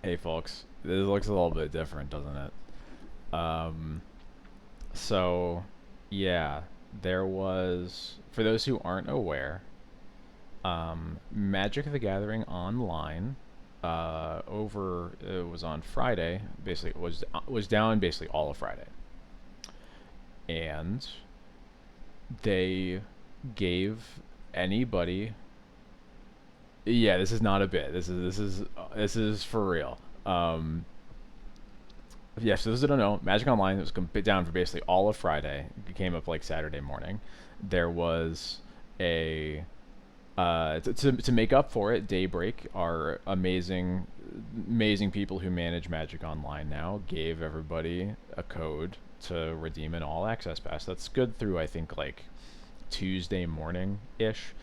Hey folks, this looks a little bit different, doesn't it? Um, so yeah, there was, for those who aren't aware, Magic the Gathering online over it was on Friday. Basically, it was down basically all of Friday, and they gave anybody. Yeah, this is not a bit. This is for real. Um, Yeah, so those that don't know, Magic Online was down for basically all of Friday. It came up like Saturday morning. There was a to make up for it, Daybreak, our amazing people who manage Magic Online now, gave everybody a code to redeem an all access pass. That's good through I think like Tuesday morning ish.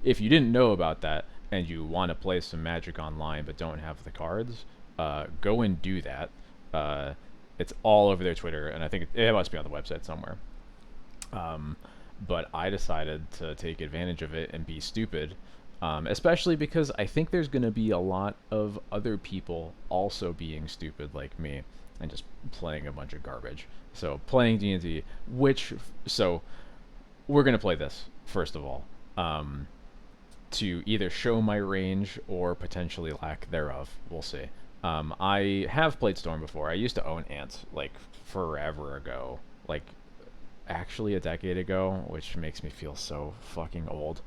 If you didn't know about that and you want to play some Magic Online but don't have the cards, go and do that. Uh, it's all over their Twitter, and I think it must be on the website somewhere. Um, but I decided to take advantage of it and be stupid, especially because I think there's going to be a lot of other people also being stupid like me and just playing a bunch of garbage. So playing D&D, which so we're going to play this first of all. Um, to either show my range or potentially lack thereof. We'll see. I have played Storm before. I used to own Ant like forever ago, like actually a decade ago, which makes me feel so fucking old.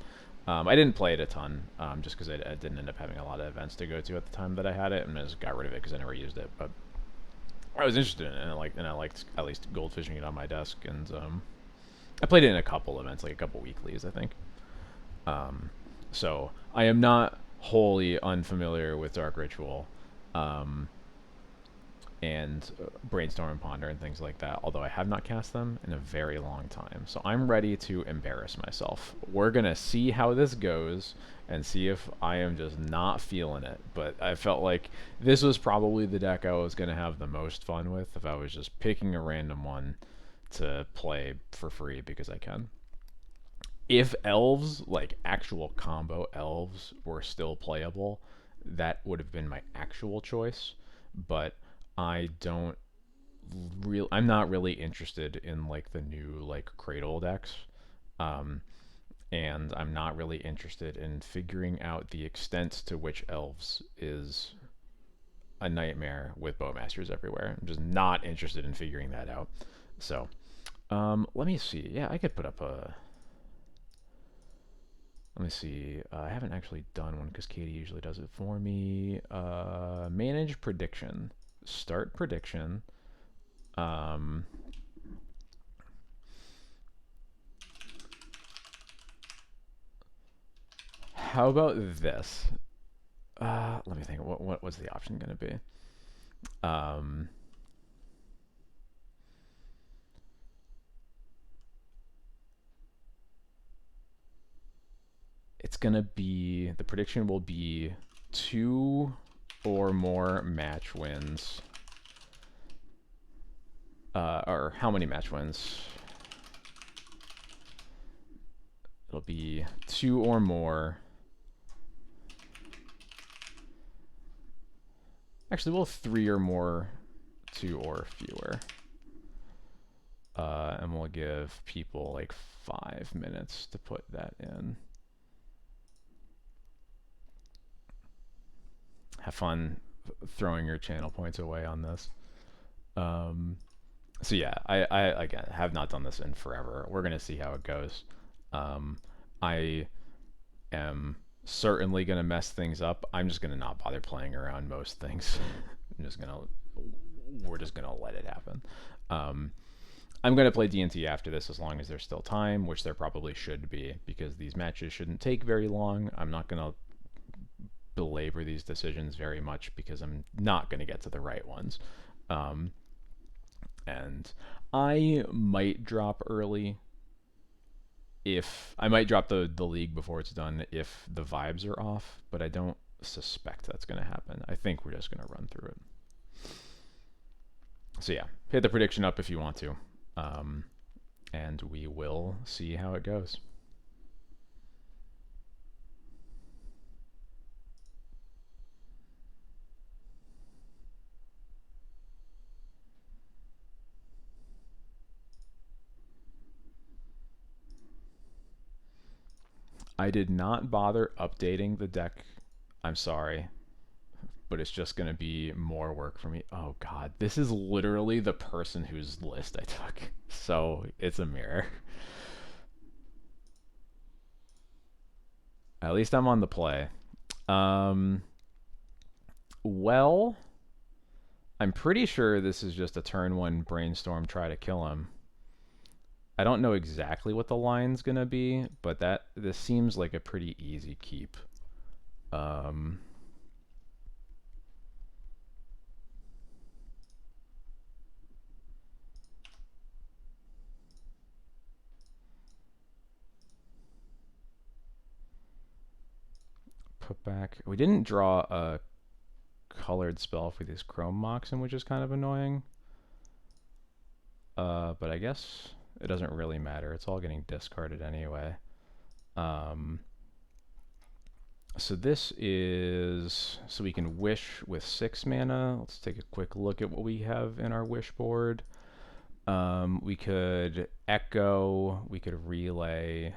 I didn't play it a ton, just because I didn't end up having a lot of events to go to at the time that I had it, and I just got rid of it because I never used it. But I was interested in it, and I liked at least goldfishing it on my desk, and I played it in a couple events, like a couple weeklies, I think. Um, so I am not wholly unfamiliar with Dark Ritual, um, and Brainstorm and Ponder and things like that. Although I have not cast them in a very long time, so I'm ready to embarrass myself. We're gonna see how this goes and see if I am just not feeling it. But I felt like this was probably the deck I was gonna have the most fun with if I was just picking a random one to play for free because I can. If elves, like actual combo elves, were still playable, that would have been my actual choice. But I don't I'm not really interested in like the new like cradle decks. Um, and I'm not really interested in figuring out the extent to which elves is a nightmare with bowmasters everywhere. I'm just not interested in figuring that out. So, let me see. Yeah, I could put up a Let me see. I haven't actually done one because Katie usually does it for me. Manage prediction. Start prediction. Um, how about this? Let me think. What was the option going to be? Um, it's going to be the prediction will be two or more match wins. Or how many match wins? It'll be two or more. Actually, we'll have three or more, two or fewer. And we'll give people like 5 minutes to put that in. Have fun throwing your channel points away on this. Um, so yeah, I again have not done this in forever. We're gonna see how it goes. Um, I am certainly gonna mess things up. I'm just gonna not bother playing around most things. I'm just gonna we're just gonna let it happen. Um, I'm going to play D&T after this as long as there's still time, which there probably should be because these matches shouldn't take very long. I'm not going to belabor these decisions very much because I'm not going to get to the right ones. Um, and I might drop early if I might drop the league before it's done if the vibes are off, but I don't suspect that's going to happen. I think we're just going to run through it. So yeah, hit the prediction up if you want to. Um, and we will see how it goes. I did not bother updating the deck. I'm sorry, but it's just going to be more work for me. Oh god, this is literally the person whose list I took. So it's a mirror. At least I'm on the play. Um, well, I'm pretty sure this is just a turn one brainstorm try to kill him. I don't know exactly what the line's gonna be, but this seems like a pretty easy keep. Um, put back. We didn't draw a colored spell for these Chrome Moxen, which is kind of annoying. But I guess it doesn't really matter. It's all getting discarded anyway. So this is so we can wish with 6 mana. Let's take a quick look at what we have in our wish board. We could echo. We could relay.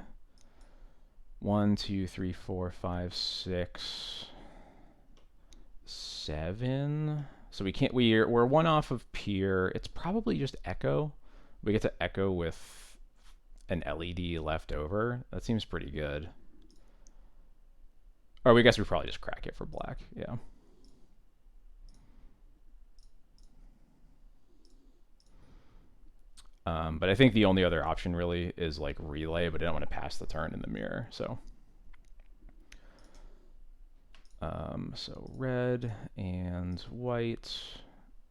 1, 2, 3, 4, 5, 6, 7. So we can't. We're one off of Pier. It's probably just echo. We get to echo with an LED left over. That seems pretty good. Or we guess we probably just crack it for black. Yeah. But I think the only other option really is like relay, but I don't want to pass the turn in the mirror. So red and white,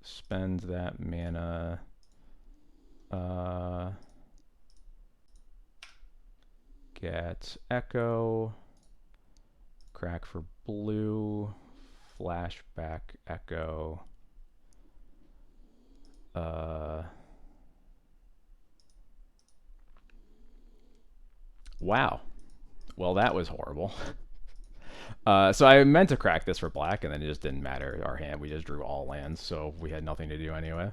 spend that mana. Get echo, crack for blue, flashback echo. Wow. Well, that was horrible. So I meant to crack this for black, and then it just didn't matter. Our hand, we just drew all lands, so we had nothing to do anyway.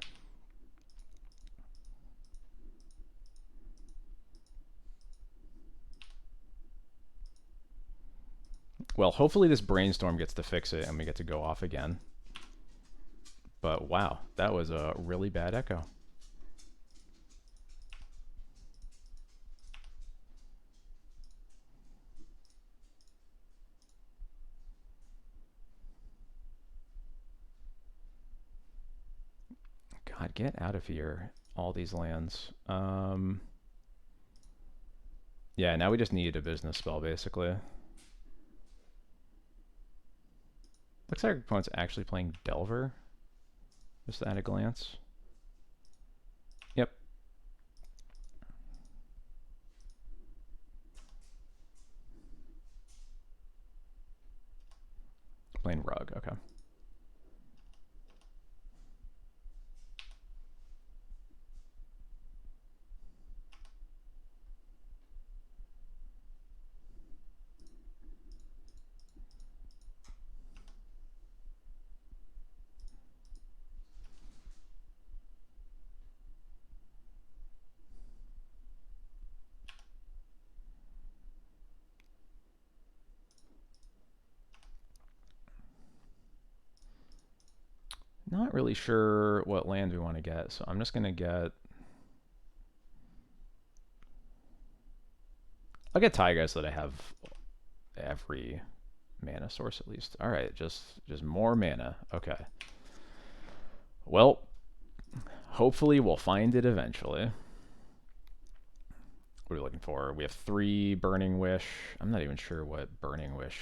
Well, hopefully this brainstorm gets to fix it, and we get to go off again. But wow, that was a really bad echo. God, get out of here, all these lands. Yeah, now we just need a business spell, basically. Looks like our opponent's actually playing Delver. Just at a glance. Yep. Playing Rug, okay. Not really sure what land we want to get, so I'm just going to get... I'll get Taiga so that I have every mana source at least. All right, just more mana. Okay. Well, hopefully we'll find it eventually. What are we looking for? We have 3 Burning Wish. I'm not even sure what Burning Wish...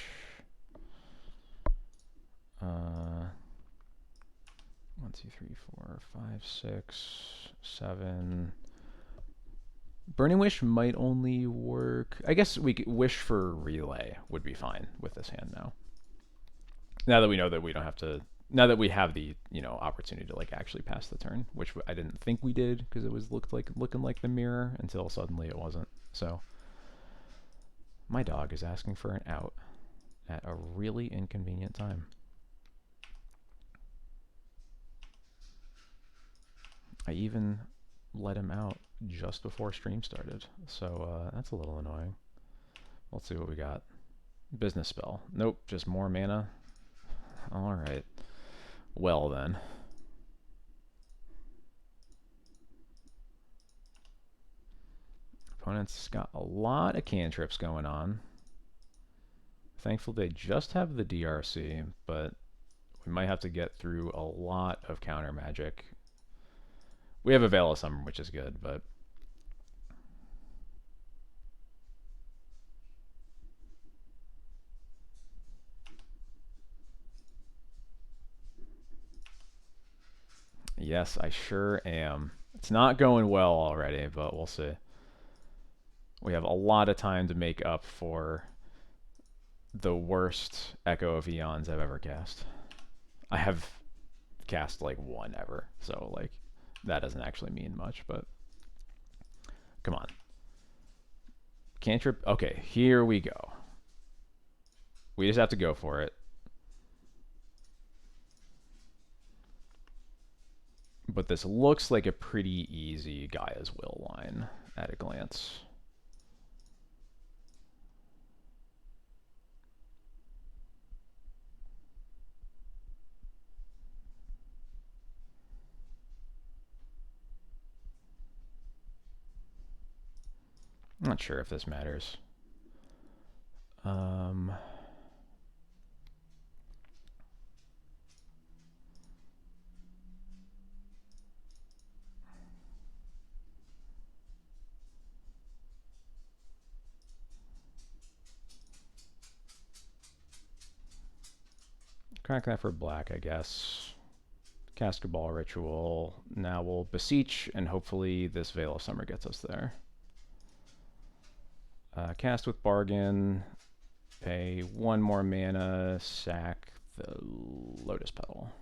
1, 2, 3, 4, 5, 6, 7. Burning Wish might only work. I guess we could wish for relay would be fine with this hand now. Now that we know that we don't have to. Now that we have the opportunity to like actually pass the turn, which I didn't think we did because it was looking like the mirror until suddenly it wasn't. So my dog is asking for an out at a really inconvenient time. I even let him out just before stream started, so that's a little annoying. Let's see what we got. Business spell. Nope, just more mana. Alright. Well then. Opponent's got a lot of cantrips going on. Thankful they just have the DRC, but we might have to get through a lot of counter magic. We have a Veil of Summer, which is good, but yes, I sure am. It's not going well already, but we'll see. We have a lot of time to make up for the worst Echo of Eons I've ever cast. I have cast like one ever, so like that doesn't actually mean much, but come on. Cantrip. Okay, here we go. We just have to go for it. But this looks like a pretty easy Gaia's Will line at a glance. I'm not sure if this matters. Crack that for black, I guess. Cast a Ball Ritual. Now we'll Beseech, and hopefully this Veil of Summer gets us there. Cast with Bargain. Pay one more mana. Sack the Lotus Petal.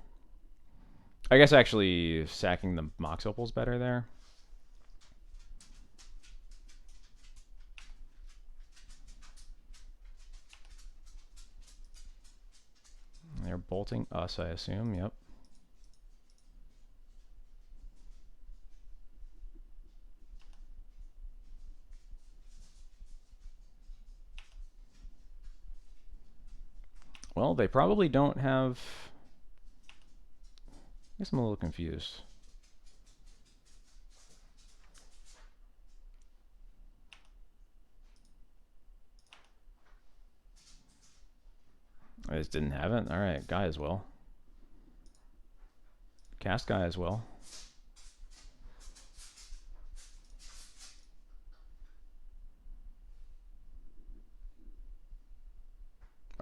I guess actually sacking the Mox Opal's better there. They're bolting us, I assume. Yep. Well, they probably don't have... I guess I'm a little confused. I just didn't have it. Alright, Guy as well. Cast Guy as well.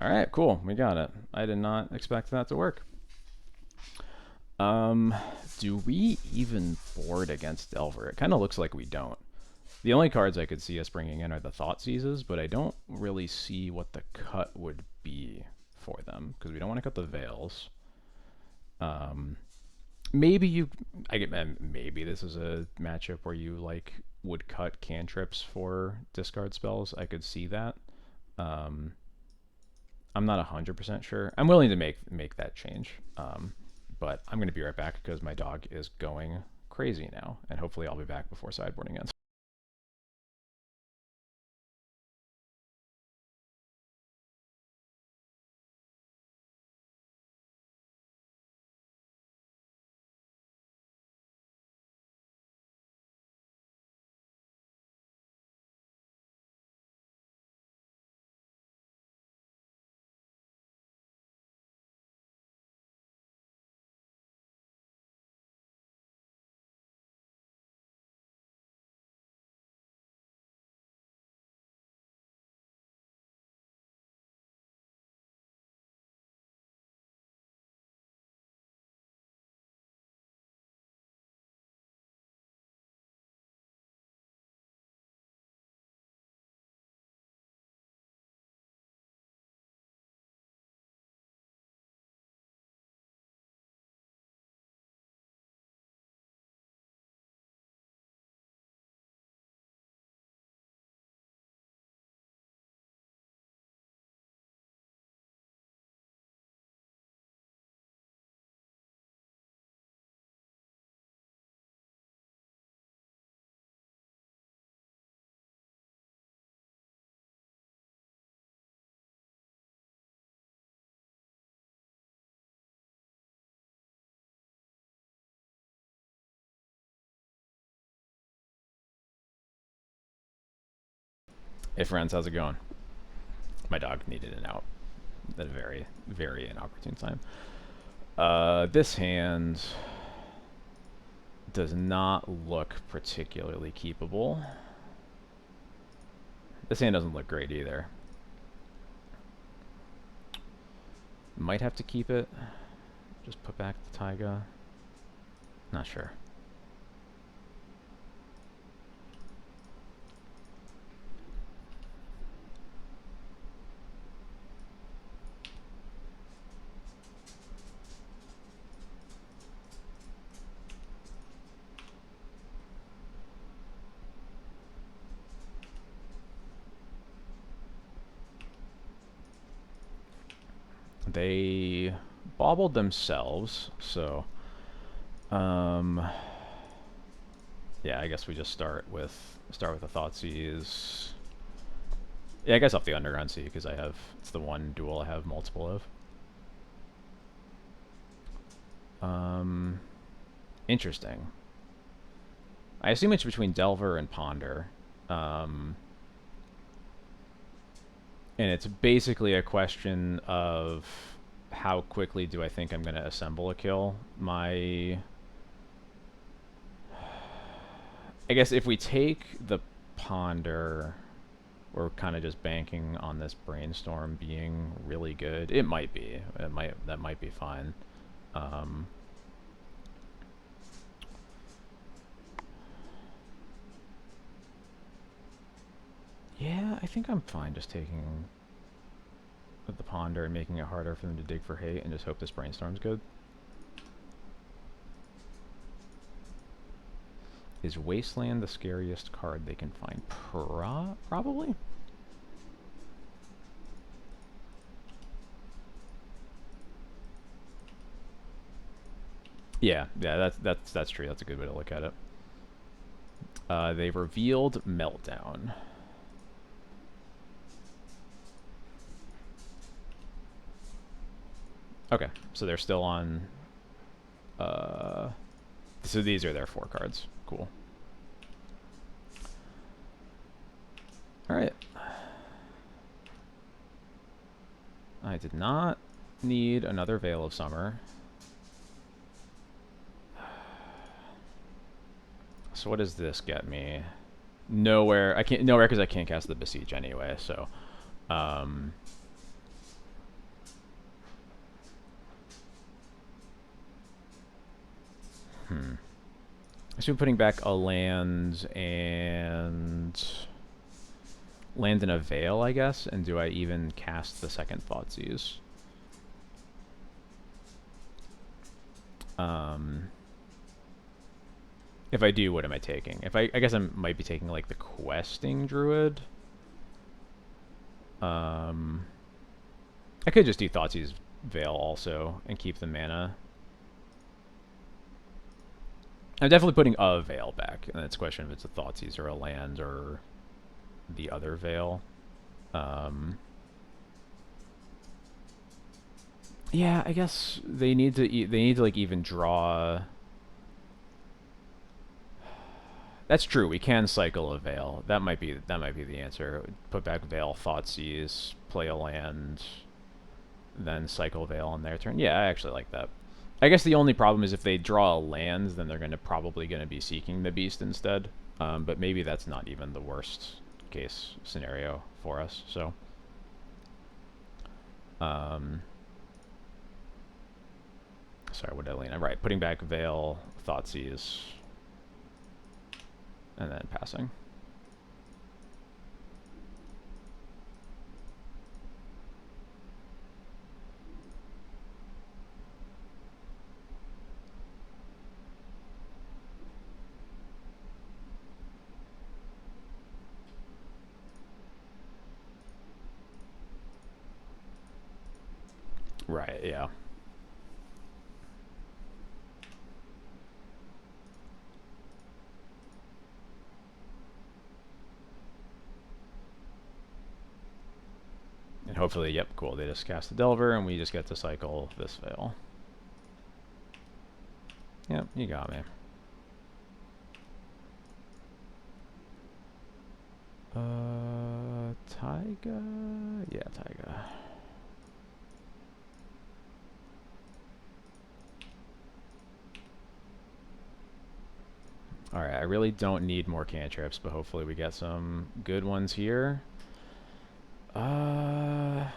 Alright, cool. We got it. I did not expect that to work. Do we even board against Delver? It kind of looks like we don't. The only cards I could see us bringing in are the Thoughtseizes, but I don't really see what the cut would be for them, because we don't want to cut the Veils. Maybe maybe this is a matchup where you like would cut cantrips for discard spells. I could see that. I'm not 100% sure. I'm willing to make that change. But I'm going to be right back because my dog is going crazy now, and hopefully I'll be back before sideboarding ends. Hey friends, how's it going? My dog needed an out at a very, very inopportune time. This hand does not look particularly keepable. This hand doesn't look great either. Might have to keep it. Just put back the Taiga. Not sure. They bobbled themselves, so yeah, I guess we just start with the Thoughtseize. Yeah, I guess off the Underground Sea because it's the one duel I have multiple of. Interesting. I assume it's between Delver and Ponder. And it's basically a question of how quickly do I think I'm going to assemble a kill. I guess if we take the Ponder, we're kind of just banking on this Brainstorm being really good. It might be. That might be fine. Yeah, I think I'm fine just taking the Ponder and making it harder for them to dig for hate and just hope this Brainstorm's good. Is Wasteland the scariest card they can find? Probably? Yeah, that's true. That's a good way to look at it. They revealed Meltdown. Okay, so they're still on. So these are their 4 cards. Cool. All right. I did not need another Veil of Summer. So what does this get me? Nowhere. I can't nowhere because I can't cast the Beseech anyway. So, I should be putting back a land and a Veil, I guess. And do I even cast the second Thoughtseize? If I do, what am I taking? I guess I might be taking like the Questing Druid. I could just do Thoughtseize Veil also and keep the mana. I'm definitely putting a Veil back, and it's a question if it's a Thoughtseize or a land or the other Veil. Yeah, I guess they need to like even draw. That's true. We can cycle a Veil. That might be the answer. Put back Veil, Thoughtseize, play a land, then cycle Veil on their turn. Yeah, I actually like that. I guess the only problem is if they draw a land, then they're probably going to be seeking the Beast instead. But maybe that's not even the worst case scenario for us. So, sorry, what did I lean? Right, putting back Veil, Thoughtseize, and then passing. Right, yeah. And hopefully, yep, cool. They just cast the Delver, and we just get to cycle this Veil. Yep, you got me. Taiga? Yeah, Taiga. Alright, I really don't need more cantrips, but hopefully we get some good ones here. Definitely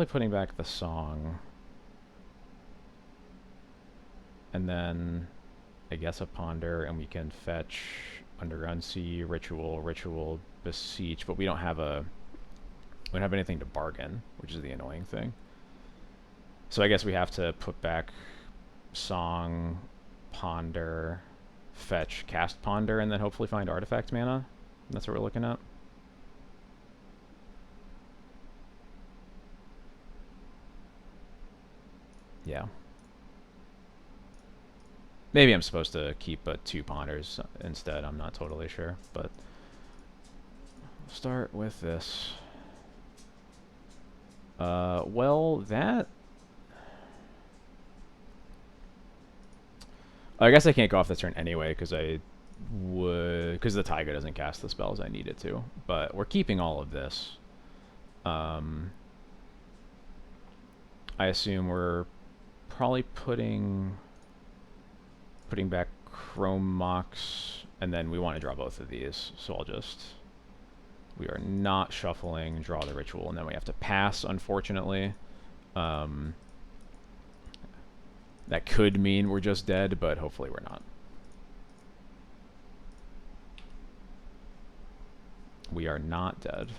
putting back the song. And then I guess a ponder, and we can fetch Underground Sea, Ritual, Beseech, but we don't have anything to bargain, which is the annoying thing. So I guess we have to put back song, ponder, fetch, cast ponder, and then hopefully find artifact mana. That's what we're looking at. Yeah. Maybe I'm supposed to keep 2 ponders instead. I'm not totally sure, but start with this. Well, that... I guess I can't go off this turn anyway, because because the Taiga doesn't cast the spells I need it to. But we're keeping all of this. I assume we're probably putting back Chrome Mox, and then we want to draw both of these, so I'll just... We are not shuffling, draw the ritual, and then we have to pass, unfortunately. That could mean we're just dead, but hopefully we're not. We are not dead.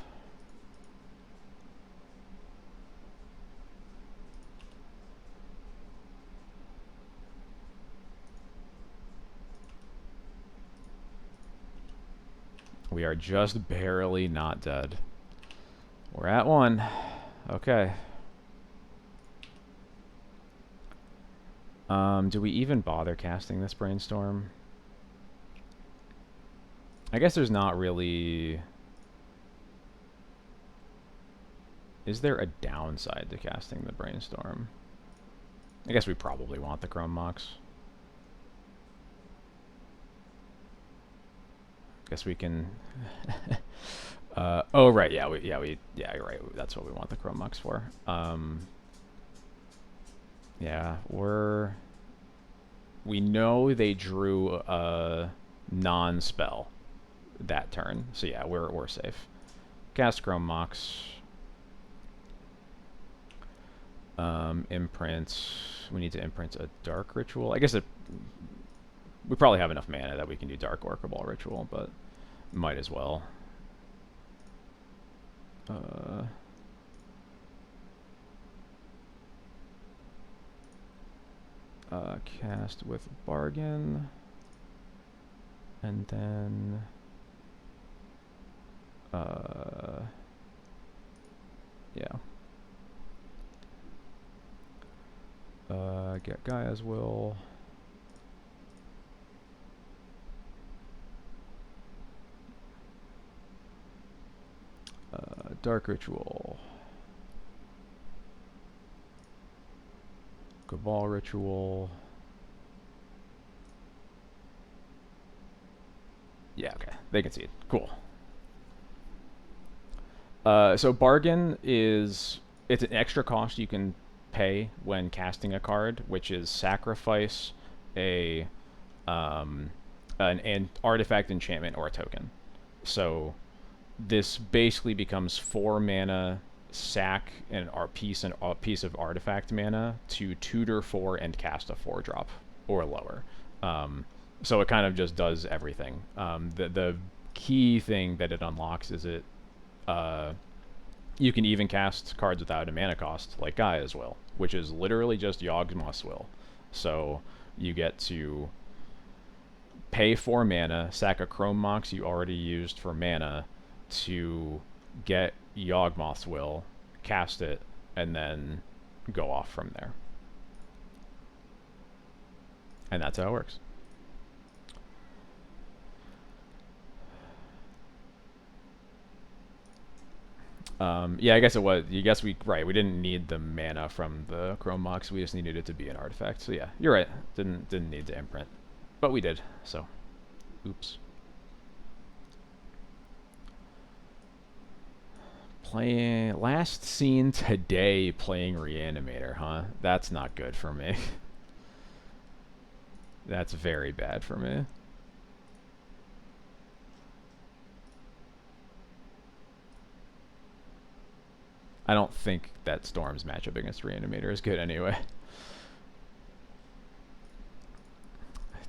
We are just barely not dead. We're at 1. Okay. Do we even bother casting this Brainstorm? I guess there's not really... Is there a downside to casting the Brainstorm? I guess we probably want the Chrome Mox. Guess we can... oh, right, yeah, you're right. That's what we want the Chrome Mox for. Yeah, we know they drew a non-spell that turn, so yeah, we're safe. Cast Chrome Mox. Imprint. We need to imprint a Dark Ritual. I guess we probably have enough mana that we can do Dark Orca Ball Ritual, but might as well. Cast with Bargain, and then yeah. Get Gaia's Will. Dark Ritual. Cabal Ritual. Yeah, okay. They can see it. Cool. So Bargain it's an extra cost you can pay when casting a card, which is sacrifice an artifact, enchantment, or a token. So this basically becomes 4 mana, sack a piece of artifact mana to tutor 4 and cast a 4-drop or lower. So it kind of just does everything. The key thing that it unlocks is you can even cast cards without a mana cost, like Gaia's Will, which is literally just Yawgmoth's Will. So you get to pay 4 mana, sack a Chrome Mox you already used for mana to get Yawgmoth's Will, cast it, and then go off from there. And that's how it works. Yeah, I guess it was. We didn't need the mana from the Chrome Mox. We just needed it to be an artifact. So yeah, you're right. Didn't need to imprint, but we did. So, oops. Playing last seen today playing Reanimator, huh? That's not good for me. That's very bad for me. I don't think that Storm's matchup against Reanimator is good anyway.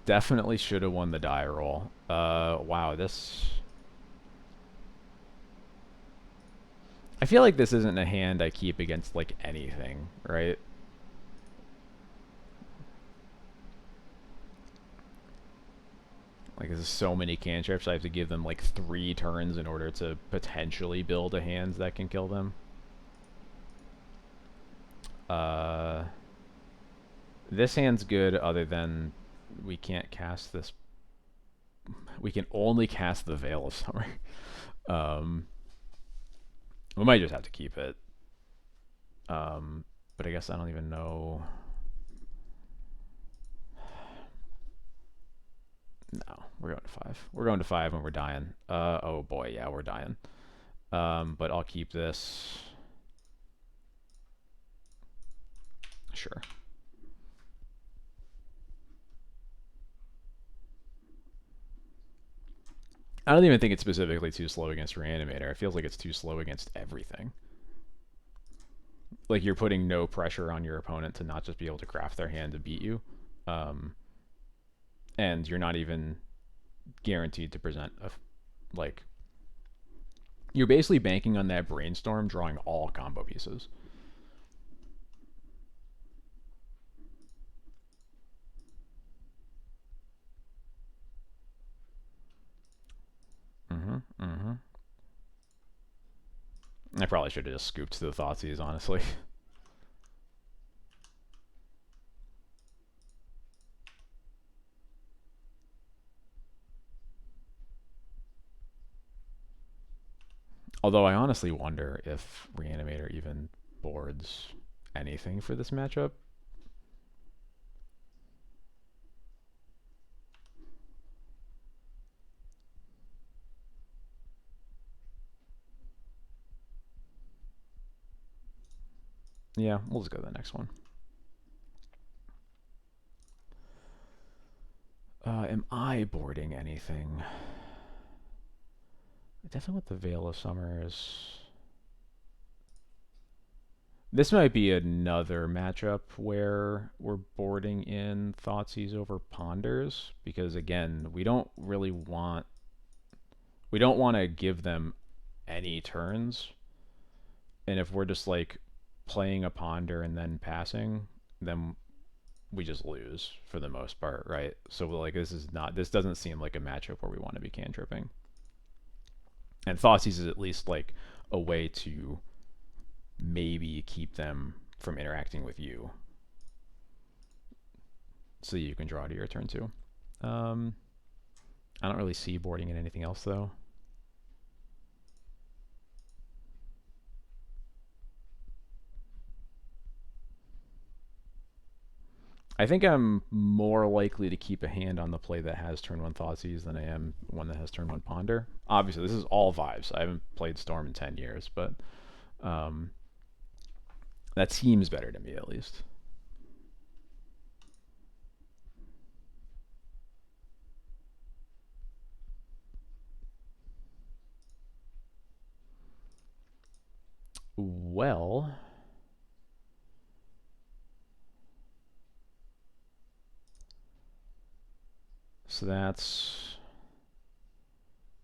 Definitely should have won the die roll. Wow, this... I feel like this isn't a hand I keep against, like, anything, right? Like, there's so many cantrips, I have to give them, like, 3 turns in order to potentially build a hand that can kill them. This hand's good other than we can't cast this. We can only cast the Veil of Summer. We might just have to keep it. But I guess I don't even know. No, we're going to 5. We're going to 5 when we're dying. Oh boy, yeah, we're dying. But I'll keep this. Sure. I don't even think it's specifically too slow against Reanimator. It feels like it's too slow against everything. Like you're putting no pressure on your opponent to not just be able to craft their hand to beat you. And you're not even guaranteed to present a, like, you're basically banking on that brainstorm drawing all combo pieces. I probably should have just scooped to the Thoughtseize, honestly. Although I honestly wonder if Reanimator even boards anything for this matchup. Yeah, we'll just go to the next one. Am I boarding anything? Definitely with the Veil of Summers. This might be another matchup where we're boarding in Thoughtseize over Ponders, because again, we don't want to give them any turns. And if we're just like playing a Ponder and then passing, then we just lose for the most part, right? So like this doesn't seem like a matchup where we want to be cantripping. And Thoughtseize is at least like a way to maybe keep them from interacting with you, so you can draw to your turn too. I don't really see boarding in anything else though. I think I'm more likely to keep a hand on the play that has turn 1 Thoughtseize than I am one that has turn 1 Ponder. Obviously, this is all vibes. I haven't played Storm in 10 years, but that seems better to me at least. Well, so that's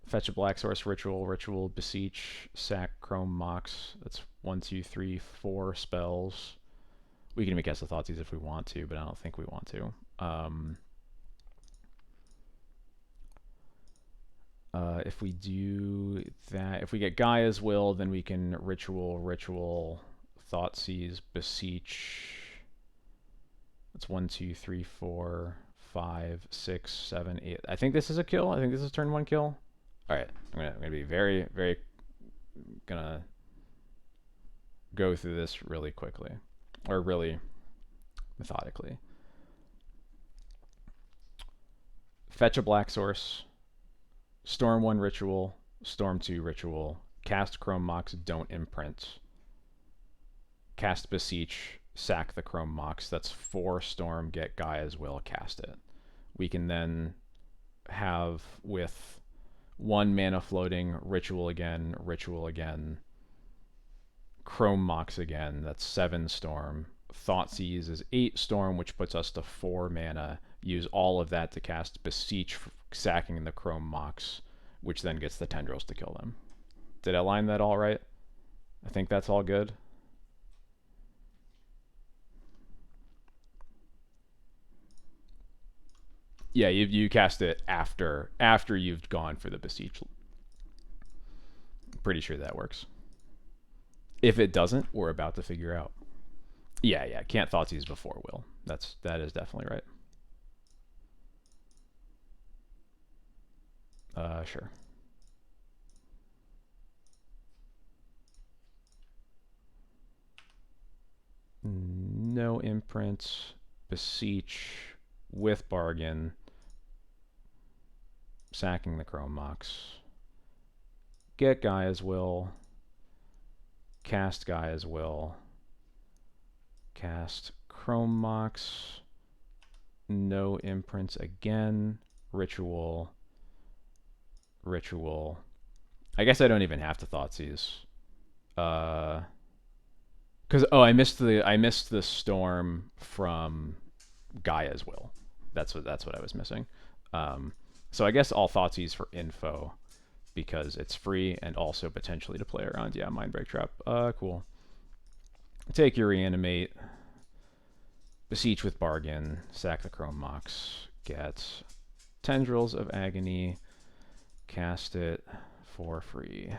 fetch a black source, ritual, beseech, sack, chrome, mox. That's 1, 2, 3, 4 spells. We can even cast the Thoughtseize if we want to, but I don't think we want to. If we do that, if we get Gaia's Will, then we can ritual, Thoughtseize, beseech. That's 1, 2, 3, 4, 5, 6, 7, 8. I think this is a kill. I think this is turn 1 kill. All right, I'm gonna be very gonna go through this really quickly, or really methodically. Fetch a black source. Storm 1 ritual, Storm 2 ritual, cast Chrome Mox, don't imprint. Cast Beseech, sack the Chrome Mox. That's 4 Storm, get Gaia's Will, cast it. We can then have with 1 mana floating, Ritual again, Chrome Mox again. That's 7 Storm. Thoughtseize is 8 Storm, which puts us to 4 mana. Use all of that to cast Beseech, sacking the Chrome Mox, which then gets the Tendrils to kill them. Did I line that all right? I think that's all good. Yeah, you cast it after you've gone for the Beseech. Pretty sure that works. If it doesn't, we're about to figure out. Yeah, can't Thoughtseize before will. That is definitely right. Sure. No imprints. Beseech with bargain. Sacking the Chrome Mox. Get Gaia's Will. Cast Gaia's Will. Cast Chrome Mox. No imprints again. Ritual. I guess I don't even have to Thoughtseize. Because I missed the Storm from Gaia's Will. That's what I was missing. So I guess I'll Thoughtseize for info because it's free and also potentially to play around. Yeah, Mindbreak Trap. Cool. Take your Reanimate. Beseech with bargain. Sack the Chrome Mox. Get Tendrils of Agony. Cast it for free.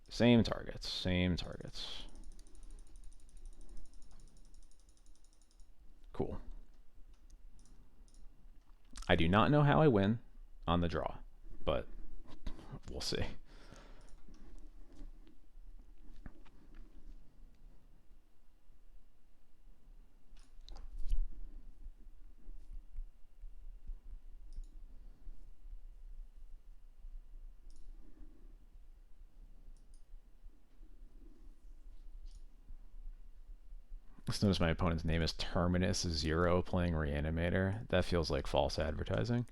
Same targets. Cool. I do not know how I win on the draw, but we'll see. Just notice my opponent's name is Terminus Zero playing Reanimator. That feels like false advertising.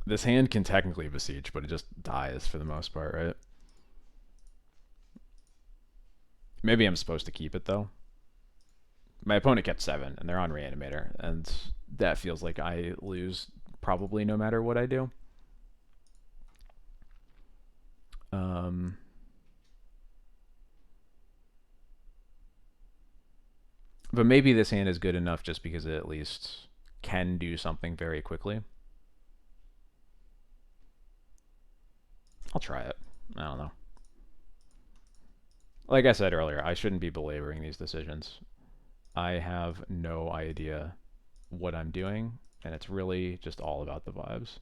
This hand can technically Beseech, but it just dies for the most part, right? Maybe I'm supposed to keep it, though. My opponent kept 7, and they're on Reanimator, and that feels like I lose probably no matter what I do. But maybe this hand is good enough just because it at least can do something very quickly. I'll try it. I don't know. Like I said earlier, I shouldn't be belaboring these decisions. I have no idea what I'm doing, and it's really just all about the vibes.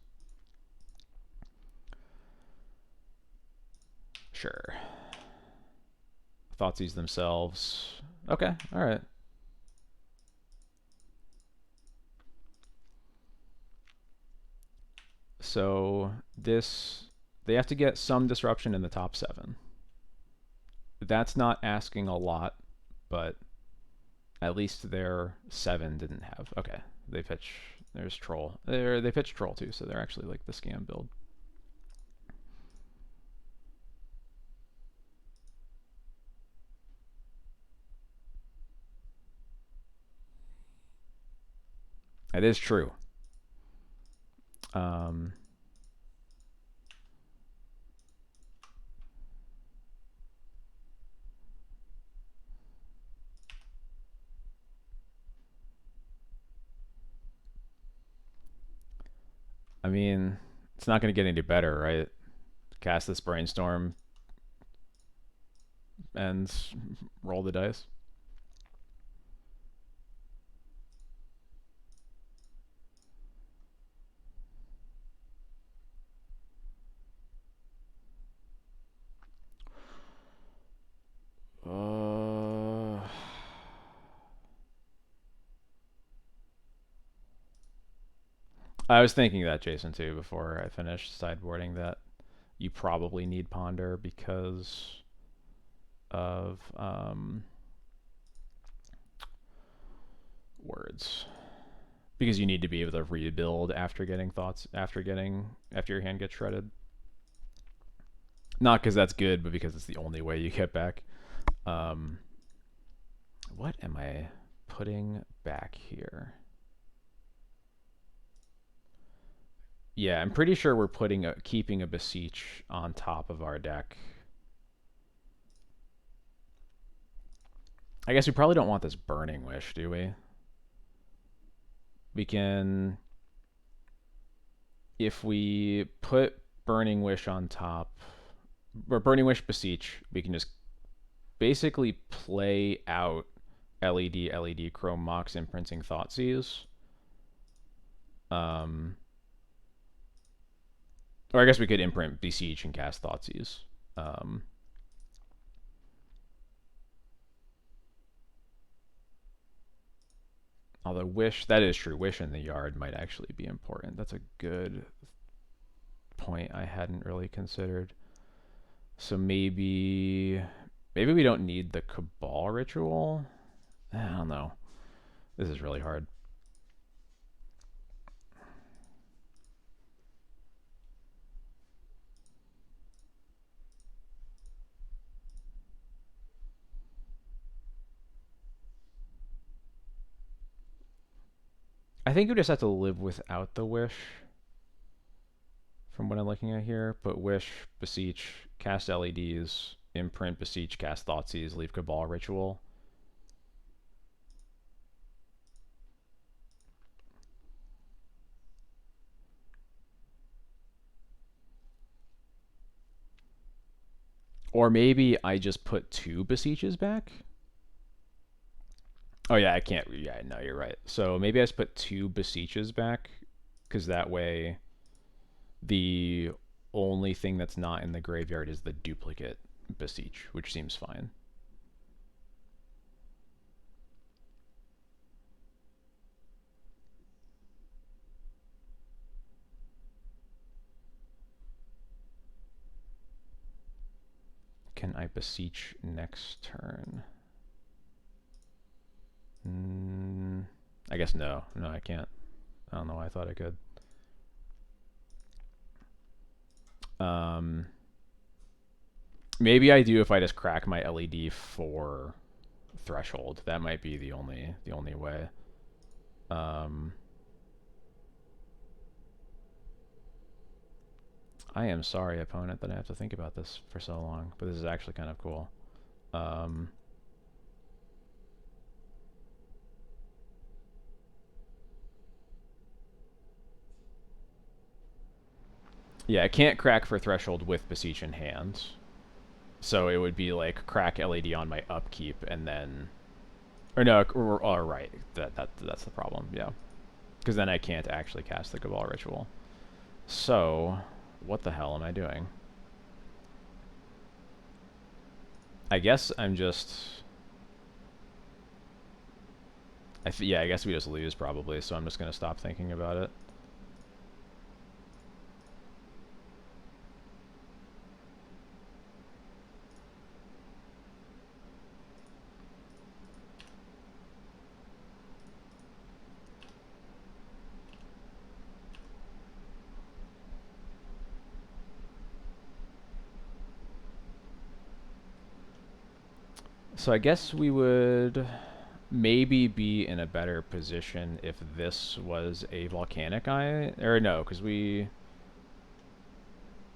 Sure. Thoughtseize themselves. Okay, alright. So this, they have to get some disruption in the top 7. That's not asking a lot, but at least their 7 didn't have. Okay, they pitch. There's Troll. They pitch Troll too, so they're actually like the scam build. That is true. I mean, it's not going to get any better, right? Cast this Brainstorm and roll the dice. I was thinking that, Jason, too, before I finished sideboarding, that you probably need Ponder because of words. Because you need to be able to rebuild after getting thoughts, after your hand gets shredded. Not because that's good, but because it's the only way you get back. What am I putting back here? Yeah, I'm pretty sure we're keeping a Beseech on top of our deck. I guess we probably don't want this Burning Wish, do we? We can, if we put Burning Wish on top, or Burning Wish Beseech, we can just basically play out LED Chrome Mox imprinting Thoughtseize. Or I guess we could imprint Beseech and cast Thoughtseize. Although Wish, that is true. Wish in the yard might actually be important. That's a good point I hadn't really considered. So maybe we don't need the Cabal Ritual. I don't know. This is really hard. I think you just have to live without the Wish, from what I'm looking at here. But Wish, Beseech, cast LEDs, imprint, Beseech, cast Thoughtseize, leave Cabal Ritual. Or maybe I just put 2 Beseeches back. Oh yeah, I can't. Yeah, no, you're right. So maybe I just put 2 Beseeches back, because that way the only thing that's not in the graveyard is the duplicate Beseech, which seems fine. Can I Beseech next turn? I guess no. No, I can't. I don't know why I thought I could. Maybe I do if I just crack my LED for Threshold. That might be the only way. I am sorry, opponent, that I have to think about this for so long, but this is actually kind of cool. Yeah, I can't crack for Threshold with Beseech in hand. So it would be like crack LED on my upkeep and then... Or no, or right. That's the problem, yeah. Because then I can't actually cast the Cabal Ritual. So, what the hell am I doing? I guess I'm just... yeah, I guess we just lose probably, so I'm just going to stop thinking about it. So I guess we would maybe be in a better position if this was a Volcanic Eye. Or no, because we...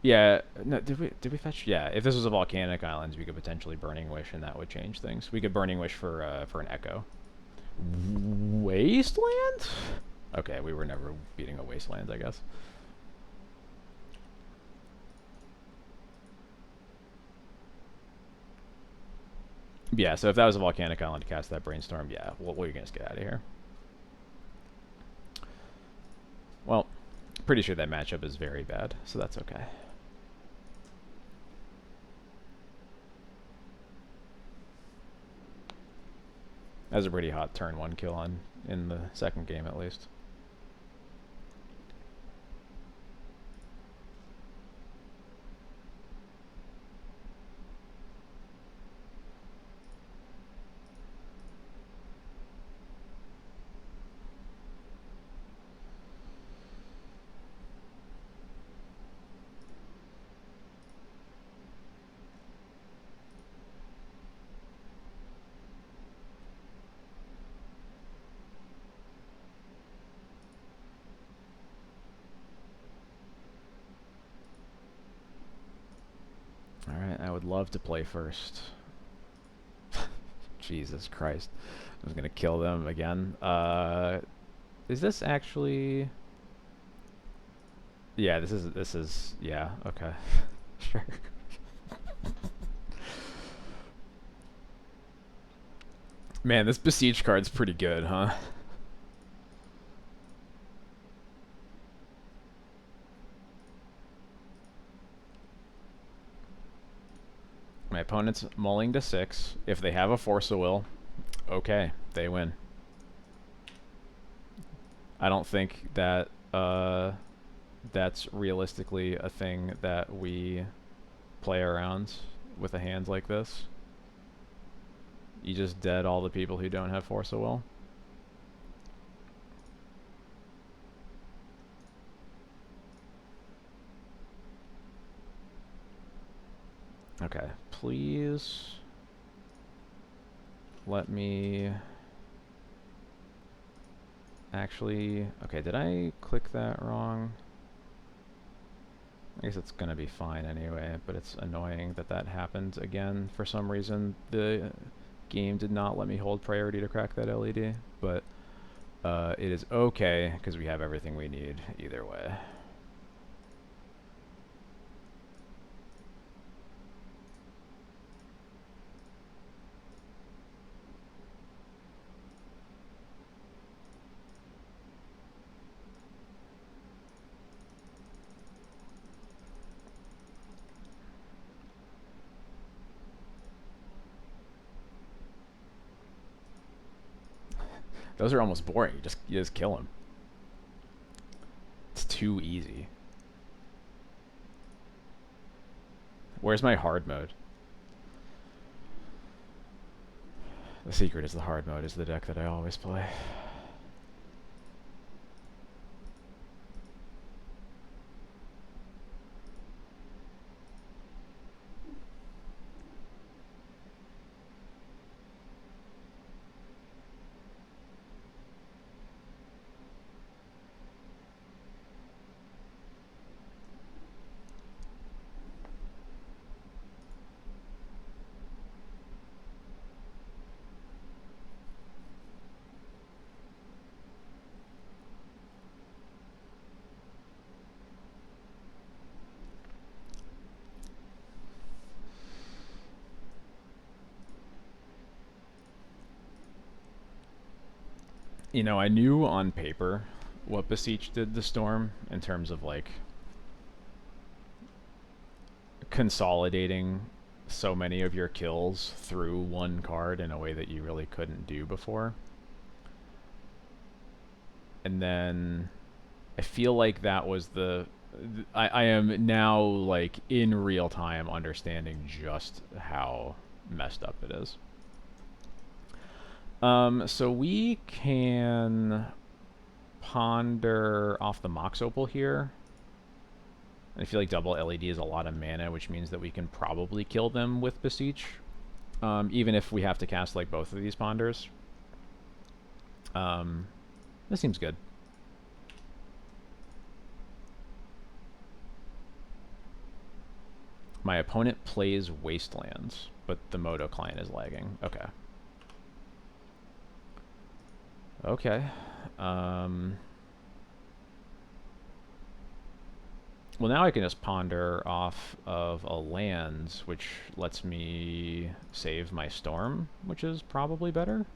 Yeah, no, did we fetch? Yeah, if this was a Volcanic Islands, we could potentially Burning Wish, and that would change things. We could Burning Wish for an Echo. Wasteland? Okay, we were never beating a Wasteland, I guess. Yeah, so if that was a Volcanic Island to cast that Brainstorm, yeah, we're gonna just get out of here. Well, pretty sure that matchup is very bad, so that's okay. That was a pretty hot turn 1 kill in the second game, at least. love to play first. Jesus Christ. I was gonna kill them again. Is this actually... Yeah, this is, yeah, okay. Sure. Man, this Beseech card's pretty good, huh? My opponent's mulling to 6. If they have a Force of Will, okay, they win. I don't think that that's realistically a thing that we play around with a hand like this. You just dead all the people who don't have Force of Will. Okay, please let me actually... Okay, did I click that wrong? I guess it's gonna be fine anyway, but it's annoying that that happened again for some reason. The game did not let me hold priority to crack that LED, but it is okay because we have everything we need either way. Those are almost boring. You just kill them. It's too easy. Where's my hard mode? The secret is the hard mode is the deck that I always play. You know, I knew on paper what Beseech did to Storm in terms of like consolidating so many of your kills through one card in a way that you really couldn't do before. And then I feel like that was the... I am now like in real time understanding just how messed up it is. So we can ponder off the Mox Opal here. I feel like double LED is a lot of mana, which means that we can probably kill them with Beseech, even if we have to cast like both of these ponders. This seems good. My opponent plays Wastelands, but the Moto client is lagging. Okay. Okay. Well, now I can just ponder off of a land, which lets me save my Storm, which is probably better.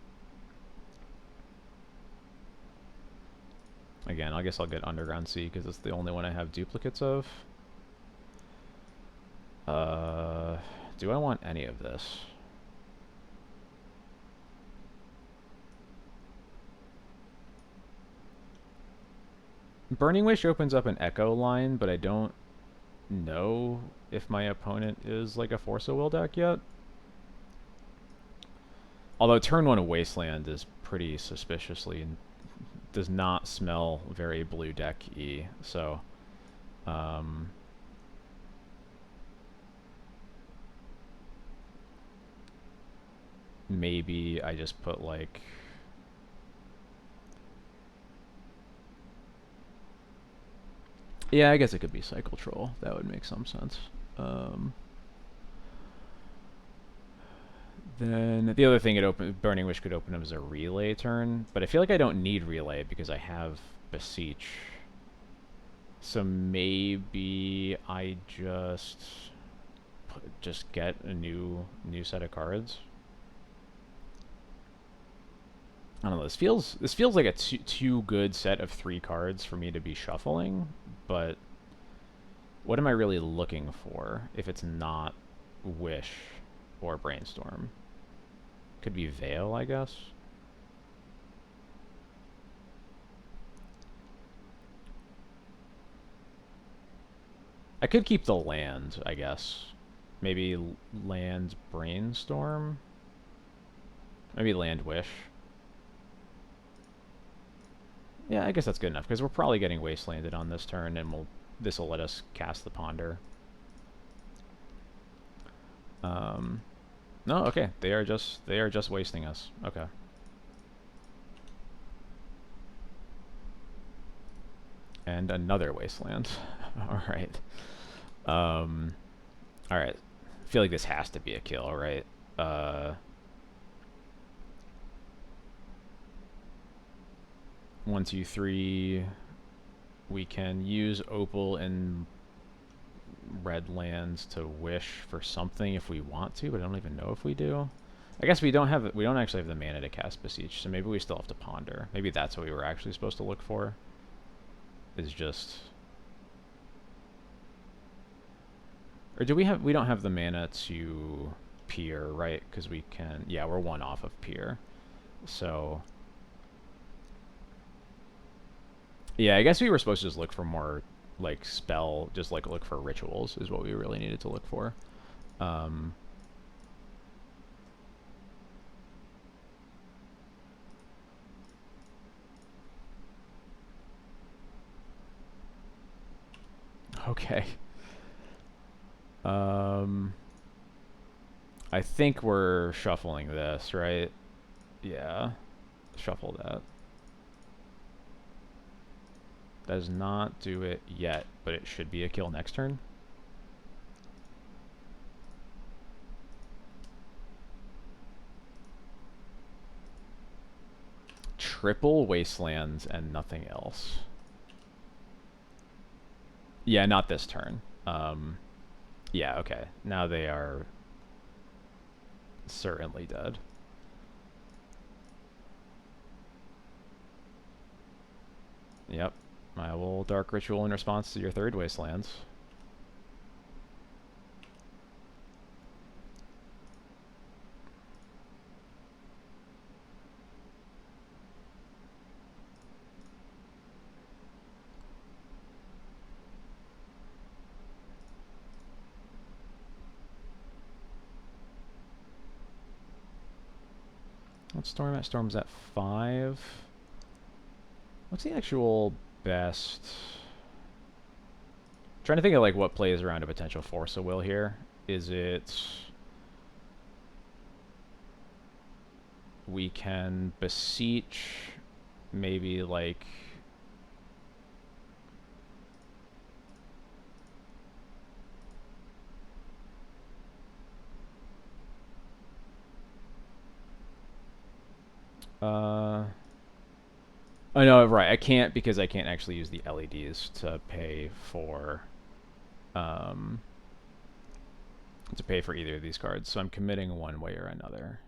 Again, I guess I'll get Underground Sea because it's the only one I have duplicates of. Do I want any of this? Burning Wish opens up an Echo line, but I don't know if my opponent is like a Force of Will deck yet. Although turn 1 Wasteland is pretty suspiciously... does not smell very blue deck-y, so... maybe I just put like... Yeah, I guess it could be Cycle Troll. That would make some sense. Then the other thing Burning Wish could open up is a relay turn, but I feel like I don't need relay because I have Beseech. So maybe I just get a new set of cards. I don't know. This feels like a too good set of 3 cards for me to be shuffling, but what am I really looking for if it's not Wish or Brainstorm? Could be Veil, I guess. I could keep the land, I guess. Maybe land Brainstorm? Maybe land Wish. Yeah, I guess that's good enough, because we're probably getting Wastelanded on this turn, and this will let us cast the Ponder. No, okay. They are just wasting us. Okay. And another Wasteland. Alright. Alright. I feel like this has to be a kill, right? 1, 2, 3. We can use Opal and red lands to wish for something if we want to, but I don't even know if we do. I guess we don't actually have the mana to cast Beseech, so maybe we still have to ponder. Maybe that's what we were actually supposed to look for. Is just, or do we don't have the mana to peer, right? Because we can, yeah, we're 1 off of peer. So yeah, I guess we were supposed to just look for more like spell, just like look for rituals is what we really needed to look for. Okay. I think we're shuffling this, right? Yeah. Shuffle that. Does not do it yet, but it should be a kill next turn. Triple Wastelands and nothing else. Yeah, not this turn. Yeah, okay. Now they are certainly dead. Yep. I will Dark Ritual in response to your 3rd Wastelands. What's Storm at? Storm's at 5. What's the actual best? I'm trying to think of like what plays around a potential Force of Will here. Is it we can Beseech maybe like oh no, right. I can't because I can't actually use the LEDs to pay for either of these cards. So I'm committing one way or another.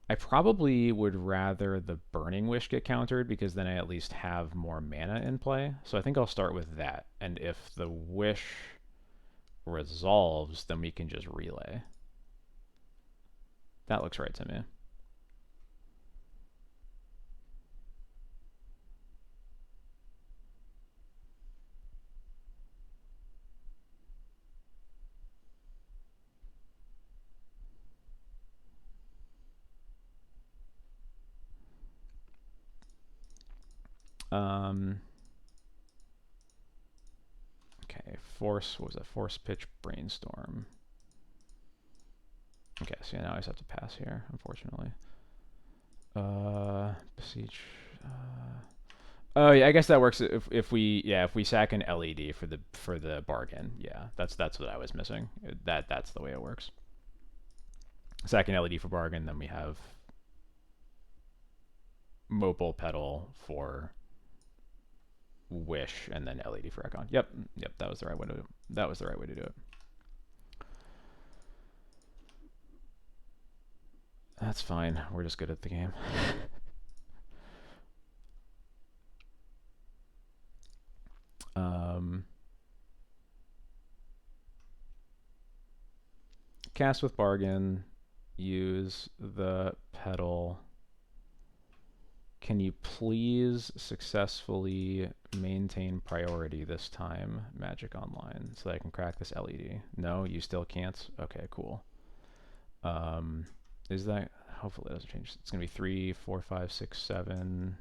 I probably would rather the Burning Wish get countered because then I at least have more mana in play. So I think I'll start with that. And if the Wish resolves, then we can just relay. That looks right to me. Okay, Force, what was that? Force Pitch Brainstorm. Okay, so now I just have to pass here, unfortunately. Beseech. Oh yeah, I guess that works if we sack an LED for the bargain. Yeah, that's what I was missing. That's the way it works. Second LED for bargain, then we have Mopal Petal for Wish, and then LED for Econ. Yep, that was the right way to do it. That was the right way to do it. That's fine. We're just good at the game. Cast with bargain. Use the pedal. Can you please successfully maintain priority this time, Magic Online, so that I can crack this LED? No, you still can't? Okay, cool. Is that... Hopefully it doesn't change. It's going to be 3, 4, 5, 6, 7...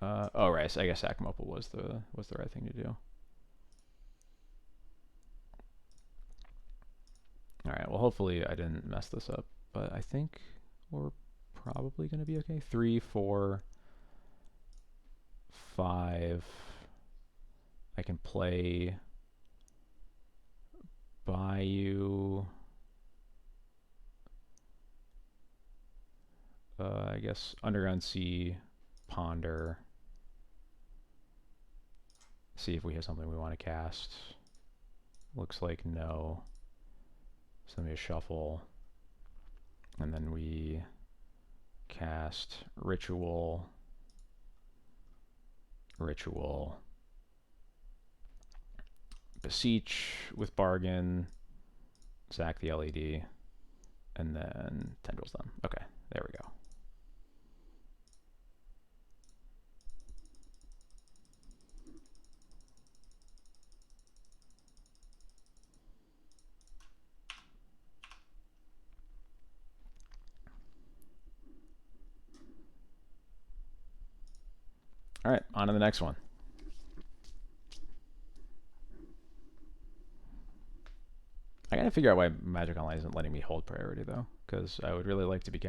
oh, right. So I guess Sack Mopal was the right thing to do. All right. Well, hopefully I didn't mess this up, but I think we're probably going to be okay. 3, 4, 5. I can play Bayou. I guess Underground Sea, Ponder. See if we have something we want to cast. Looks like no. So let me shuffle. And then we cast Ritual. Beseech with bargain. Sack the LED. And then Tendrils done. Okay, there we go. All right, on to the next one. I gotta figure out why Magic Online isn't letting me hold priority though, because I would really like to be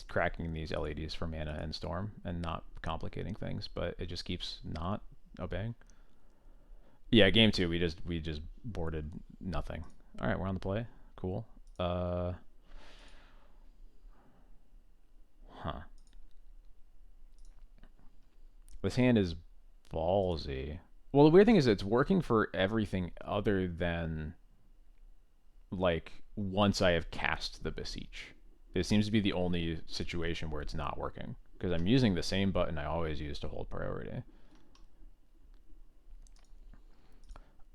cracking these LEDs for mana and storm and not complicating things, but it just keeps not obeying. Yeah, game 2 we just boarded nothing. All right, we're on the play. Cool. This hand is ballsy. Well, the weird thing is it's working for everything other than like once I have cast the Beseech. It seems to be the only situation where it's not working because I'm using the same button I always use to hold priority.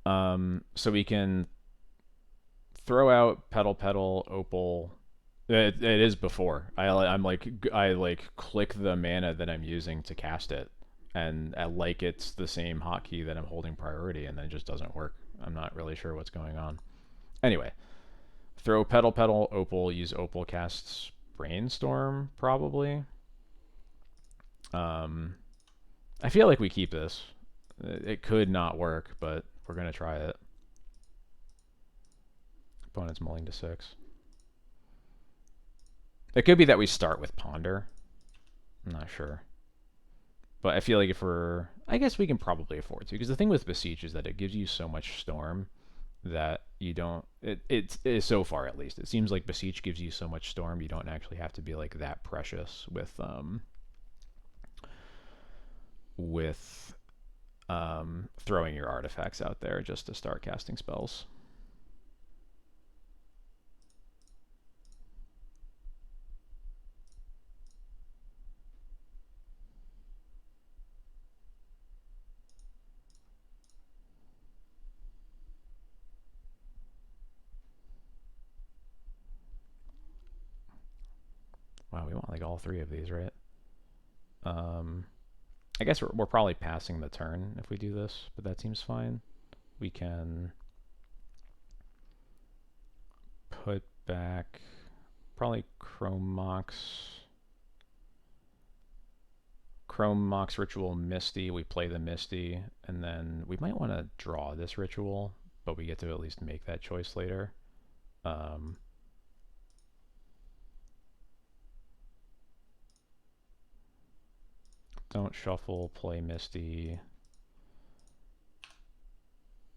So we can throw out Petal, Opal. It is before. I click the mana that I'm using to cast it, and I like it's the same hotkey that I'm holding priority, and then it just doesn't work. I'm not really sure what's going on. Anyway, throw Petal, Opal, use Opal, casts Brainstorm, probably. I feel like we keep this. It could not work, but we're going to try it. Opponent's mulling to 6. It could be that we start with Ponder. I'm not sure. But I feel like if we're... I guess we can probably afford to, because the thing with Beseech is that it gives you so much Storm that you don't... It so far, at least. It seems like Beseech gives you so much Storm, you don't actually have to be like that precious with throwing your artifacts out there just to start casting spells. Wow, we want like all 3 of these, right? I guess we're probably passing the turn if we do this, but that seems fine. We can put back probably Chrome Mox Ritual Misty. We play the Misty, and then we might want to draw this ritual, but we get to at least make that choice later. Don't shuffle, play Misty.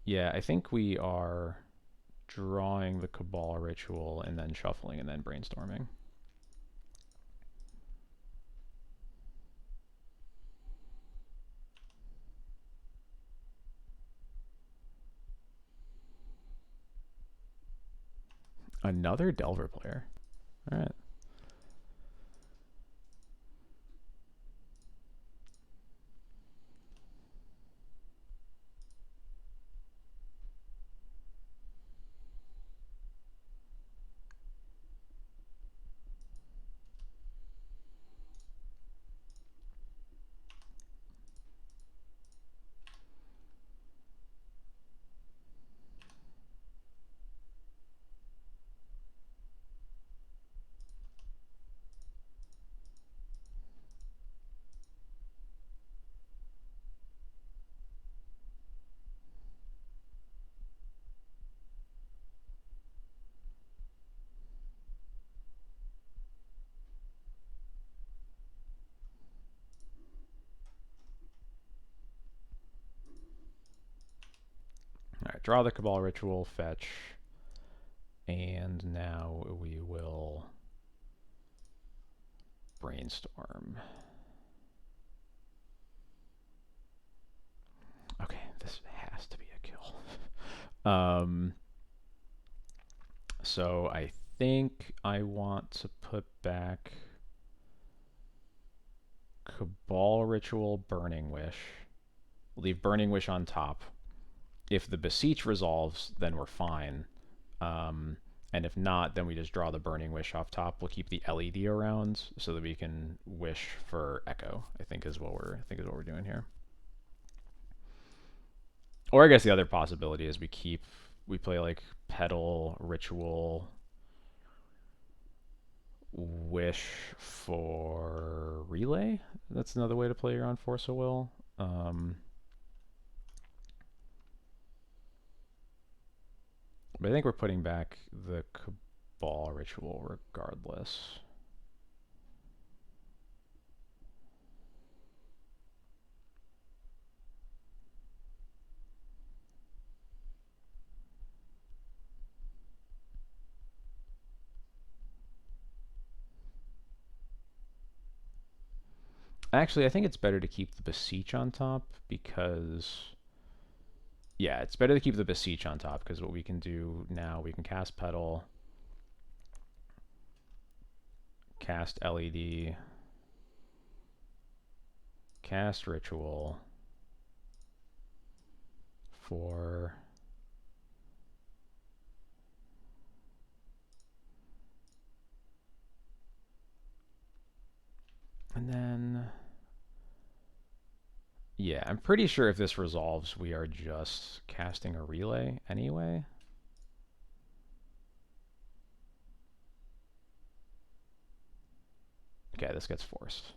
Yeah, I think we are drawing the Cabal Ritual and then shuffling and then brainstorming. Another Delver player. All right. All right, draw the Cabal Ritual, fetch, and now we will brainstorm. Okay, this has to be a kill. So I think I want to put back Cabal Ritual, Burning Wish. Leave Burning Wish on top. If the Beseech resolves, then we're fine. And if not, then we just draw the Burning Wish off top. We'll keep the LED around so that we can wish for Echo. I think is what we're doing here. Or I guess the other possibility is we play like Petal, Ritual, wish for Relay. That's another way to play around Force of Will. But I think we're putting back the Cabal Ritual regardless. Actually, I think it's better to keep the Beseech on top because... Yeah, it's better to keep the Beseech on top because what we can do now, we can cast Petal, cast LED, cast Ritual for... And then... Yeah, I'm pretty sure if this resolves, we are just casting a Relay anyway. Okay, this gets forced.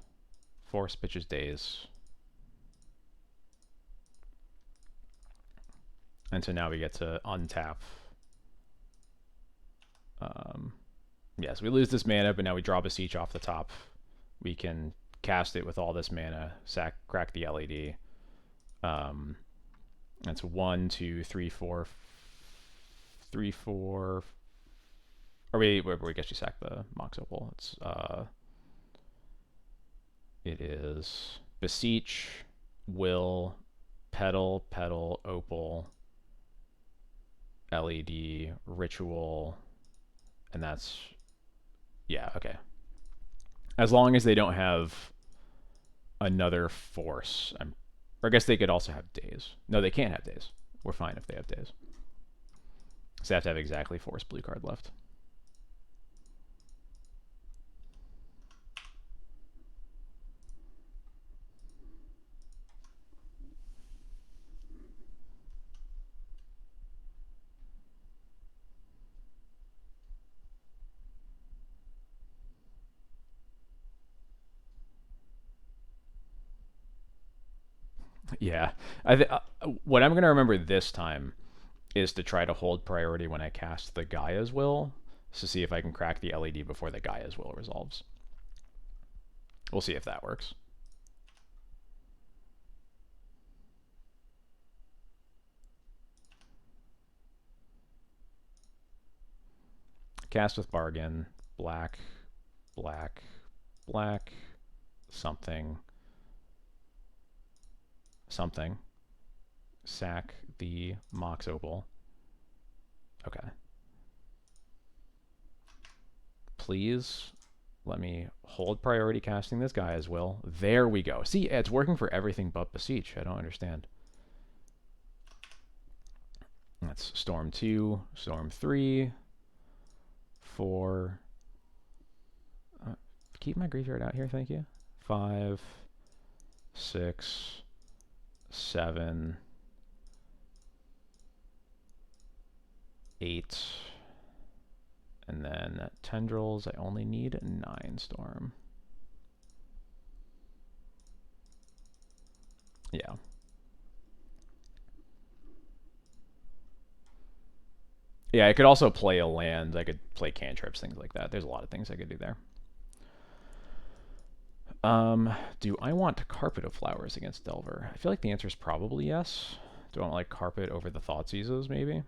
Force bitches days. And so now we get to untap. Yes, we lose this mana, but now we draw Beseech off the top. We can cast it with all this mana, crack the LED. That's 1, 2, 3, 4, 3, 4. Or we guess you sack the Mox Opal. It is Beseech, Will, Petal, Opal, LED, Ritual, and that's... Yeah, okay. As long as they don't have another force. Or I guess they could also have days. No, they can't have days. We're fine if they have days. So they have to have exactly force blue card left. Yeah. What I'm going to remember this time is to try to hold priority when I cast the Gaia's Will to see if I can crack the LED before the Gaia's Will resolves. We'll see if that works. Cast with bargain. Black, black, black, something, something. Sack the Mox Opal. Okay. Please let me hold priority casting this guy as well. There we go. See, it's working for everything but Beseech. I don't understand. That's Storm 2, Storm 3, 4. Keep my graveyard out here, thank you. 5, 6, 7, 8. And then tendrils, I only need 9 Storm. Yeah. Yeah, I could also play a land. I could play cantrips, things like that. There's a lot of things I could do there. Do I want Carpet of Flowers against Delver? I feel like the answer is probably yes. Do I want like Carpet over the Thoughtseizes, maybe?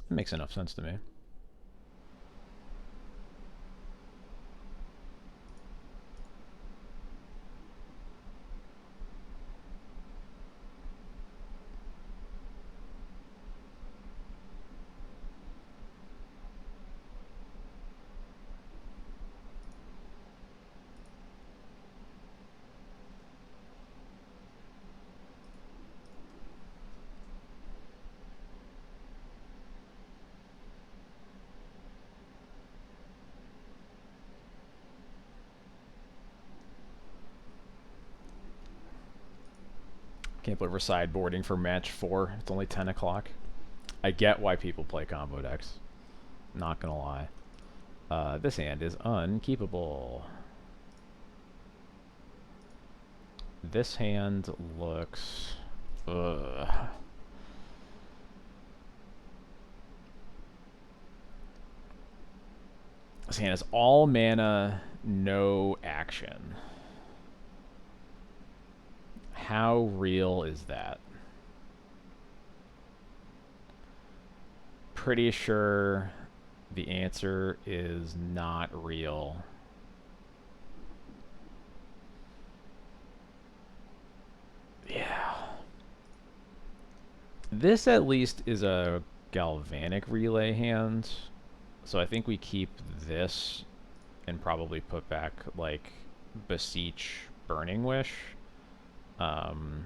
It makes enough sense to me. Can't believe we're sideboarding for match 4. It's only 10 o'clock. I get why people play combo decks. Not gonna lie. This hand is unkeepable. This hand looks... Ugh. This hand is all mana, no action. How real is that? Pretty sure the answer is not real. Yeah. This at least is a galvanic relay hand. So I think we keep this and probably put back like Beseech Burning Wish. And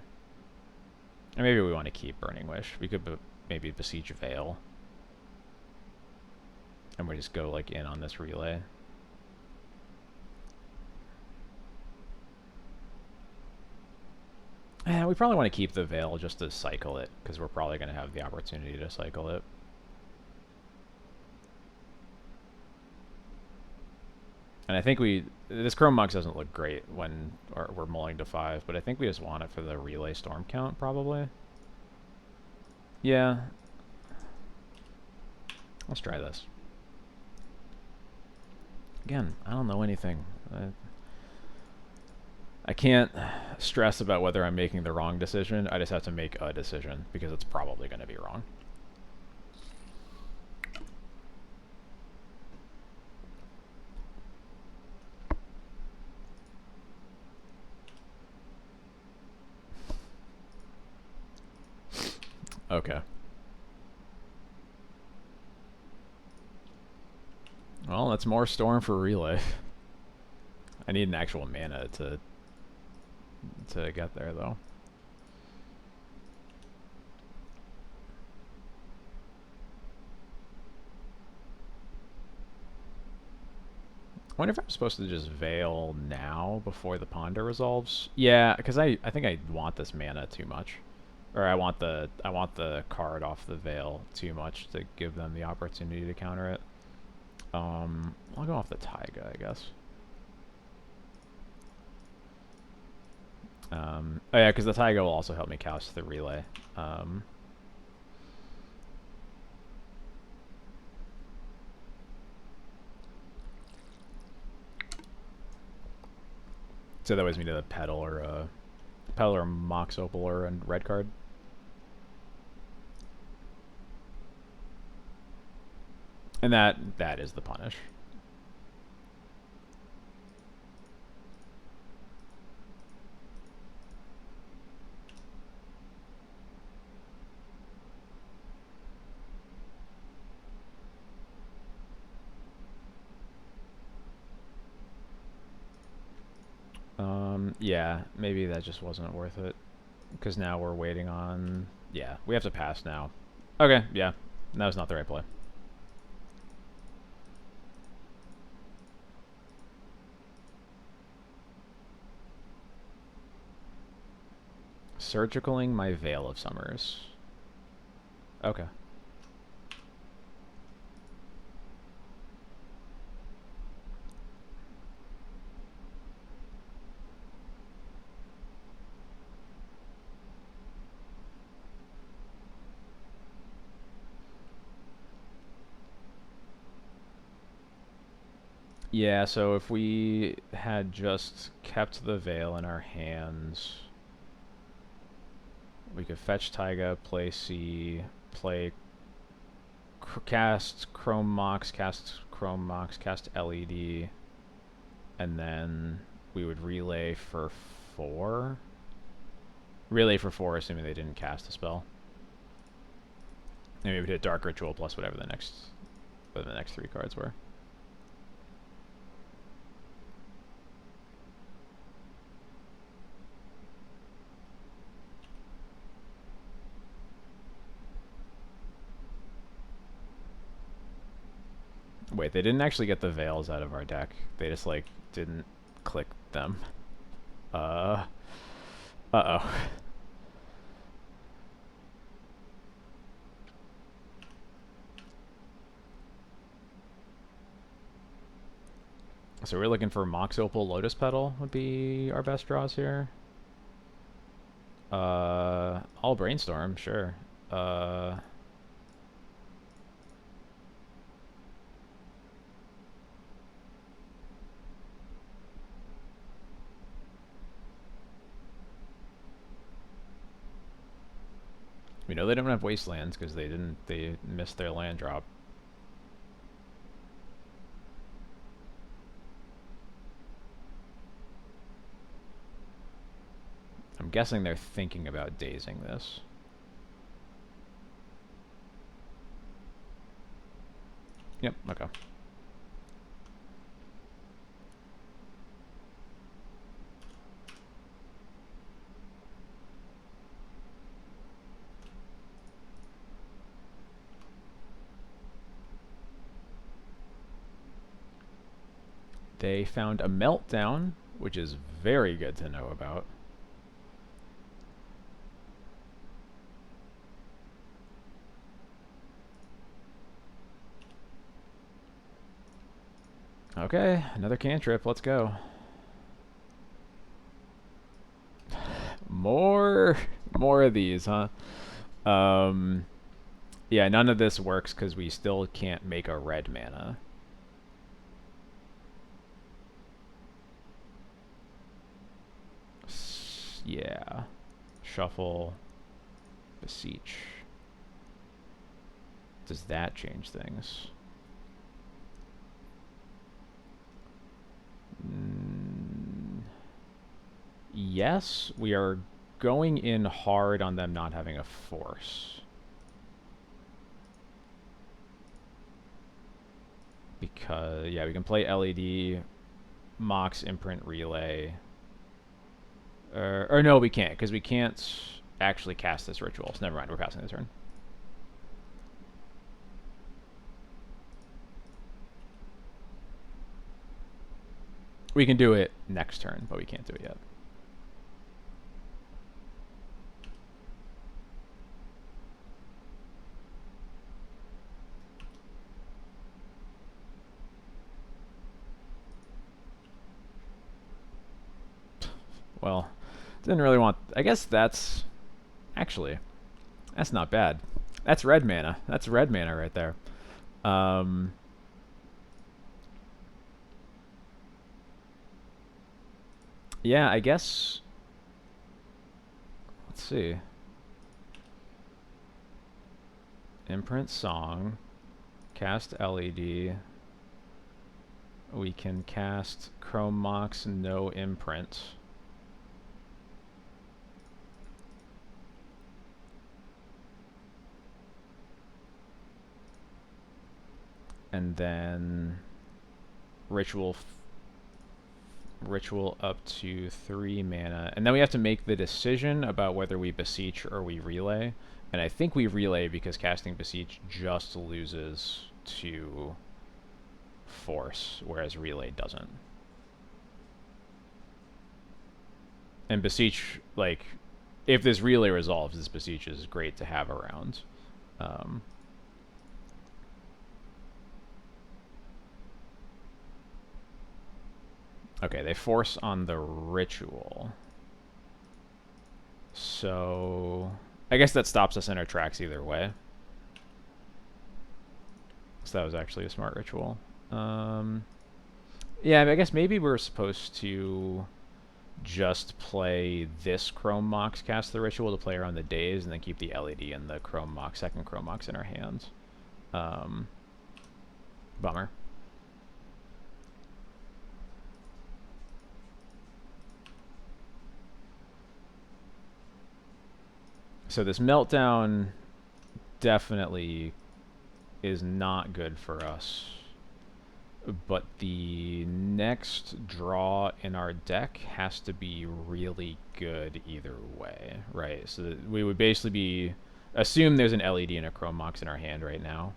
maybe we want to keep Burning Wish. We could maybe Beseech Veil. And we just go like in on this relay. Yeah, we probably want to keep the Veil just to cycle it, because we're probably going to have the opportunity to cycle it. And I think this Chrome Mox doesn't look great when we're mulling to 5, but I think we just want it for the relay storm count, probably. Yeah. Let's try this. Again, I don't know anything. I can't stress about whether I'm making the wrong decision. I just have to make a decision, because it's probably going to be wrong. Okay. Well, that's more storm for relay. I need an actual mana to get there, though. I wonder if I'm supposed to just Veil now before the Ponder resolves. Yeah, because I think I want this mana too much. Or I want the card off the Veil too much to give them the opportunity to counter it. I'll go off the Taiga, I guess. Oh yeah, because the Taiga will also help me cast the relay. So that was me to the pedal or Mox Opal or a red card. And that is the punish. Yeah, maybe that just wasn't worth it. Because now we're waiting on... Yeah, we have to pass now. Okay, yeah. That was not the right play. Surgicaling my Veil of Summers. Okay. Yeah, so if we had just kept the Veil in our hands, we could fetch Taiga, play C, play cast Chrome Mox, cast LED, and then we would relay for 4. Relay for 4, assuming they didn't cast a spell. And we would hit Dark Ritual plus whatever the next 3 cards were. Wait, they didn't actually get the Veils out of our deck. They just, like, didn't click them. Uh-oh. So we're looking for Mox Opal Lotus Petal would be our best draws here. I'll Brainstorm, sure. We know they don't have Wastelands because they missed their land drop. I'm guessing they're thinking about dazing this. Yep, okay. They found a Meltdown, which is very good to know about. Okay, another cantrip. Let's go. More of these, huh? Yeah, none of this works because we still can't make a red mana. Yeah. Shuffle. Beseech. Does that change things? Yes, we are going in hard on them not having a force. Because, yeah, we can play LED, Mox, Imprint, Relay. Or no, we can't, because we can't actually cast this ritual. So never mind, we're passing the turn. We can do it next turn, but we can't do it yet. Well, Didn't really want. I guess that's actually that's not bad. That's red mana. That's red mana right there. Um, yeah, I guess. Let's see. Imprint song, cast LED. We can cast Chrome Mox, no imprint. And then ritual up to 3 mana. And then we have to make the decision about whether we beseech or we relay. And I think we relay because casting beseech just loses to force, whereas relay doesn't. And beseech, like, if this relay resolves, this beseech is great to have around. Okay, they force on the ritual. So I guess that stops us in our tracks either way. So that was actually a smart ritual. Yeah, I guess maybe we're supposed to just play this Chrome Mox, cast the ritual to play around the days, and then keep the LED and the Chrome Mox, second Chrome Mox in our hands. Bummer. So this meltdown definitely is not good for us. But the next draw in our deck has to be really good either way, right? So we would basically be assume there's an LED and a Chrome Mox in our hand right now.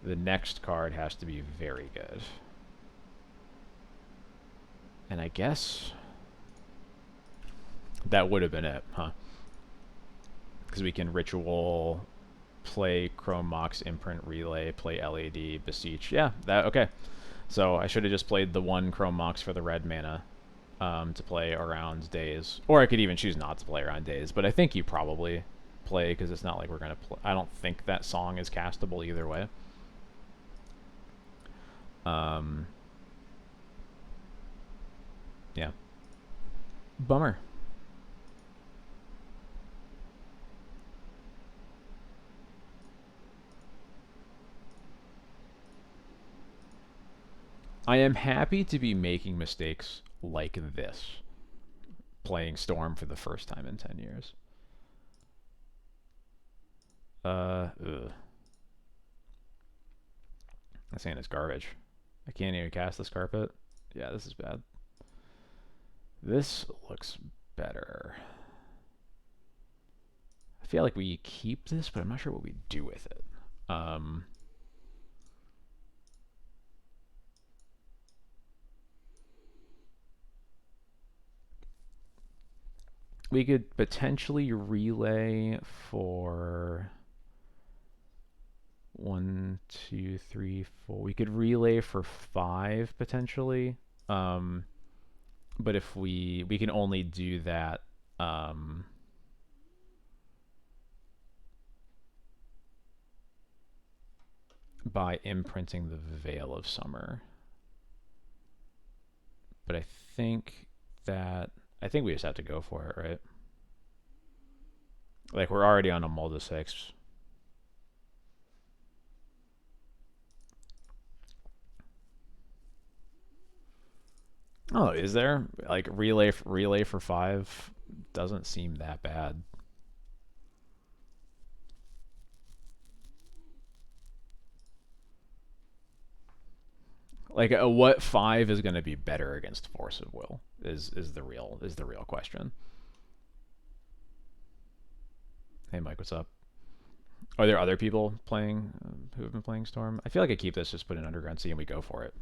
The next card has to be very good. And I guess that would have been it, huh? Because we can ritual, play Chrome Mox, imprint, relay, play LED, beseech. Yeah, that okay. So I should have just played the one Chrome Mox for the red mana to play around days, or I could even choose not to play around days. But I think you probably play because it's not like we're gonna play. I don't think that song is castable either way. Yeah. Bummer. I am happy to be making mistakes like this, playing Storm for the first time in 10 years. Ugh. That saying it's garbage. I can't even cast this carpet. Yeah, this is bad. This looks better. I feel like we keep this, but I'm not sure what we do with it. We could potentially relay for 1, 2, 3, 4. We could relay for 5 potentially. But if we can only do that by imprinting the Veil of Summer. But I think we just have to go for it, right? Like we're already on a Molda 6. Oh, is there? Like relay for 5 doesn't seem that bad. Like what 5 is going to be better against Force of Will is the real question. Hey Mike, what's up? Are there other people playing who have been playing Storm? I feel like I keep this, just put an Underground Sea and we go for it.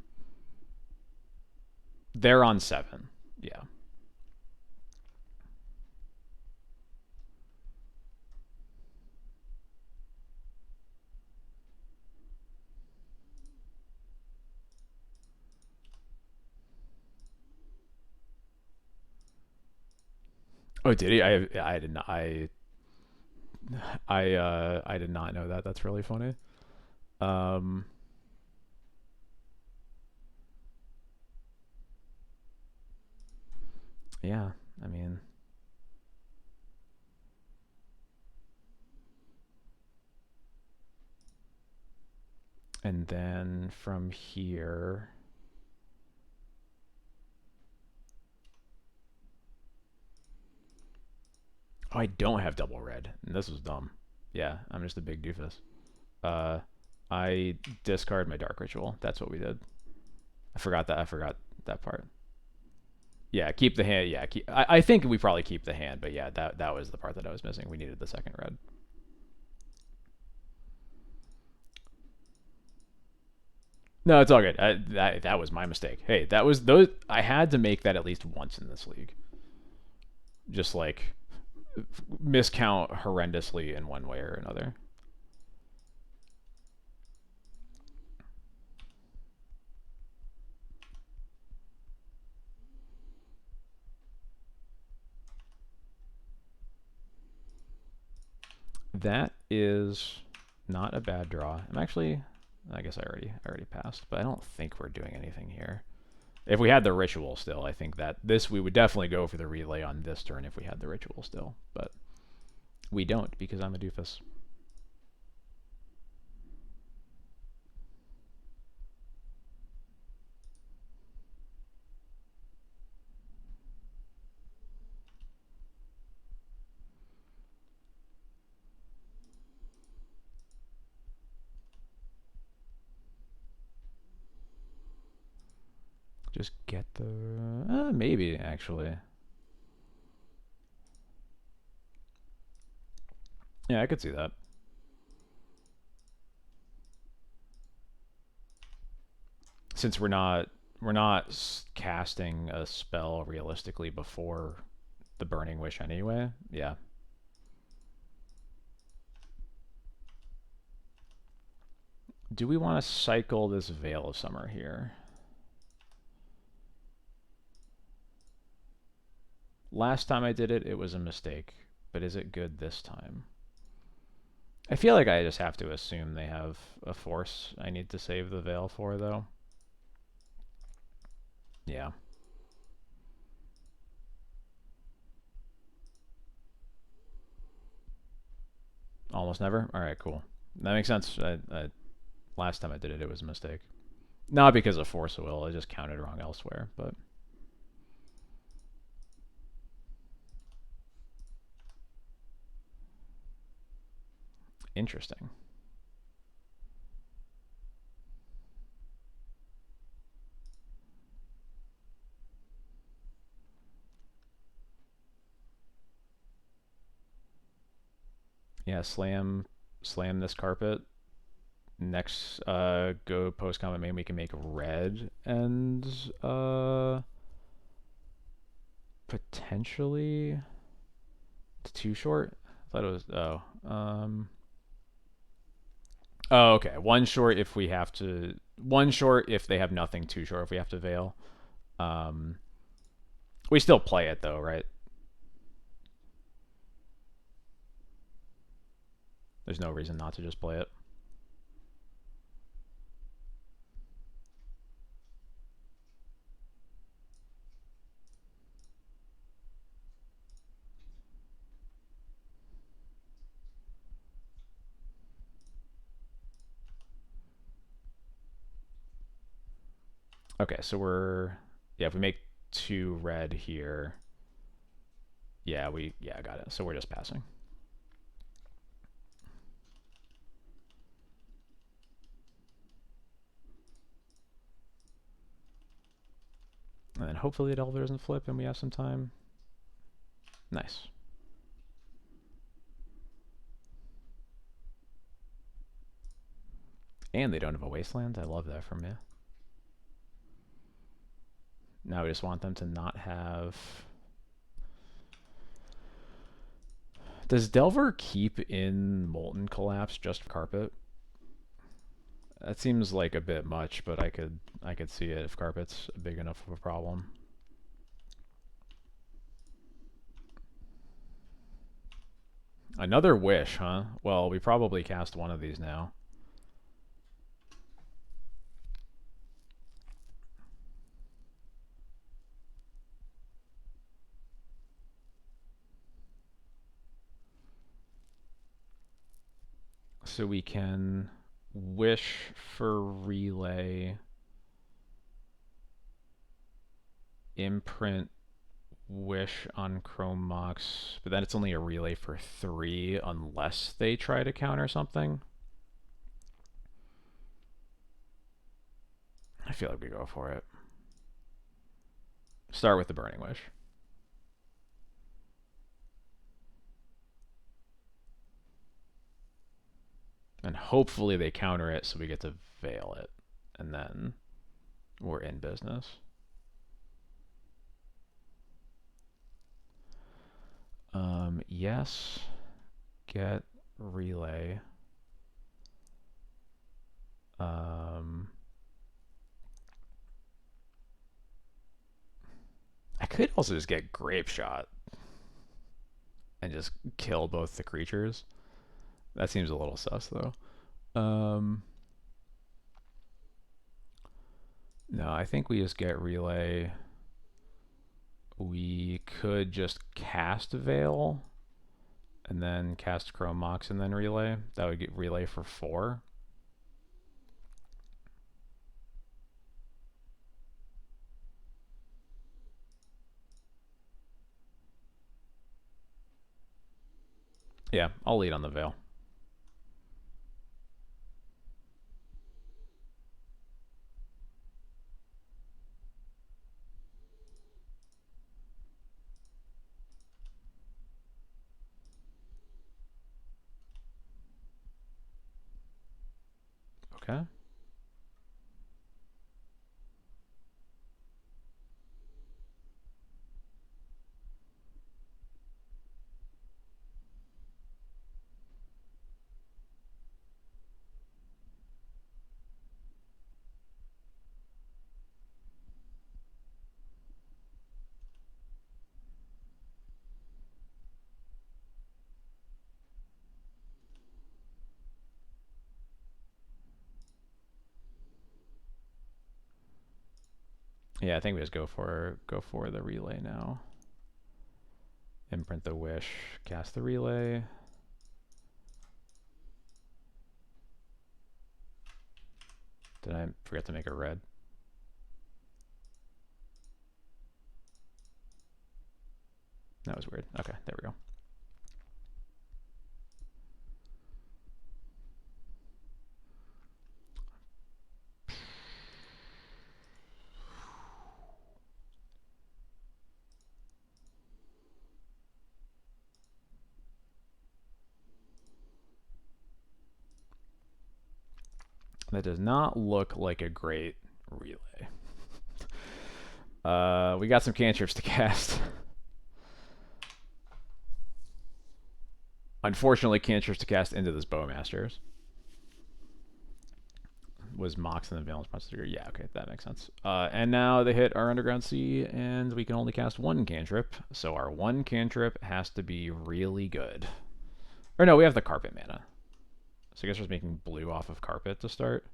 They're on 7. Yeah. Oh, did he? I did not. I did not know that. That's really funny. Um, yeah. I mean, and then from here, oh, I don't have double red. And this was dumb. Yeah, I'm just a big doofus. Uh, I discard my dark ritual. That's what we did. I forgot that. I forgot that part. Yeah, keep the hand. Yeah, I think we probably keep the hand, but yeah, that was the part that I was missing. We needed the second red. No, it's all good. That was my mistake. Hey, that was those. I had to make that at least once in this league. Just like miscount horrendously in one way or another. That is not a bad draw. I'm actually, I guess I already passed, but I don't think we're doing anything here. If we had the ritual still, I think that this we would definitely go for the relay on this turn if we had the ritual still, but we don't because I'm a doofus. Just get the maybe actually. Yeah, I could see that. Since we're not casting a spell realistically before the Burning Wish anyway. Yeah. Do we want to cycle this Veil of Summer here? Last time I did it, it was a mistake. But is it good this time? I feel like I just have to assume they have a force I need to save the Veil for, though. Yeah. Almost never? Alright, cool. That makes sense. Last time I did it, it was a mistake. Not because of Force of Will, I just counted wrong elsewhere, but... Interesting. Yeah, slam this carpet. Next go post combat main we can make red and potentially it's too short. I thought it was oh okay. One short if we have to one short if they have nothing, too short if we have to veil. Um we still play it though, right? There's no reason not to just play it. Okay, so we're yeah, if we make 2 red here, yeah, I got it. So we're just passing. And then hopefully the Delver doesn't flip and we have some time. Nice. And they don't have a wasteland. I love that from you. Now we just want them to not have... Does Delver keep in Molten Collapse just for carpet? That seems like a bit much, but I could see it if carpet's big enough of a problem. Another wish, huh? Well, we probably cast one of these now. So we can wish for relay, imprint wish on Chrome Mox, but then it's only a relay for 3 unless they try to counter something. I feel like we go for it. Start with the Burning Wish. And hopefully they counter it so we get to veil it. And then we're in business. Yes. Get relay. I could also just get Grape Shot and just kill both the creatures. That seems a little sus, though. No, I think we just get relay. We could just cast Veil and then cast Chrome Mox and then relay. That would get relay for 4. Yeah, I'll lead on the Veil. Okay. Yeah, I think we just go for the relay now. Imprint the wish, cast the relay. Did I forget to make a red? That was weird. Okay, there we go. That does not look like a great relay. We got some cantrips to cast. Unfortunately, cantrips to cast into this Bowmasters. Was Mox and then Valence Monster. Yeah, okay, that makes sense. And now they hit our Underground Sea, and we can only cast 1 cantrip. So our 1 cantrip has to be really good. Or no, we have the Carpet mana. So I guess we're just making blue off of Carpet to start.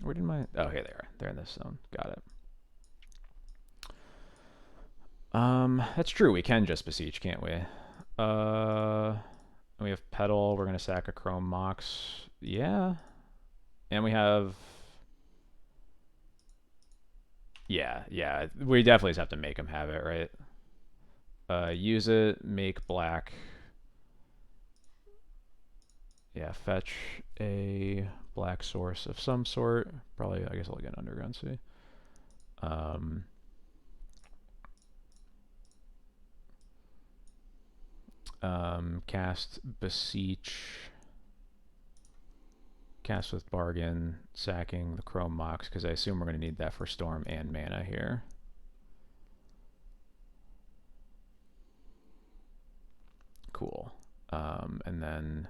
Where did my... Oh, here they are. They're in this zone. Got it. That's true. We can just Beseech, can't we? We have Petal. We're going to sack a Chrome Mox. Yeah. And we have... Yeah. We definitely just have to make them have it, right? Use it, make black. Yeah, fetch a black source of some sort. Probably, I guess I'll get Underground Sea. Cast Beseech. Cast with Bargain, sacking the Chrome Mox, because I assume we're going to need that for Storm and mana here. Cool. And then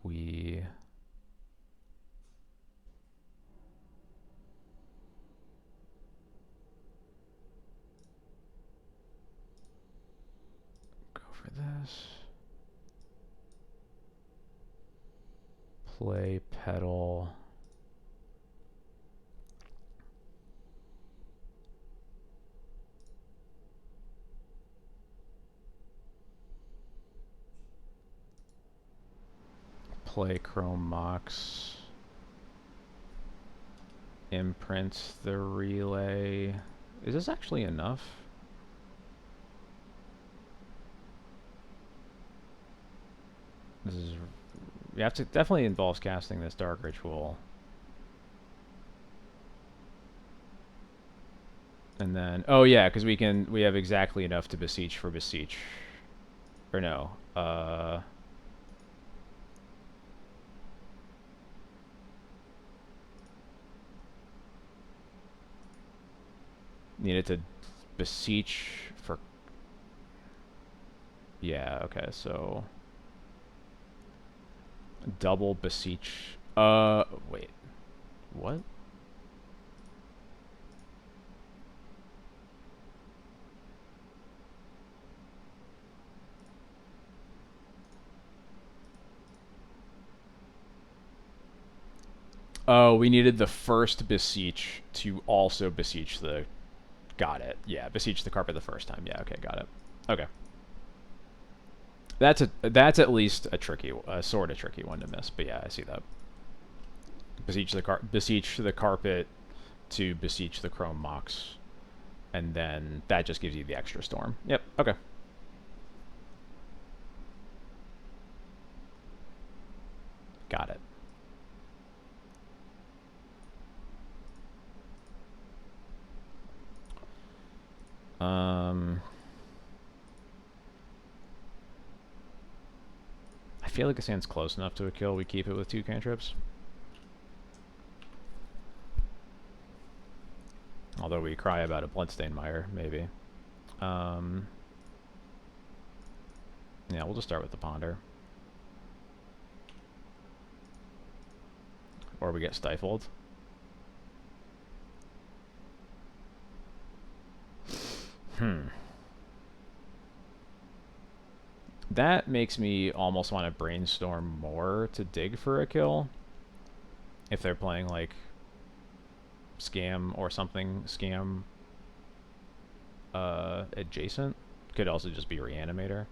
we go for this. Play pedal. Play Chrome Mox. Imprint the relay. Is this actually enough? This is... You have to... Definitely involves casting this Dark Ritual. And then... Oh yeah, because we have exactly enough to Beseech for Beseech. Or no. Needed to Beseech for... Yeah, okay, so... Double Beseech... wait. What? Oh, we needed the first Beseech to also Beseech the... Got it. Yeah, Beseech the carpet the first time. Yeah, okay, got it. Okay. That's at least a tricky, sort of tricky one to miss. But yeah, I see that. Beseech the carpet to Beseech the Chrome Mox, and then that just gives you the extra storm. Yep. Okay. Got it. I feel like the sand's close enough to a kill. We keep it with 2 cantrips. Although we cry about a Bloodstained Mire, maybe. Yeah, we'll just start with the Ponder. Or we get Stifled. That makes me almost want to brainstorm more to dig for a kill. If they're playing like Scam or something, Scam adjacent. Could also just be Reanimator.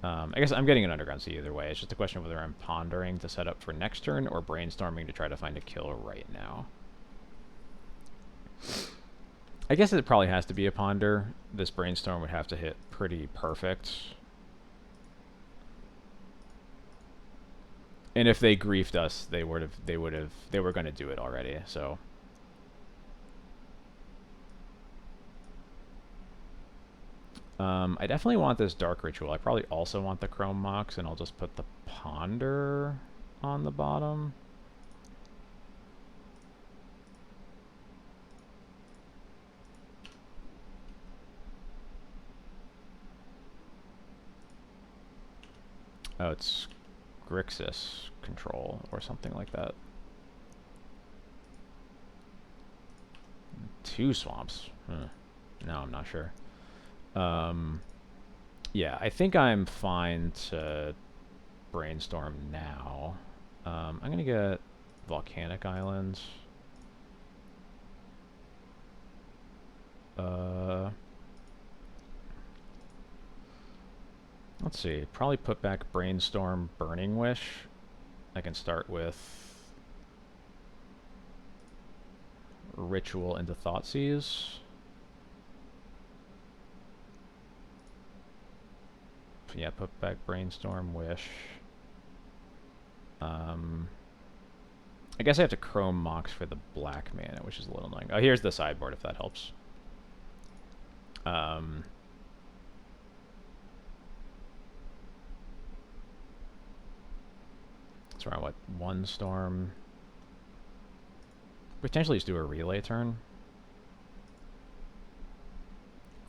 I guess I'm getting an Underground Sea either way. It's just a question of whether I'm pondering to set up for next turn or brainstorming to try to find a kill right now. I guess it probably has to be a ponder. This brainstorm would have to hit pretty perfect. And if they griefed us, they were going to do it already. So I definitely want this Dark Ritual. I probably also want the Chrome Mox, and I'll just put the Ponder on the bottom. Oh, it's Grixis control or something like that. 2 swamps. No, I'm not sure. Yeah, I think I'm fine to brainstorm now. I'm going to get Volcanic Islands. Let's see. Probably put back Brainstorm Burning Wish. I can start with Ritual into Thoughtseize. Yeah, put back Brainstorm Wish. I guess I have to Chrome Mox for the black mana, which is a little annoying. Oh, here's the sideboard if that helps. It's around what, 1 storm. Potentially just do a relay turn.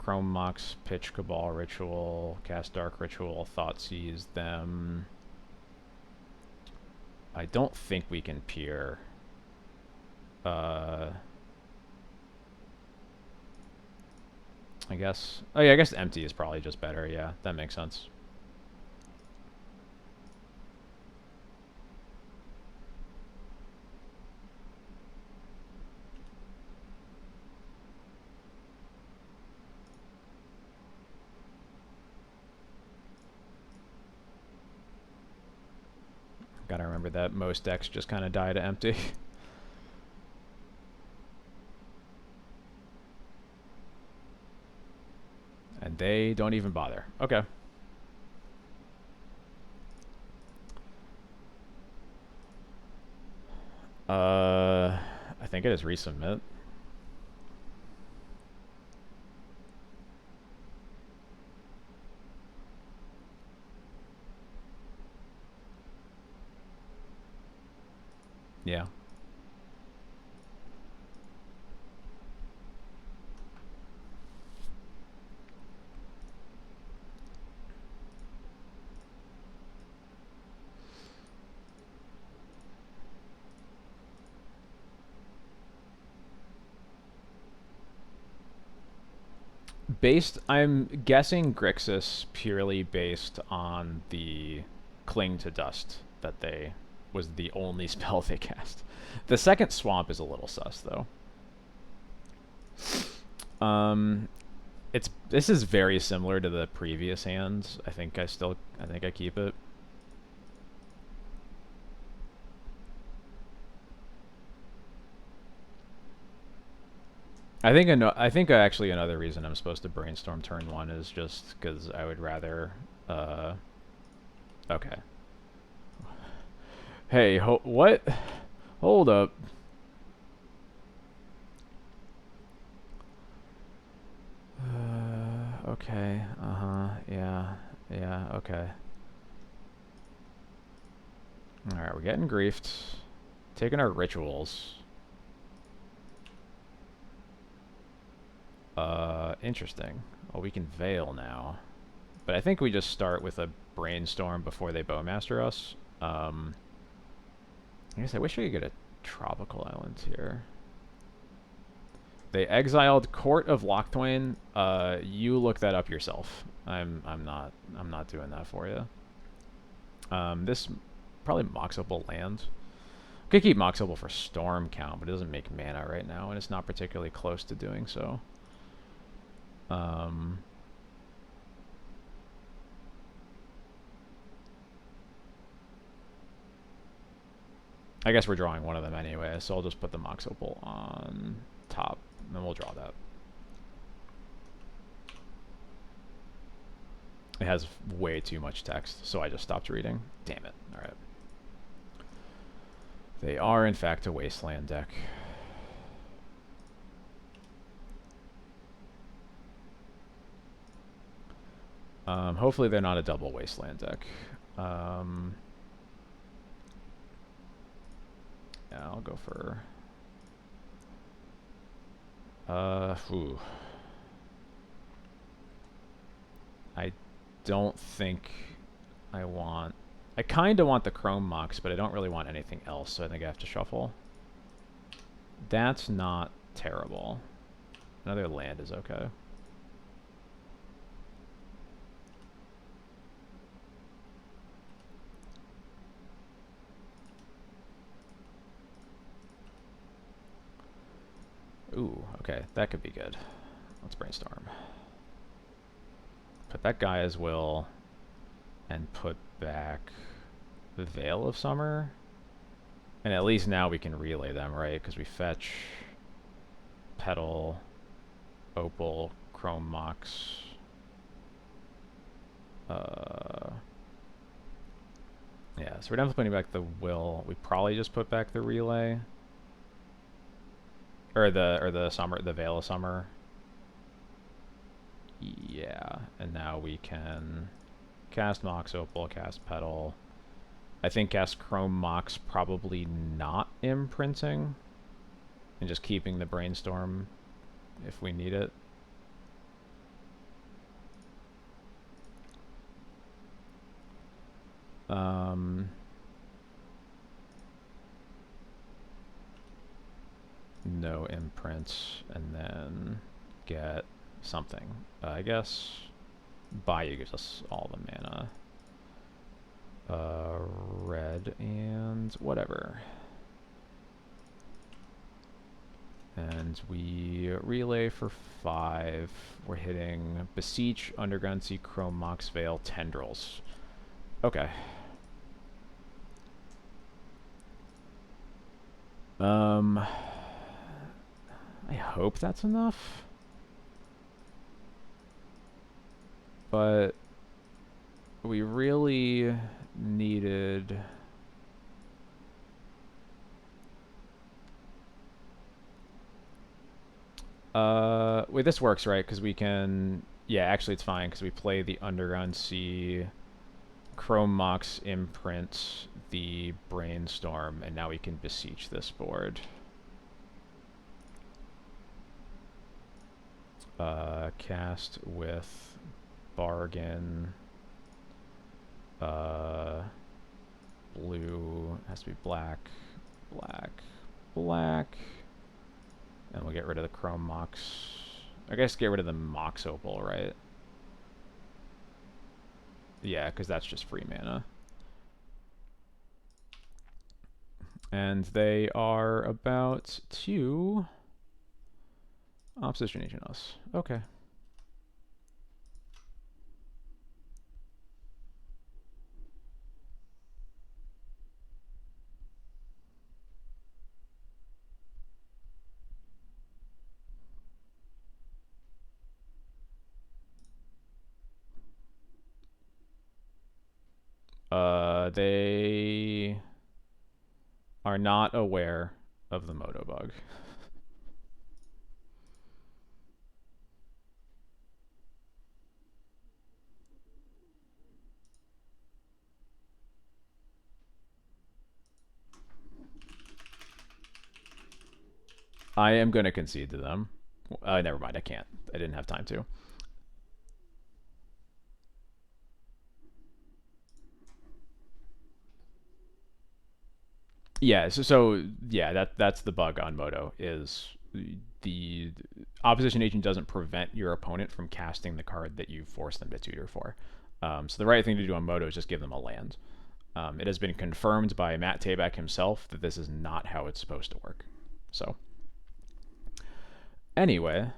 Chrome Mox, pitch Cabal Ritual, cast Dark Ritual, Thoughtseize them. I don't think we can peer. I guess. Oh yeah, I guess empty is probably just better. Yeah, that makes sense. Gotta remember that most decks just kind of die to empty. And they don't even bother. Okay. I think it is resubmit. Yeah. I'm guessing Grixis purely based on the Cling to Dust that they was the only spell they cast. The second Swamp is a little sus though. This is very similar to the previous hands. I think I keep it. I think actually another reason I'm supposed to brainstorm turn 1 is just because I would rather. Okay. Hey, what? Hold up. Okay. Yeah. Yeah. Okay. All right, we're getting griefed. Taking our rituals. Interesting. Well, we can veil now. But I think we just start with a brainstorm before they bowmaster us. I guess I wish I could get a tropical island here. They exiled Court of Lochtwain. You look that up yourself. I'm not doing that for you. This probably Moxable land. Could keep Moxable for Storm count, but it doesn't make mana right now, and it's not particularly close to doing so. I guess we're drawing one of them anyway, so I'll just put the Mox Opal on top, and then we'll draw that. It has way too much text, so I just stopped reading. Damn it. Alright. They are, in fact, a Wasteland deck. Hopefully they're not a double Wasteland deck. Yeah, I'll go for... Ooh. I don't think I want... I kind of want the Chrome Mox, but I don't really want anything else, so I think I have to shuffle. That's not terrible. Another land is okay. Ooh, okay, that could be good. Let's brainstorm. Put that guy as will, and put back the Veil of Summer. And at least now we can relay them, right? Because we fetch Petal, Opal, Chrome Mox. Yeah, so we're definitely putting back the will. We probably just put back the relay. Or the summer, the Veil of Summer. Yeah, and now we can cast Mox Opal, cast Petal. I think cast Chrome Mox, probably not imprinting, and just keeping the Brainstorm if we need it. Um, no imprint, and then get something. I guess Bayou gives us all the mana. Red and whatever. And we relay for 5. We're hitting Beseech, Underground Sea, Chrome, Mox Veil, Tendrils. Okay. I hope that's enough. But we really needed... wait, this works, right? Because we can... Yeah, actually it's fine, because we play the Underground Sea, Chrome Mox imprint, the Brainstorm, and now we can Beseech this board. Cast with Bargain. Blue has to be black, black, black. And we'll get rid of the Chrome Mox. I guess get rid of the Mox Opal, right? Yeah, because that's just free mana. And they are about to Opposition Agent us. Okay. They are not aware of the Moto bug. I am going to concede to them. Never mind, I can't. I didn't have time to. Yeah, so yeah, that's the bug on Moto is the opposition agent doesn't prevent your opponent from casting the card that you force them to tutor for. So the right thing to do on Moto is just give them a land. It has been confirmed by Matt Tabak himself that this is not how it's supposed to work. So anyway,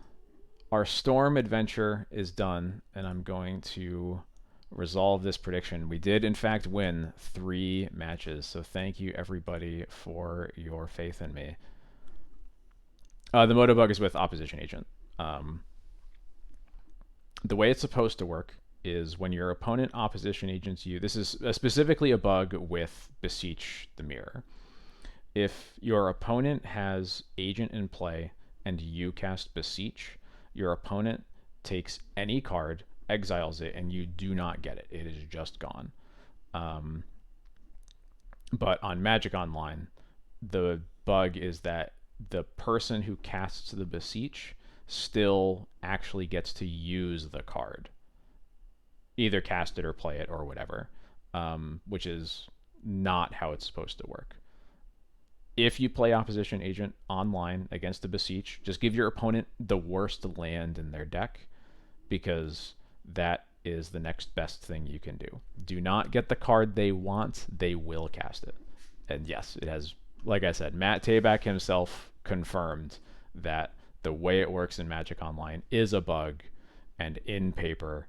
our Storm adventure is done, and I'm going to resolve this prediction. We did, in fact, win 3 matches, so thank you, everybody, for your faith in me. The Moto bug is with Opposition Agent. The way it's supposed to work is when your opponent opposition agents you, this is specifically a bug with Beseech the Mirror. If your opponent has Agent in play and you cast Beseech, your opponent takes any card, exiles it, and you do not get it. It is just gone. But on Magic Online, the bug is that the person who casts the Beseech still actually gets to use the card. Either cast it or play it or whatever, which is not how it's supposed to work. If you play Opposition Agent online against the Beseech, just give your opponent the worst land in their deck, because that is the next best thing you can do. Do not get the card they want, they will cast it. And yes, it has, like I said, Matt Tabak himself confirmed that the way it works in Magic Online is a bug, and in paper,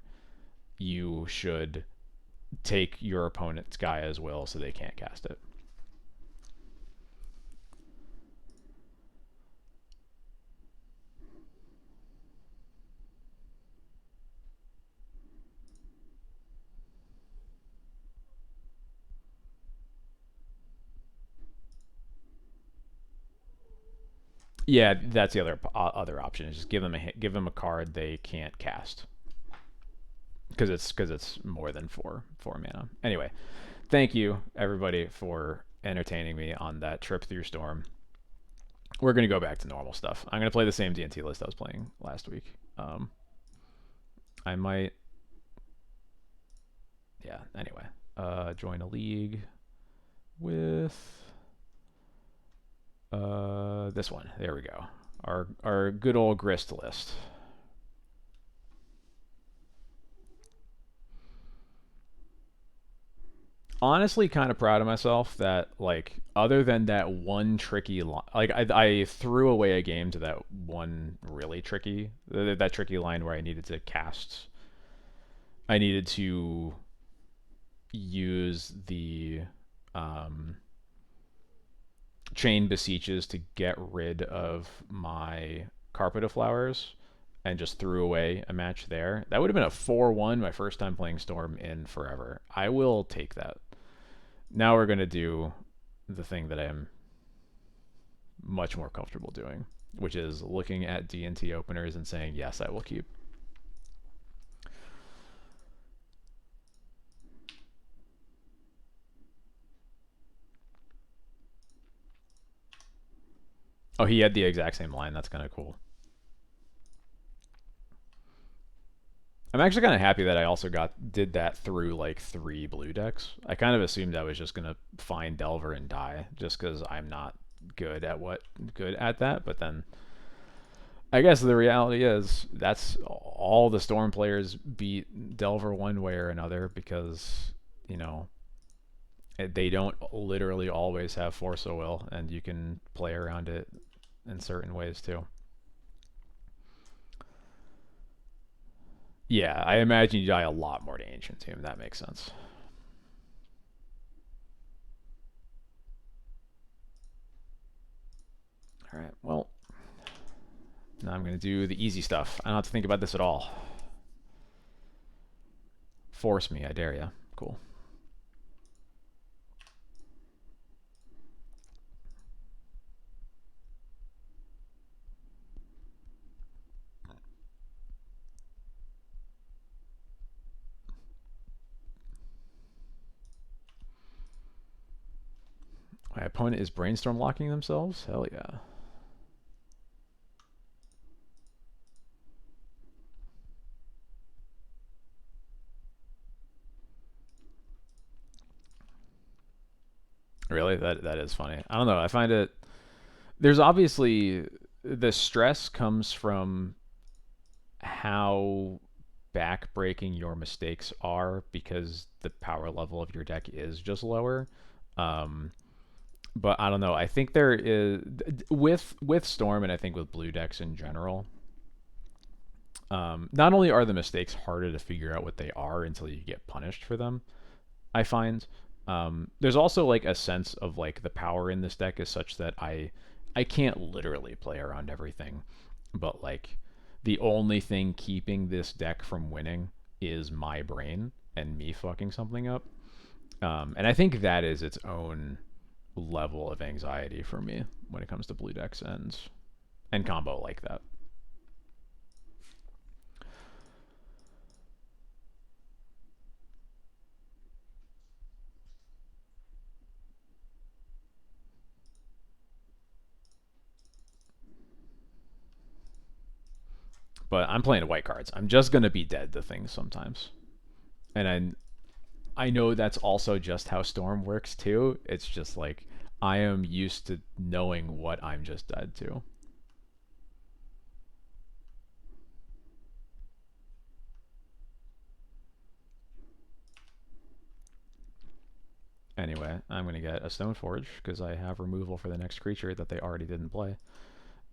you should take your opponent's Gaia's Will so they can't cast it. Yeah, that's the other option. Is just give them a card they can't cast, because it's more than four mana. Anyway, thank you everybody for entertaining me on that trip through Storm. We're gonna go back to normal stuff. I'm gonna play the same D&T list I was playing last week. I might. Yeah. Anyway, join a league with this one. There we go. Our good old grist list. Honestly, kind of proud of myself that, like, other than that one tricky line, like I threw away a game to that one really tricky that tricky line where I needed to cast. I needed to use the um, chain beseeches to get rid of my carpet of flowers and just threw away a match there. That would have been a 4-1, my first time playing Storm in forever. I will take that. Now we're going to do the thing that I am much more comfortable doing, which is looking at D&T openers and saying, yes, I will keep. Oh, he had the exact same line. That's kind of cool. I'm actually kind of happy that I also did that through like 3 blue decks. I kind of assumed I was just gonna find Delver and die just because I'm not good at that. But then I guess the reality is that's all the Storm players beat Delver one way or another because they don't literally always have Force of Will, and you can play around it in certain ways too. Yeah, I imagine you die a lot more to Ancient Tomb. That makes sense. All right, well, now I'm going to do the easy stuff. I don't have to think about this at all. Force me, I dare ya. Cool. My opponent is brainstorm locking themselves? Hell yeah. Really? That is funny. I don't know. I find it. There's obviously the stress comes from how backbreaking your mistakes are because the power level of your deck is just lower. Um, but I don't know. I think there is with Storm, and I think with blue decks in general. Not only are the mistakes harder to figure out what they are until you get punished for them, I find there's also like a sense of like the power in this deck is such that I can't literally play around everything, but like the only thing keeping this deck from winning is my brain and me fucking something up. And I think that is its own level of anxiety for me when it comes to blue decks and combo like that. But I'm playing white cards. I'm just gonna be dead to things sometimes, and I know that's also just how Storm works too. It's just like I am used to knowing what I'm just dead to. Anyway, I'm going to get a Stoneforge because I have removal for the next creature that they already didn't play.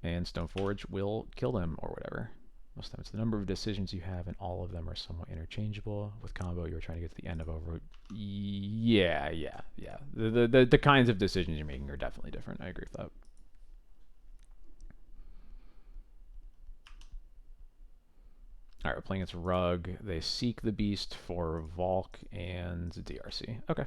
And Stoneforge will kill them or whatever. Most times, the number of decisions you have, and all of them are somewhat interchangeable. With combo, you're trying to get to the end of over. Yeah. The kinds of decisions you're making are definitely different. I agree with that. All right, we're playing against Rug. They seek the beast for Volk and DRC. Okay.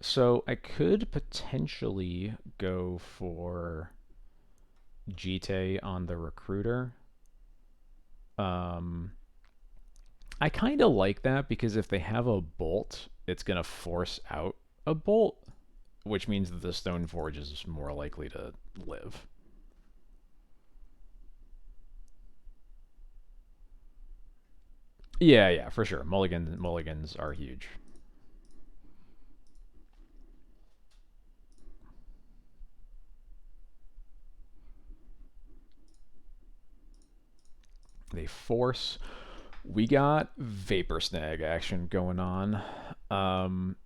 So I could potentially go for Jite on the recruiter. I kind of like that because if they have a bolt, it's going to force out a bolt, which means that the Stone Forge is more likely to live. Yeah, yeah, for sure. Mulligans are huge. They force. We got Vapor Snag action going on. Um,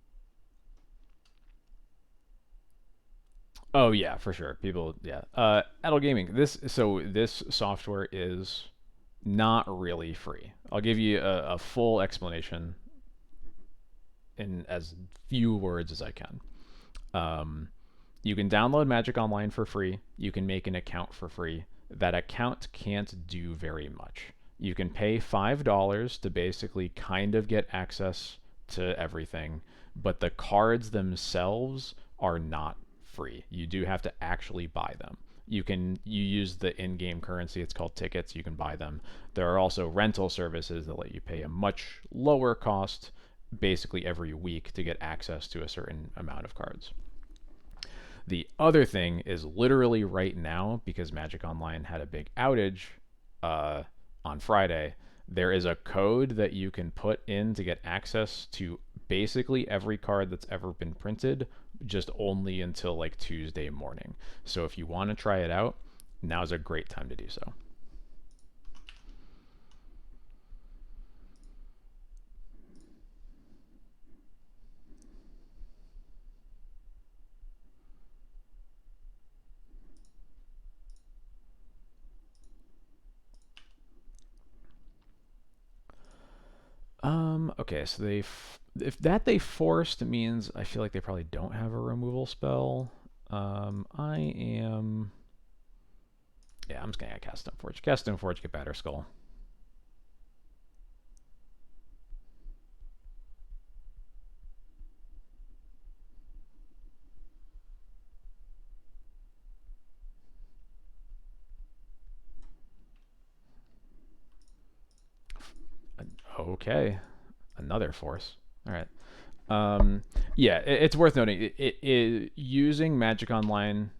oh yeah, for sure. People, yeah. Adult Gaming. This software is not really free. I'll give you a full explanation in as few words as I can. Um, you can download Magic Online for free. You can make an account for free. That account can't do very much. You can pay $5 to basically kind of get access to everything, but the cards themselves are not free. You do have to actually buy them. You use the in-game currency. It's called tickets. You can buy them. There are also rental services that let you pay a much lower cost, basically every week, to get access to a certain amount of cards. The other thing is literally right now, because Magic Online had a big outage uh, on Friday, there is a code that you can put in to get access to basically every card that's ever been printed, just only until like Tuesday morning. So if you want to try it out, now's a great time to do so. Okay, so if that they forced means I feel like they probably don't have a removal spell. I am, yeah, I'm just gonna cast Stone Forge. Cast Stone Forge, get Batter Skull. Okay, another force. All right. Yeah, it's worth noting. Using Magic Online,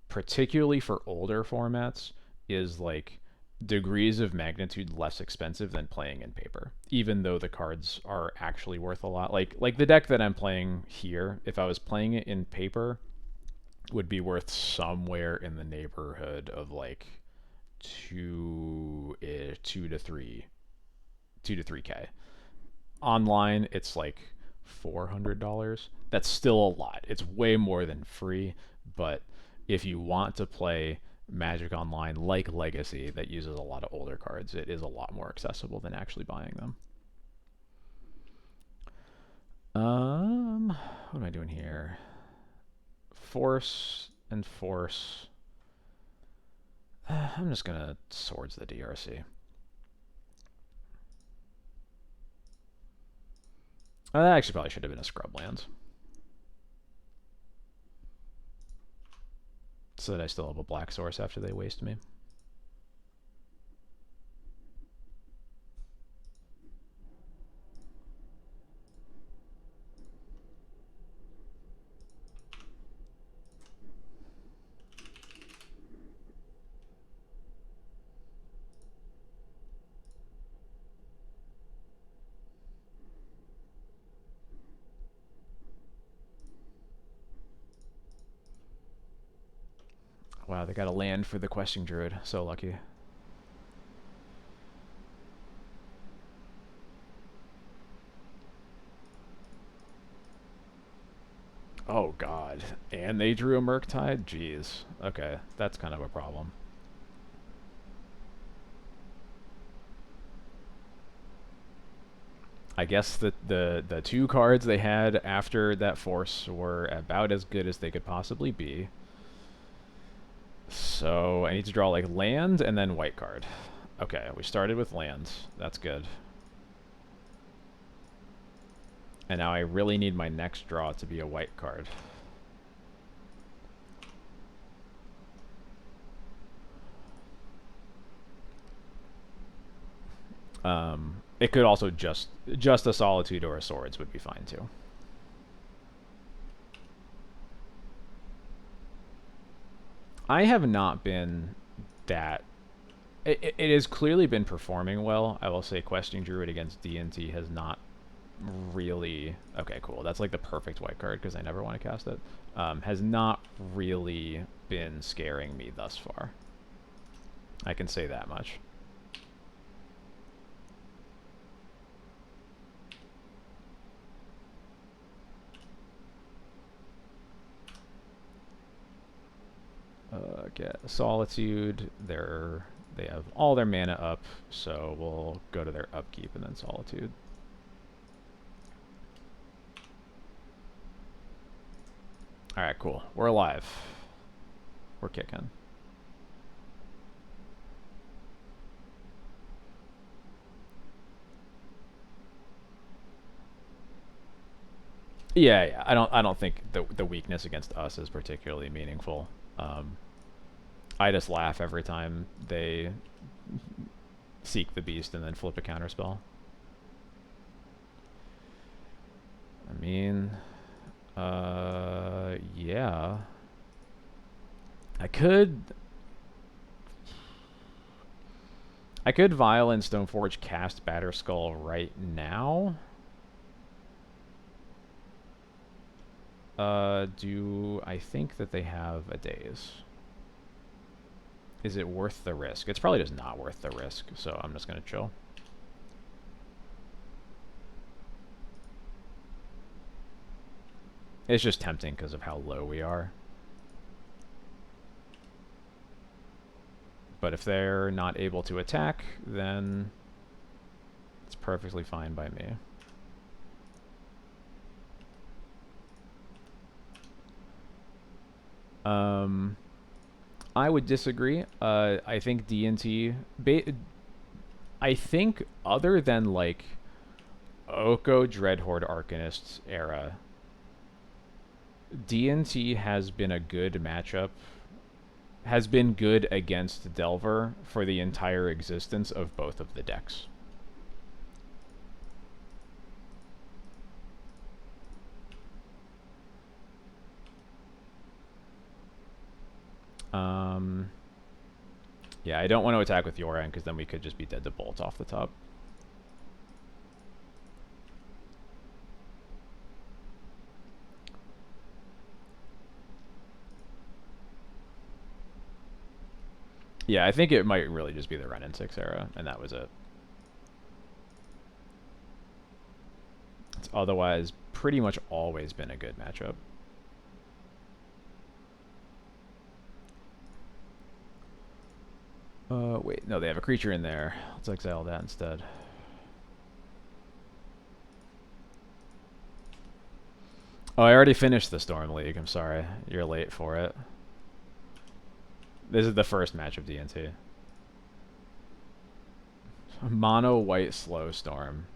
particularly for older formats, is like degrees of magnitude less expensive than playing in paper. Even though the cards are actually worth a lot. Like the deck that I'm playing here, if I was playing it in paper, would be worth somewhere in the neighborhood of like two, 2 to 3, 2 to 3K. Online, it's like $400. That's still a lot. It's way more than free, but if you want to play Magic Online like Legacy that uses a lot of older cards, it is a lot more accessible than actually buying them. What am I doing here? Force and force. I'm just gonna swords the DRC. That actually probably should have been a scrub land, so that I still have a black source after they waste me. Wow, they got a land for the questing druid. So lucky. Oh god. And they drew a Murktide? Jeez. Okay, that's kind of a problem. I guess that the two cards they had after that force were about as good as they could possibly be. So I need to draw like land and then white card. Okay, we started with lands. That's good. And now I really need my next draw to be a white card. It could also just a Solitude or a Swords would be fine too. I have not been that. It has clearly been performing well. I will say Questing Druid against D&T has not really. Okay, cool. That's like the perfect white card because I never want to cast it. Has not really been scaring me thus far. I can say that much. Get Solitude. They have all their mana up, so we'll go to their upkeep and then Solitude. Alright, cool. We're alive. We're kicking. Yeah, I don't think the weakness against us is particularly meaningful. I just laugh every time they seek the beast and then flip a counterspell. I mean, yeah. I could Vial and Stoneforge cast Batterskull right now. Do I think that they have a daze? Is it worth the risk? It's probably just not worth the risk, so I'm just gonna chill. It's just tempting because of how low we are. But if they're not able to attack, then it's perfectly fine by me. I would disagree. I think D&T... I think other than, like, Oko Dreadhorde Arcanist era, D&T has been a good matchup, has been good against Delver for the entire existence of both of the decks. Yeah, I don't want to attack with Yoran because then we could just be dead to bolt off the top. Yeah, I think it might really just be the Ren and 6 era, and that was it. It's otherwise pretty much always been a good matchup. Wait, no, they have a creature in there. Let's exile that instead. Oh, I already finished the Storm League. I'm sorry. You're late for it. This is the first match of D&T. Mono white slow Storm.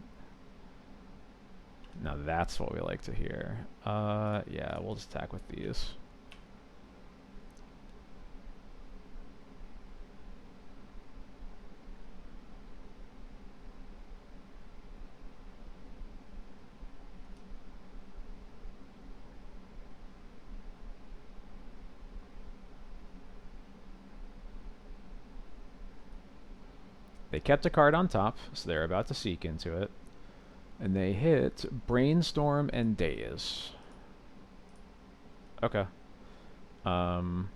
Now that's what we like to hear. Yeah, we'll just attack with these. They kept a card on top, so they're about to seek into it. And they hit Brainstorm and Daze. Okay. I'm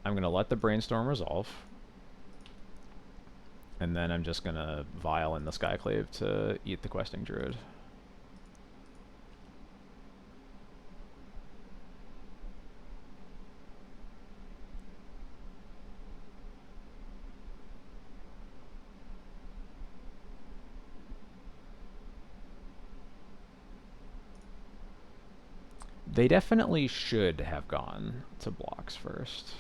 going to let the Brainstorm resolve. And then I'm just going to Vial in the Skyclave to eat the Questing Druid. They definitely should have gone to blocks first.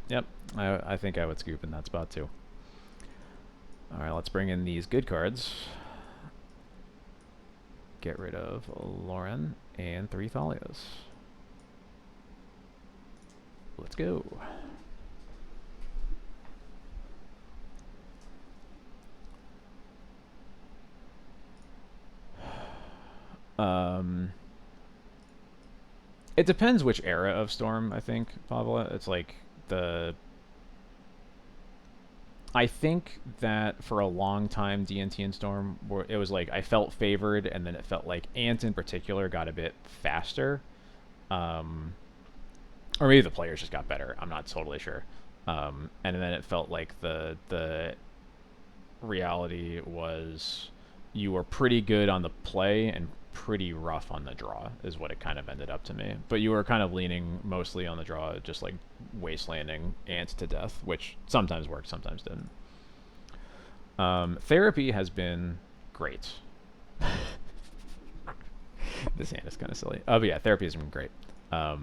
Yep. I think I would scoop in that spot too. All right, let's bring in these good cards. Get rid of Lauren and 3 Thalias. Let's go. It depends which era of Storm, I think, Pavla. It's like I think that for a long time, DNT and Storm, it was like I felt favored, and then it felt like Ant in particular got a bit faster. Or maybe the players just got better. I'm not totally sure. And then it felt like the reality was you were pretty good on the play and pretty rough on the draw is what it kind of ended up to me. But you were kind of leaning mostly on the draw, just like wastelanding ants to death, which sometimes worked, sometimes didn't. Therapy has been great. This hand is kind of silly. But yeah, therapy has been great. I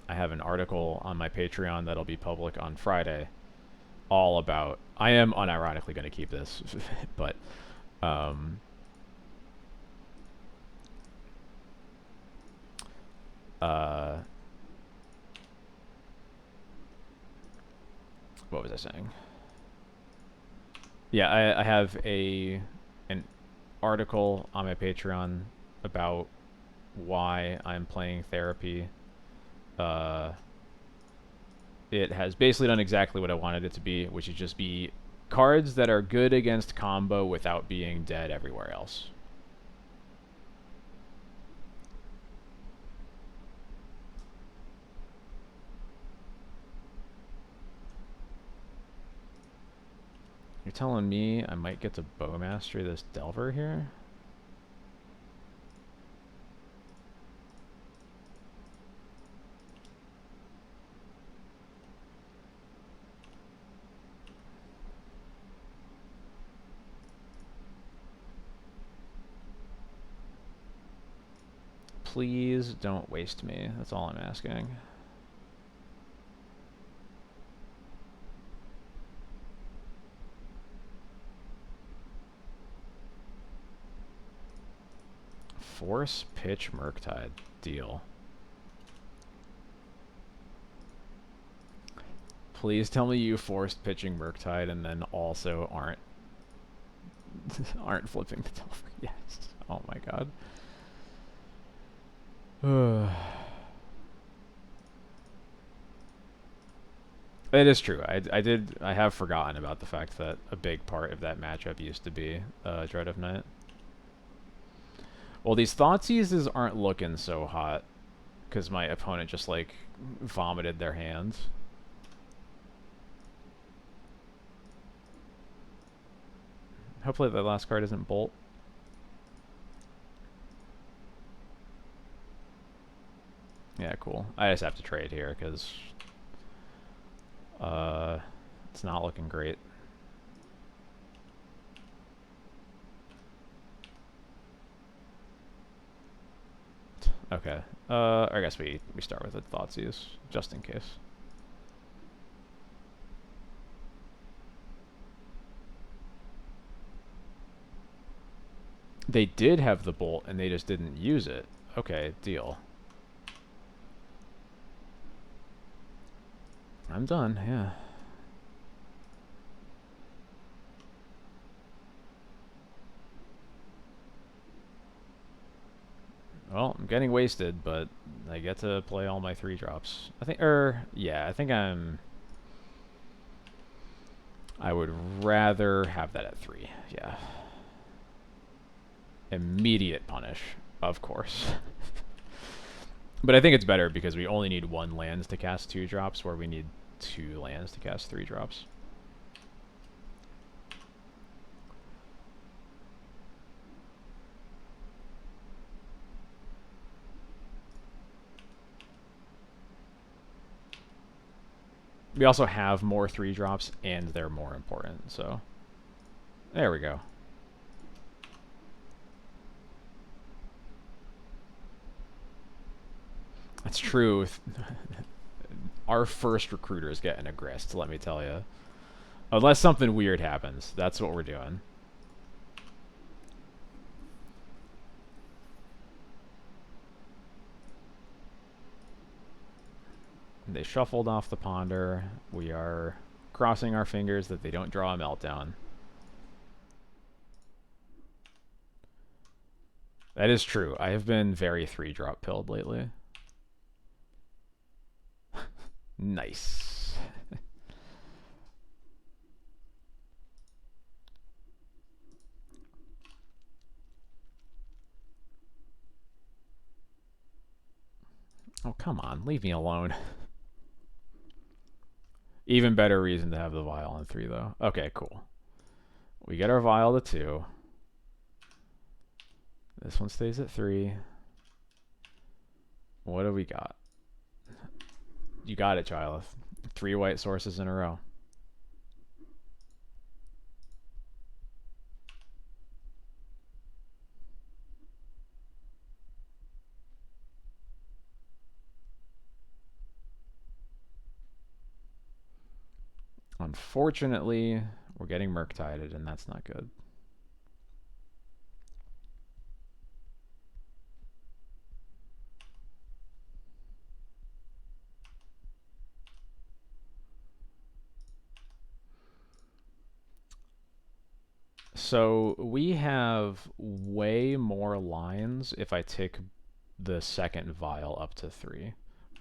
have an article on my Patreon that'll be public on Friday all about. I am unironically going to keep this, but what was I saying? Yeah, I have an article on my Patreon about why I'm playing therapy. It has basically done exactly what I wanted it to be, which is just be cards that are good against combo without being dead everywhere else. You're telling me I might get to Bowmaster this Delver here? Please don't waste me. That's all I'm asking. Force pitch Murktide. Deal. Please tell me you forced pitching Murktide and then also aren't flipping the Delver. Yes. Oh my god. It is true. I have forgotten about the fact that a big part of that matchup used to be Dread of Night. Well, these Thoughtseizes aren't looking so hot because my opponent just like vomited their hands. Hopefully the last card isn't Bolt. Yeah, cool. I just have to trade here because it's not looking great. Okay. I guess we start with the Thoughtseize, just in case. They did have the Bolt, and they just didn't use it. Okay, deal. I'm done, yeah. Well, I'm getting wasted, but I get to play all my 3-drops. I think, yeah, I think I would rather have that at 3, yeah. Immediate punish, of course. But I think it's better because we only need 1 lands to cast 2-drops, where we need 2 lands to cast 3-drops. We also have more 3-drops, and they're more important, so... There we go. That's true. our first recruiter is getting a grist, let me tell you. Unless something weird happens. That's what we're doing. They shuffled off the ponder. We are crossing our fingers that they don't draw a meltdown. That is true. I have been very 3-drop pilled lately. Nice. Oh, come on. Leave me alone. Even better reason to have the vial on 3, though. Okay, cool. We get our vial to 2. This one stays at 3. What do we got? You got it, Chileth. 3 white sources in a row. Unfortunately, we're getting Murktided, and that's not good. So we have way more lines if I take the second vial up to 3.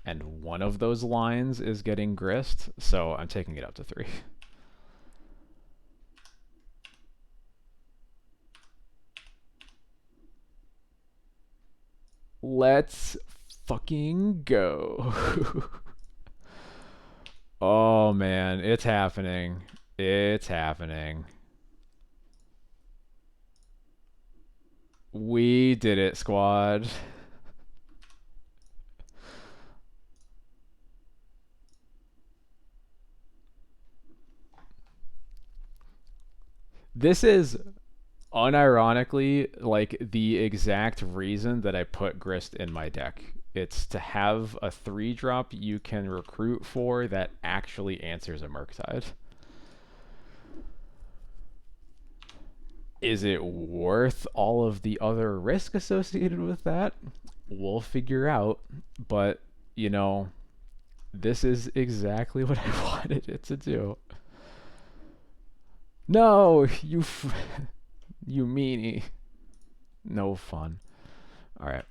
And one of those lines is getting grist, so I'm taking it up to 3. Let's fucking go. Oh man, it's happening. It's happening. We did it, squad. This is unironically like the exact reason that I put grist in my deck. It's to have a 3-drop you can recruit for that actually answers a Murktide. Is it worth all of the other risk associated with that? We'll figure out. But, you know, this is exactly what I wanted it to do. No, you meanie. No fun. All right.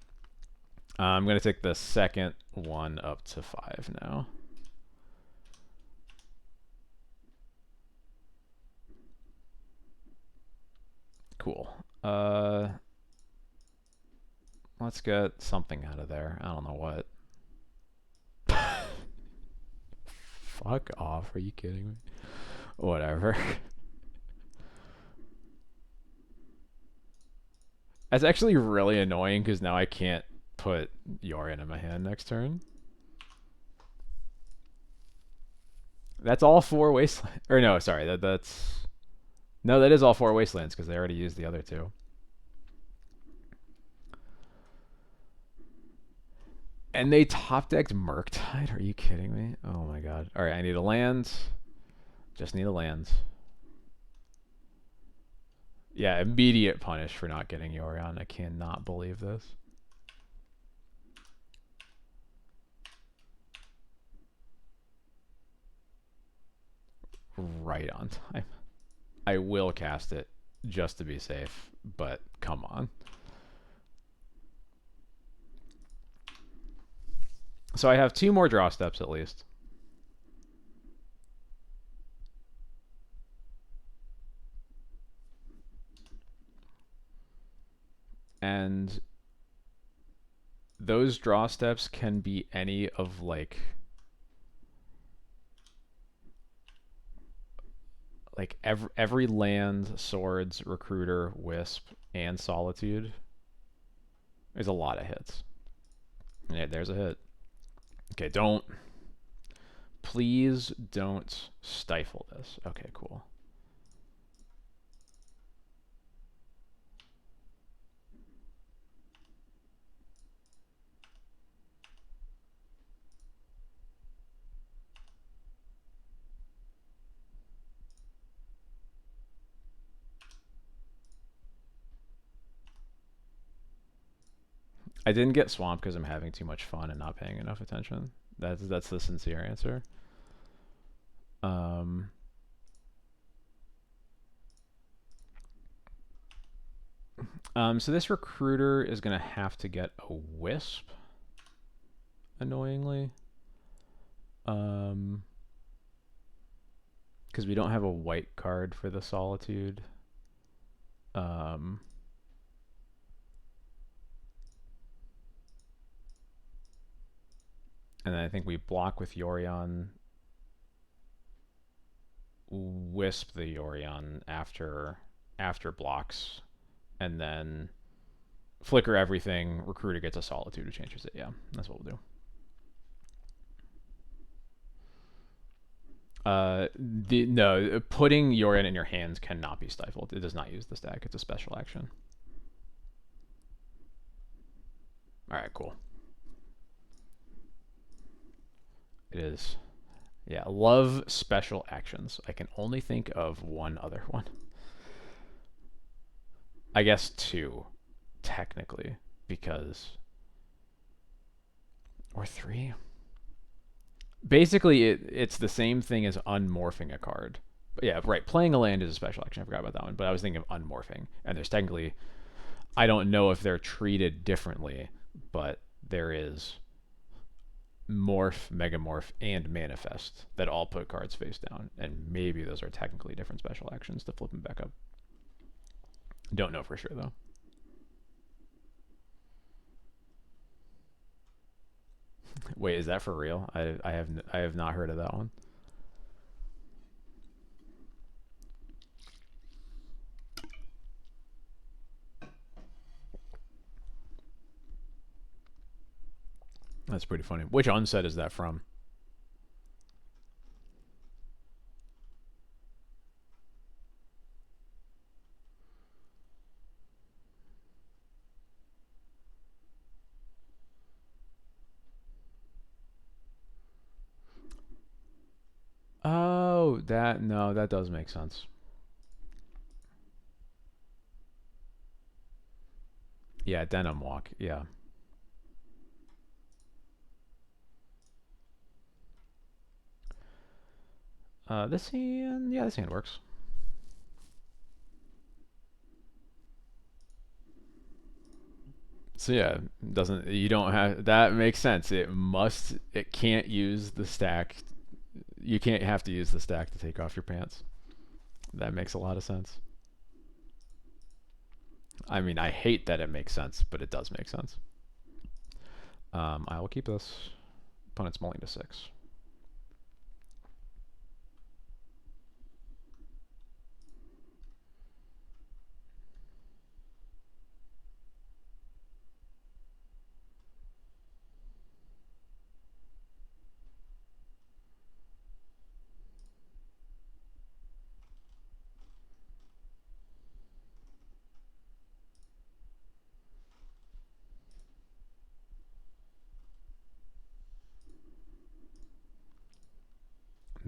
I'm going to take the second one up to 5 now. Cool. Let's get something out of there. I don't know what. Fuck off. Are you kidding me? Whatever. That's actually really annoying because now I can't put Yorion in my hand next turn. That's all 4 wastelands. Or no, sorry, that's no, that is all 4 wastelands because they already used the other 2. And they top decked Murktide. Are you kidding me? Oh my god. All right, I need a land. Just need a land. Yeah, immediate punish for not getting Yorion. I cannot believe this. Right on time. I will cast it just to be safe, but come on. So I have 2 more draw steps at least. And those draw steps can be any of like every land, swords, recruiter, wisp, and solitude. There's a lot of hits. Yeah, there's a hit. Okay, don't. Please don't stifle this. Okay, cool. I didn't get swamped because I'm having too much fun and not paying enough attention. That's the sincere answer. Um, so this recruiter is gonna have to get a wisp, annoyingly. Because we don't have a white card for the solitude. Um, and then I think we block with Yorion, wisp the Yorion after blocks, and then flicker everything. Recruiter gets a solitude who changes it. Yeah, that's what we'll do. No, putting Yorion in your hands cannot be stifled. It does not use the stack. It's a special action. All right, cool. It is. Yeah, love special actions. I can only think of one other one. I guess two, technically, because or three. Basically, it's the same thing as unmorphing a card. But yeah, right. Playing a land is a special action. I forgot about that one. But I was thinking of unmorphing, and there's technically, I don't know if they're treated differently, but there is morph, megamorph, and manifest that all put cards face down, and maybe those are technically different special actions to flip them back up. Don't know for sure though. Wait, is that for real? I have not heard of that one. That's pretty funny. Which onset is that from? Oh, that no, that does make sense. Yeah, Denim Walk. Yeah. This hand, yeah, this hand works. So yeah, doesn't you don't have that makes sense. It can't use the stack. You can't have to use the stack to take off your pants. That makes a lot of sense. I mean, I hate that it makes sense, but it does make sense. I will keep this. Opponent's mulling to 6.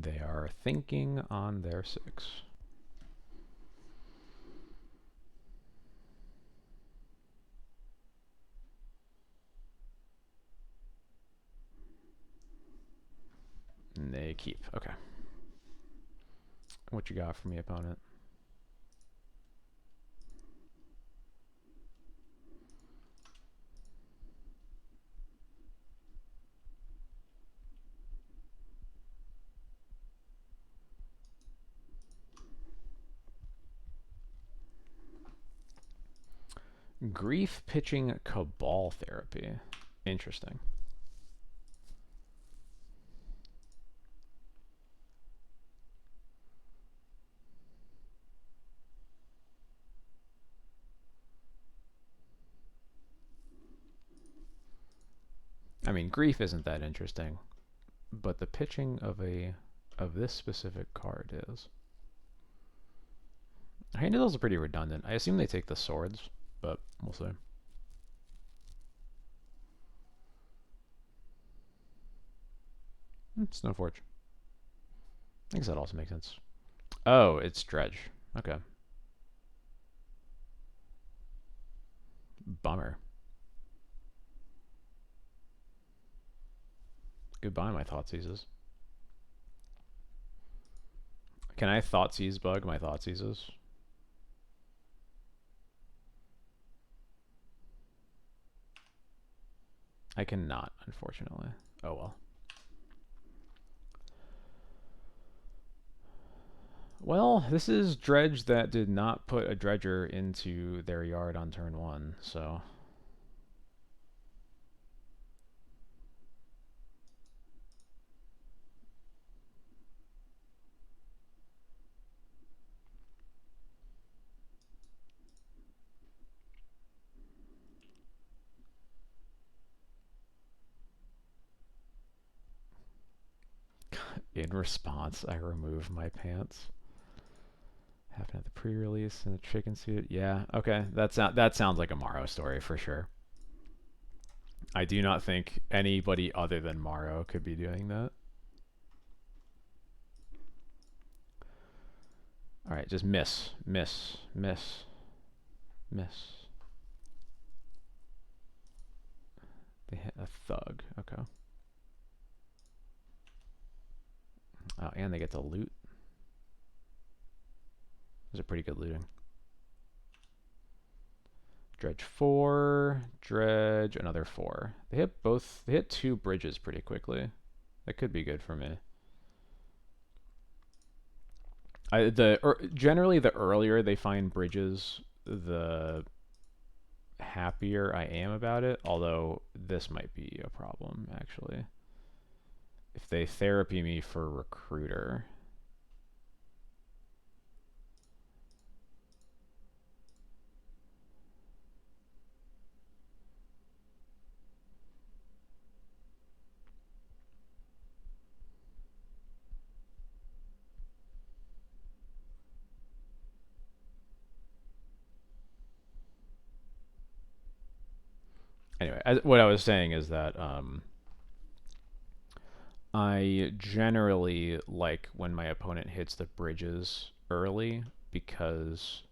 They are thinking on their 6. And they keep. Okay. What you got for me, opponent? Grief pitching Cabal Therapy. Interesting. I mean, Grief isn't that interesting, but the pitching of this specific card is. Handles are pretty redundant. I assume they take the swords, but we'll see. Snowforge. I guess that also makes sense. Oh, it's Dredge. Okay. Bummer. Goodbye, my Thoughtseizes. Can I Thoughtseize bug my Thoughtseizes? I cannot, unfortunately. Oh well. Well, this is Dredge that did not put a Dredger into their yard on turn 1, so... In response, I remove my pants. Happened at the pre-release in the chicken suit. Yeah, okay. That sounds like a Morrow story for sure. I do not think anybody other than Morrow could be doing that. Alright, just miss. Miss. Miss. Miss. They hit a thug. Okay. Oh, and they get to loot. Those are pretty good looting. Dredge 4, dredge another 4. They hit 2 bridges pretty quickly. That could be good for me. Generally the earlier they find bridges, the happier I am about it, although this might be a problem actually. If they therapy me for recruiter. Anyway, what I was saying is that I generally like when my opponent hits the bridges early because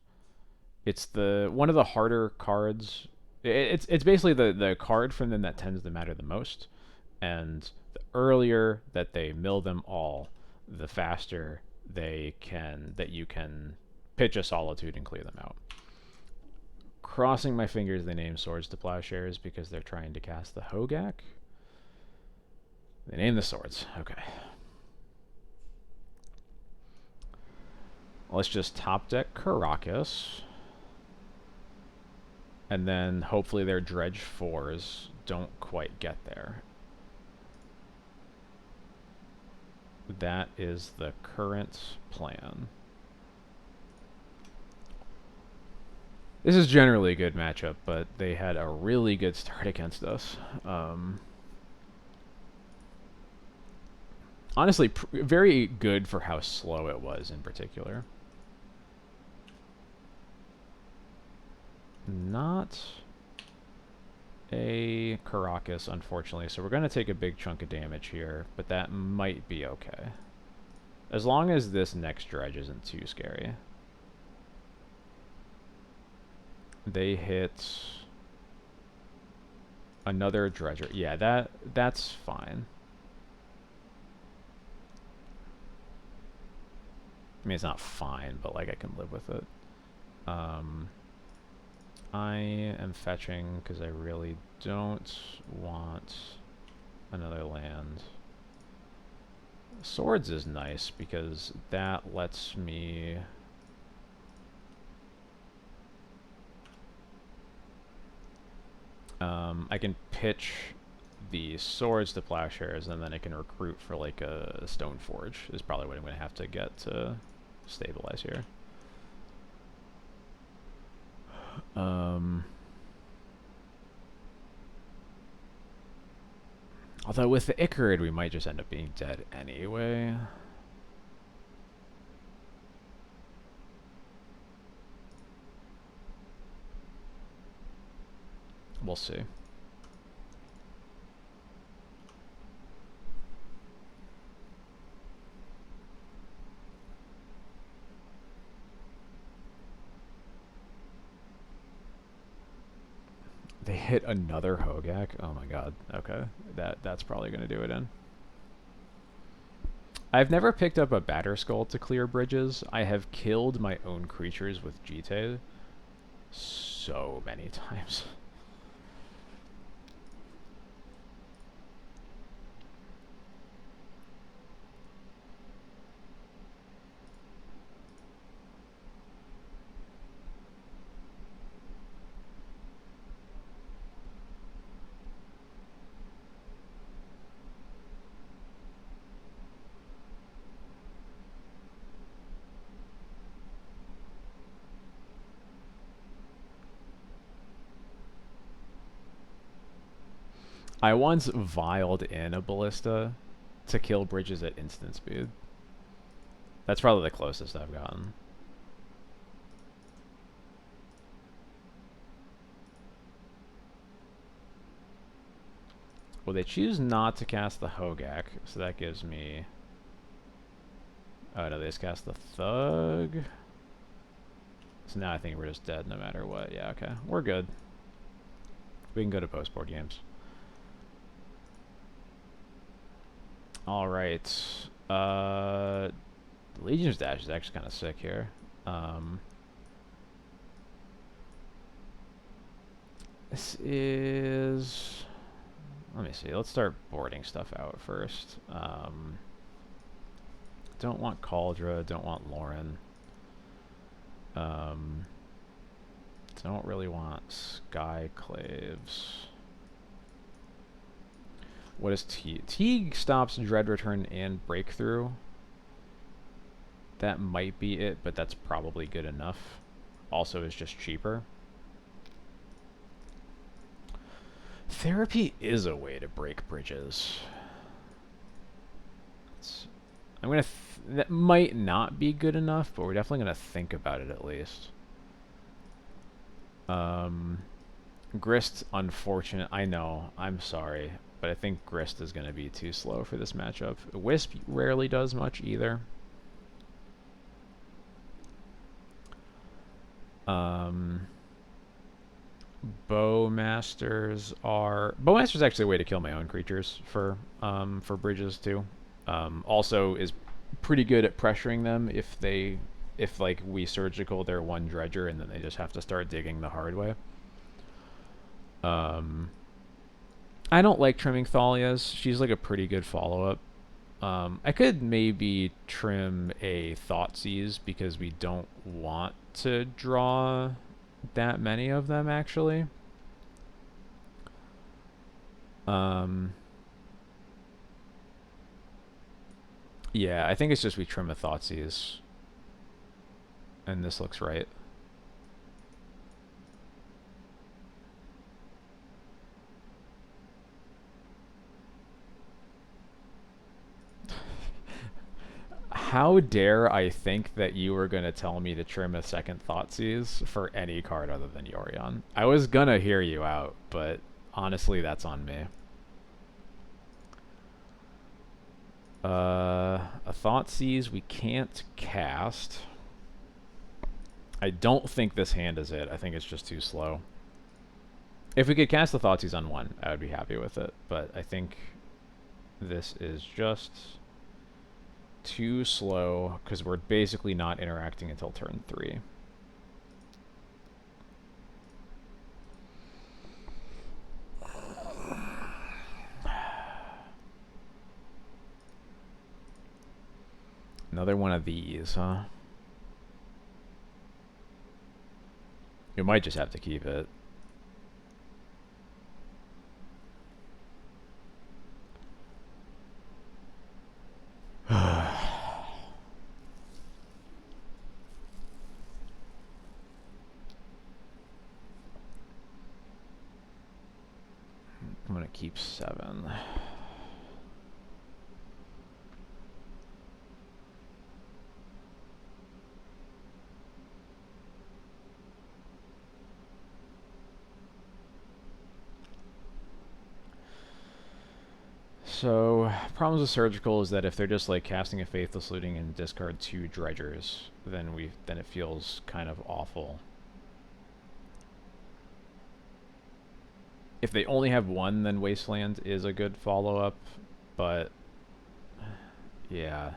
it's one of the harder cards. It's basically the card from them that tends to matter the most, and the earlier that they mill them all, the faster you can pitch a Solitude and clear them out. Crossing my fingers, they name Swords to Plowshares because they're trying to cast the Hogak. They name the swords. Okay. Let's just top deck Caracas. And then hopefully their Dredge 4s don't quite get there. That is the current plan. This is generally a good matchup, but they had a really good start against us. Honestly, very good for how slow it was in particular. Not a Caracas, unfortunately, so we're going to take a big chunk of damage here, but that might be okay. As long as this next dredge isn't too scary. They hit another dredger. Yeah, that's fine. I mean, it's not fine, but like I can live with it. I am fetching because I really don't want another land. Swords is nice because that lets me... I can pitch the swords to Plowshares, and then I can recruit for like a Stone Forge is probably what I'm going to have to get to stabilize here. Although with the Icarid, we might just end up being dead anyway. We'll see. They hit another Hogak? Oh my god. Okay. That's probably going to do it in. I've never picked up a batter skull to clear bridges. I have killed my own creatures with Jite so many times. I once viled in a ballista to kill bridges at instant speed. That's probably the closest I've gotten. Well, they choose not to cast the Hogak, so that gives me... Oh, no, they just cast the Thug. So now I think we're just dead no matter what. Yeah, okay. We're good. We can go to post-board games. Alright. Legion's Dash is actually kind of sick here. This is... Let me see. Let's start boarding stuff out first. Don't want Cauldra. Don't want Lauren. Don't really want Skyclaves. What is Teague? Teague stops Dread Return and Breakthrough. That might be it, but that's probably good enough. Also is just cheaper. Therapy is a way to break bridges. I'm gonna... that might not be good enough, but we're definitely gonna think about it at least. Grist, unfortunate. I know. I'm sorry. But I think Grist is going to be too slow for this matchup. Wisp rarely does much either. Bowmasters are... Bowmaster's actually a way to kill my own creatures for bridges too. Also is pretty good at pressuring them if they... If, like, we surgical their one dredger and then they just have to start digging the hard way. I don't like trimming Thalia's. She's like a pretty good follow-up. I could maybe trim a Thoughtseize because we don't want to draw that many of them, actually. Yeah, I think it's just we trim a Thoughtseize. And this looks right. How dare I think that you were going to tell me to trim a second Thoughtseize for any card other than Yorion? I was going to hear you out, but honestly, that's on me. A Thoughtseize we can't cast. I don't think this hand is it. I think it's just too slow. If we could cast the Thoughtseize on one, I would be happy with it. But I think this is just too slow because we're basically not interacting until turn 3. Another one of these, huh? You might just have to keep it. I'm gonna keep 7. So, problems with surgical is that if they're just like casting a Faithless Looting and discard 2 dredgers, then it feels kind of awful. If they only have 1, then Wasteland is a good follow-up, but Yeah.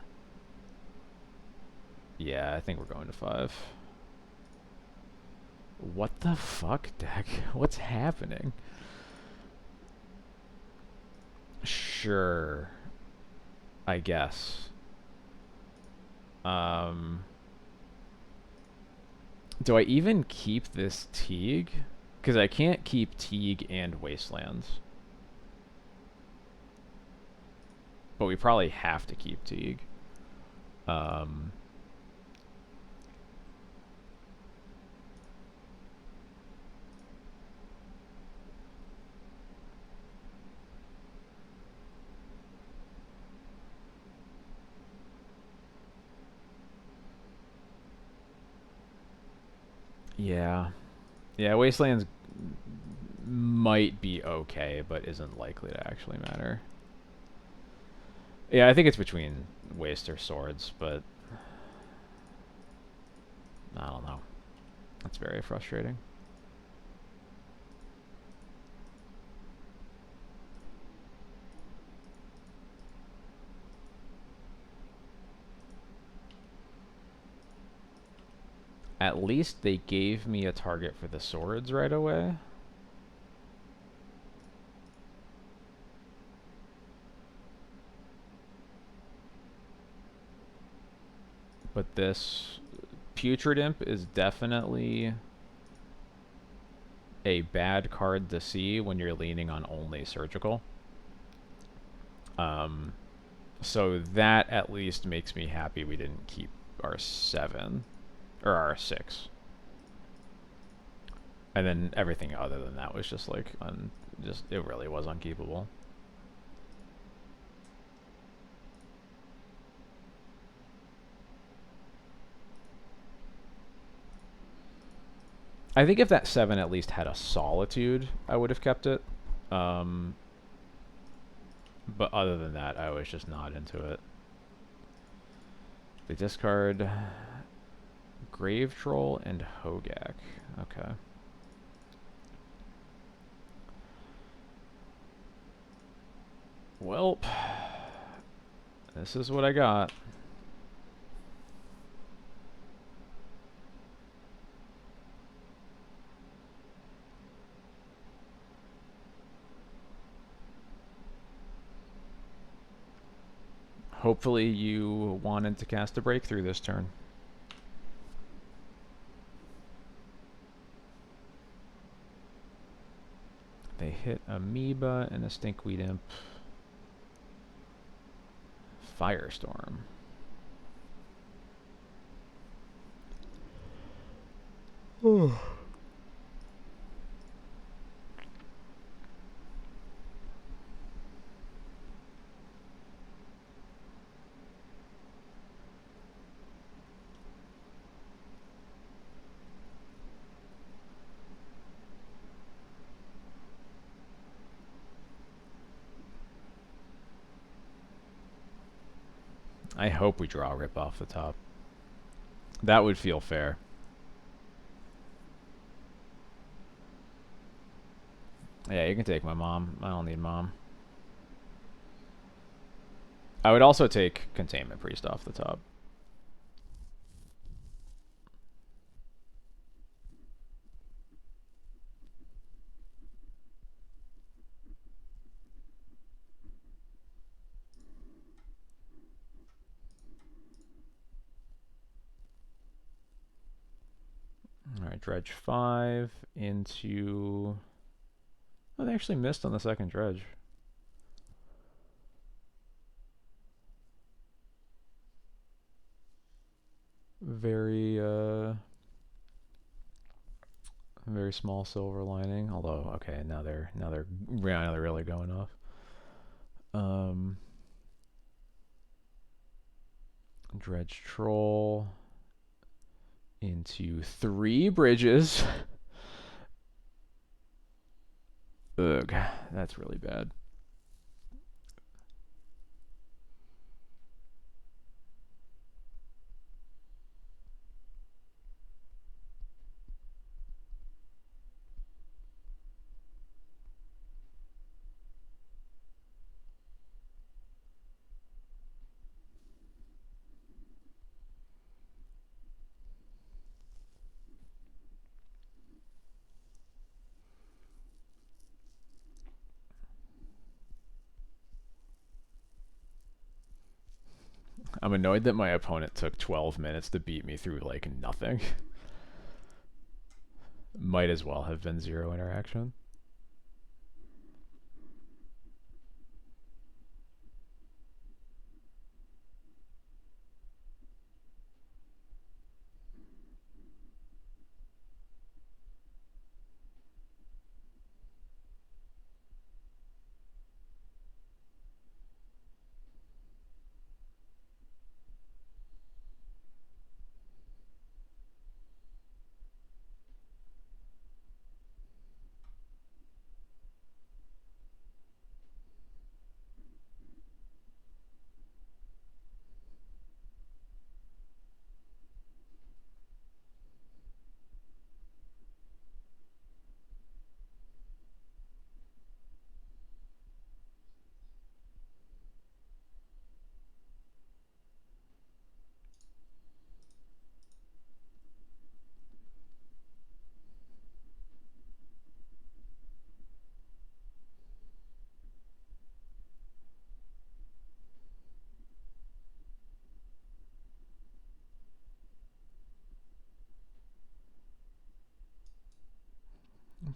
Yeah, I think we're going to 5. What the fuck, deck? What's happening? Sure. I guess. Um, do I even keep this Teague? Because I can't keep Teague and Wastelands. But we probably have to keep Teague. Um, yeah. Yeah, Wastelands might be okay, but isn't likely to actually matter. Yeah, I think it's between Waste or Swords, but I don't know. That's very frustrating. At least they gave me a target for the swords right away. But this Putrid Imp is definitely a bad card to see when you're leaning on only surgical. Um, so that at least makes me happy we didn't keep our 7 or our 6. And then everything other than that was just like just it really was unkeepable. I think if that 7 at least had a Solitude, I would have kept it. Um, but other than that, I was just not into it. They discard Grave Troll and Hogak. Okay. Well, this is what I got. Hopefully you wanted to cast a breakthrough this turn. They hit Amoeba and a Stinkweed Imp. Firestorm. I hope we draw a rip off the top. That would feel fair. Yeah, you can take my mom. I don't need mom. I would also take Containment Priest off the top. Alright, Dredge 5 into... Oh, they actually missed on the second Dredge. Very, very small silver lining. Although, okay, now they're really going off. Dredge Troll into 3 bridges. Ugh, that's really bad. I'm annoyed that my opponent took 12 minutes to beat me through like nothing. Might as well have been 0 interaction.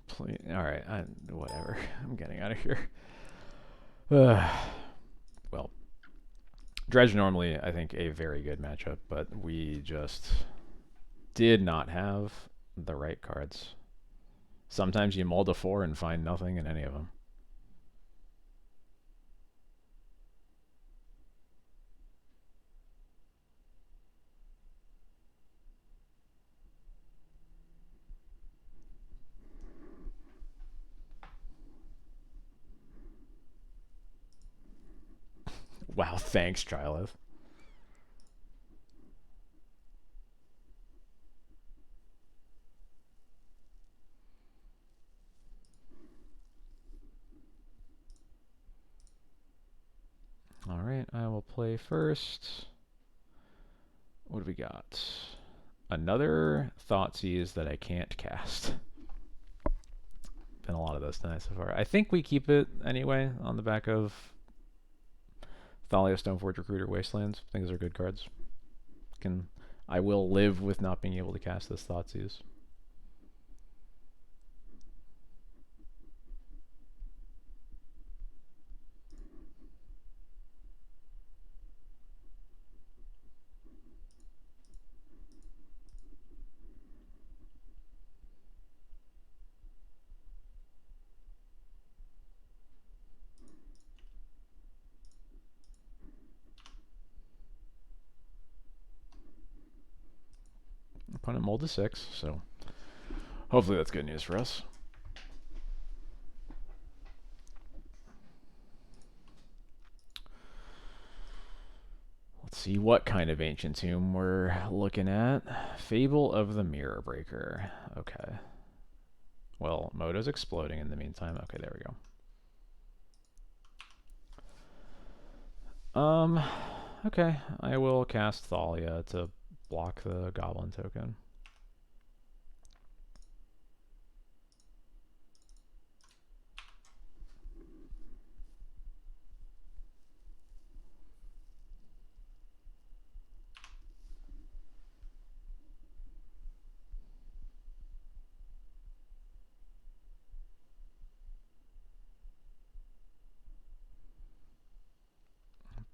Please. All right, whatever. I'm getting out of here. Well, Dredge normally, I think, a very good matchup, but we just did not have the right cards. Sometimes you mold a 4 and find nothing in any of them. Wow, thanks, Trilith. All right, I will play first. What do we got? Another Thoughtseize that I can't cast. Been a lot of those tonight so far. I think we keep it anyway on the back of Thalia, Stoneforge, Recruiter, Wastelands. I think those are good cards. I will live with not being able to cast this Thoughtseize. Opponent mold to 6, so hopefully that's good news for us. Let's see what kind of Ancient Tomb we're looking at. Fable of the Mirror Breaker. Okay. Well, Moto's exploding in the meantime. Okay, there we go. Okay, I will cast Thalia to block the Goblin token.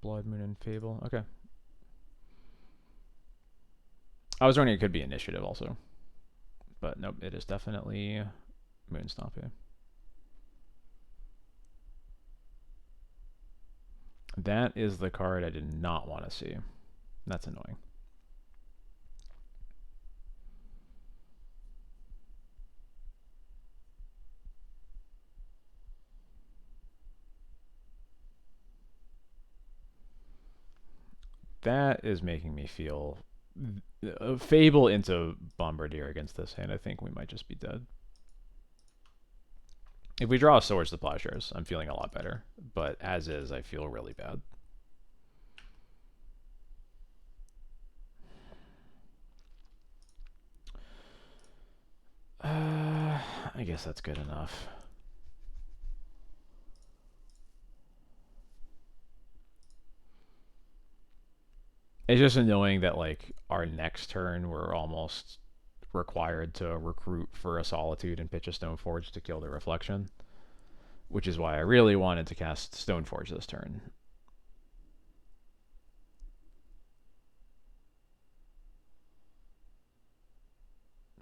Blood Moon and Fable. Okay. I was wondering it could be Initiative also. But nope, it is definitely Moonstomp here. That is the card I did not want to see. That's annoying. That is making me feel Fable into Bombardier against this hand. I think we might just be dead. If we draw a Swords to Plowshares, I'm feeling a lot better. But as is, I feel really bad. I guess that's good enough. It's just annoying that like our next turn we're almost required to recruit for a Solitude and pitch a Stoneforge to kill the Reflection, which is why I really wanted to cast Stoneforge this turn.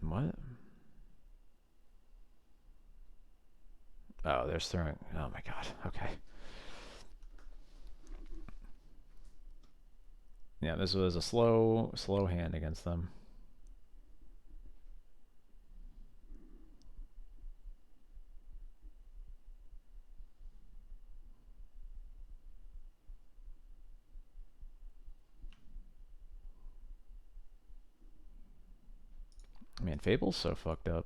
What? Oh, they're throwing. Oh my god. Okay. Yeah, this was a slow hand against them. Man, Fable's so fucked up.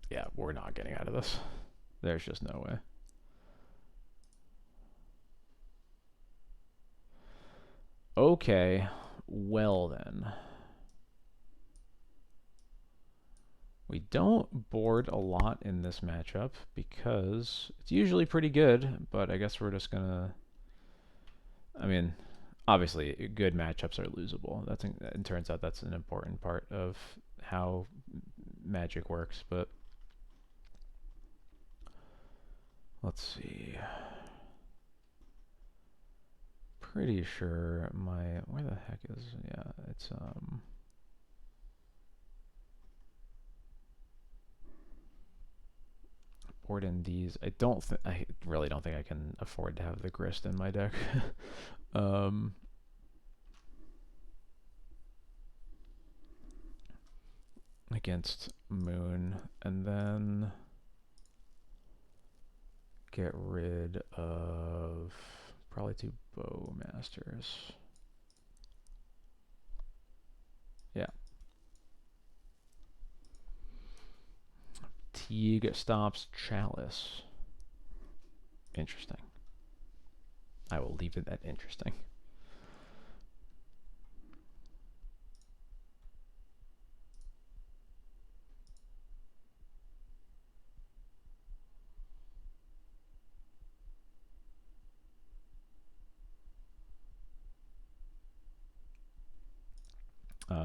Yeah, we're not getting out of this. There's just no way. Okay, well then. We don't board a lot in this matchup because it's usually pretty good, but I guess we're just gonna... I mean, obviously, good matchups are losable. It turns out that's an important part of how Magic works, but... Let's see. Pretty sure my... Where the heck is... Yeah, it's... Board in these. I really don't think I can afford to have the Grist in my deck. Against Moon, and then get rid of probably 2 Bowmasters. Yeah. Teague stops Chalice. Interesting. I will leave it at interesting.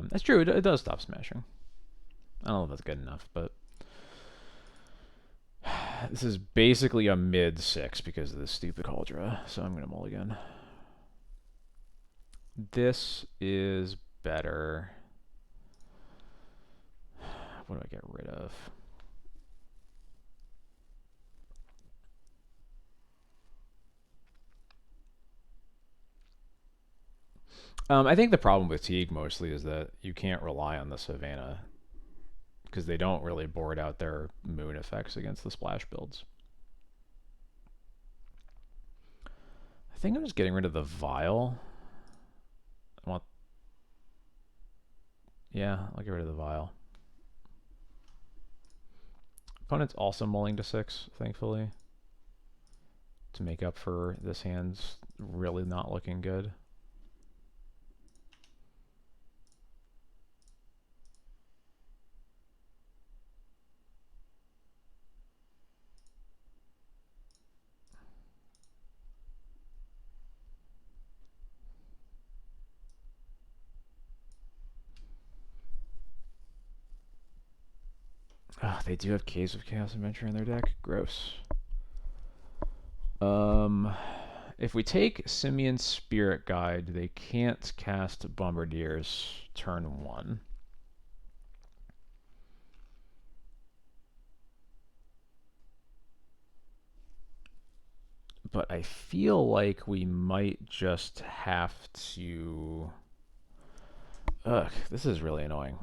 That's true. It does stop smashing. I don't know if that's good enough, but this is basically a mid 6 because of this stupid Cauldra, so I'm gonna mulligan. This is better. What do I get rid of? I think the problem with Teague mostly is that you can't rely on the Savannah because they don't really board out their moon effects against the splash builds. I think I'm just getting rid of the Vial. Yeah, I'll get rid of the Vial. Opponent's also mulling to 6, thankfully, to make up for this hand's really not looking good. Oh, they do have Caves of Chaos Adventure in their deck. Gross. If we take Simeon's Spirit Guide, they can't cast Bombardiers turn 1. But I feel like we might just have to... Ugh, this is really annoying.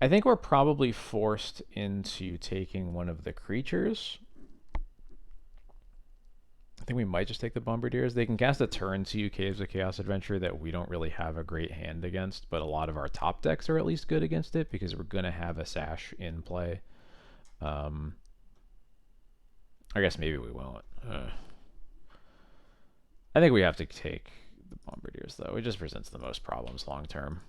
I think we're probably forced into taking one of the creatures. I think we might just take the Bombardiers. They can cast a turn 2 Caves of Chaos Adventure that we don't really have a great hand against, but a lot of our top decks are at least good against it because we're going to have a Sash in play. I guess maybe we won't. I think we have to take the Bombardiers, though. It just presents the most problems long term.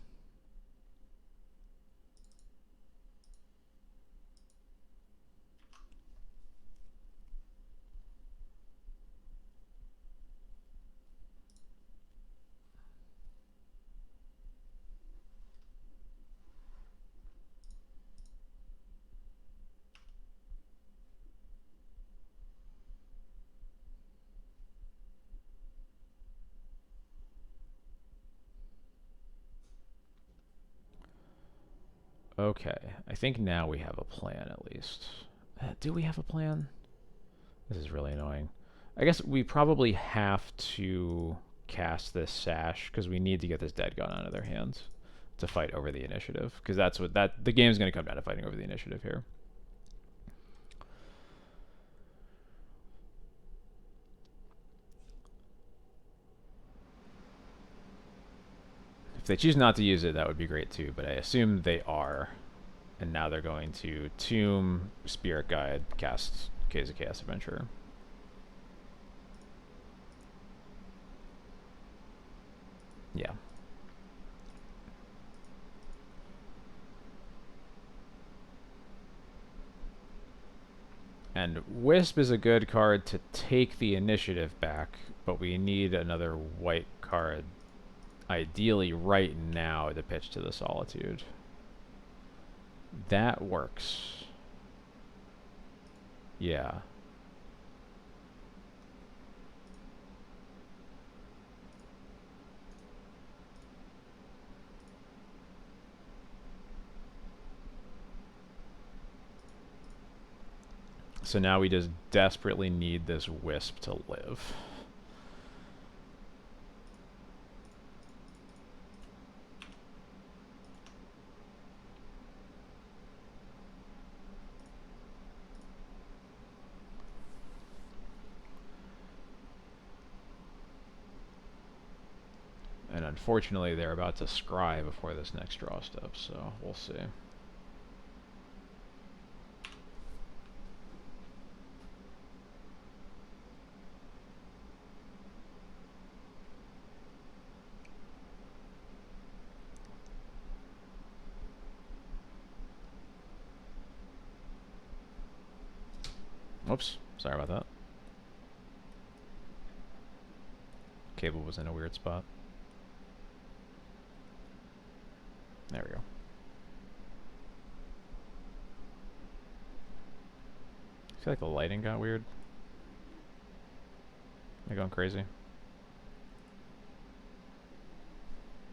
Okay, I think now we have a plan at least. Do we have a plan? This is really annoying. I guess we probably have to cast this sash because we need to get this dead gun out of their hands to fight over the initiative, because that's what the game's going to come down to, fighting over the initiative here. If they choose not to use it, that would be great too, but I assume they are. And now they're going to Tomb, Spirit Guide, cast Case of Chaos Adventurer. Yeah. And Wisp is a good card to take the initiative back, but we need another white card, ideally right now, to pitch to the Solitude. That works. Yeah. So now we just desperately need this Wisp to live. And unfortunately, they're about to scry before this next draw step, so we'll see. Whoops, sorry about that. Cable was in a weird spot. There we go. I feel like the lighting got weird. Am I going crazy?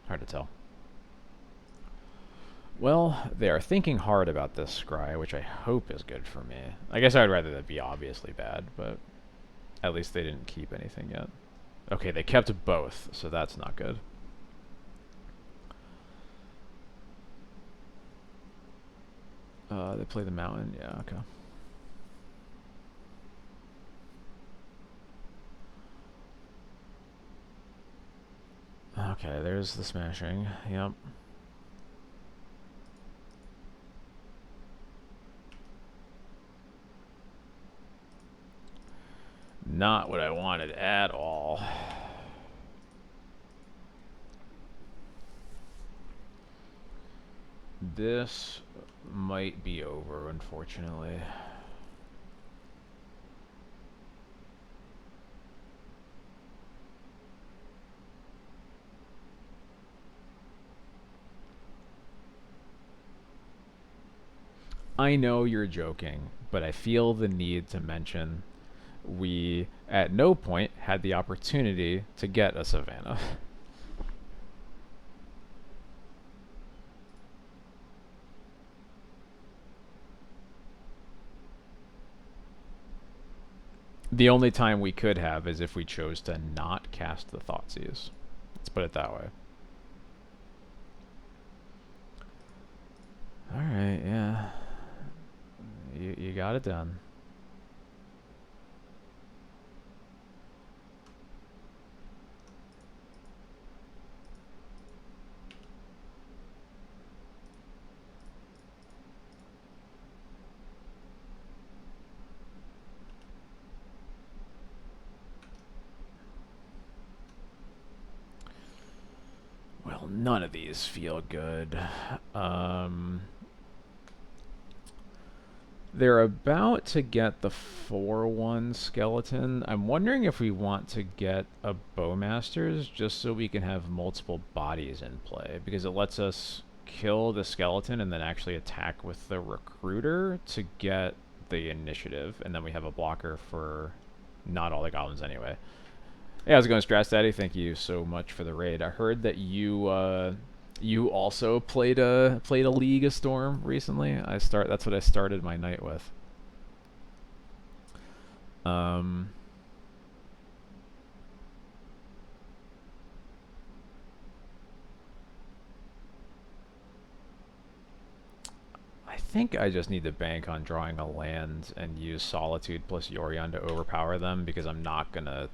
Hard to tell. Well, they are thinking hard about this scry, which I hope is good for me. I guess I would rather that be obviously bad, but at least they didn't keep anything yet. Okay, they kept both, so that's not good. They play the mountain, yeah, okay. Okay, there's the smashing, yep. Not what I wanted at all. This might be over, unfortunately. I know you're joking, but I feel the need to mention we at no point had the opportunity to get a Savannah. The only time we could have is if we chose to not cast the Thoughtseize. Let's put it that way. Alright, yeah. You got it done. Well, none of these feel good. They're about to get the 4-1 skeleton. I'm wondering if we want to get a Bowmasters just so we can have multiple bodies in play, because it lets us kill the skeleton and then actually attack with the recruiter to get the initiative, and then we have a blocker for not all the goblins anyway. Hey, how's it going, Strats Daddy? Thank you so much for the raid. I heard that you You also played a League of Storm recently. That's what I started my night with. Um, I think I just need to bank on drawing a land and use Solitude plus Yorion to overpower them because I'm not gonna.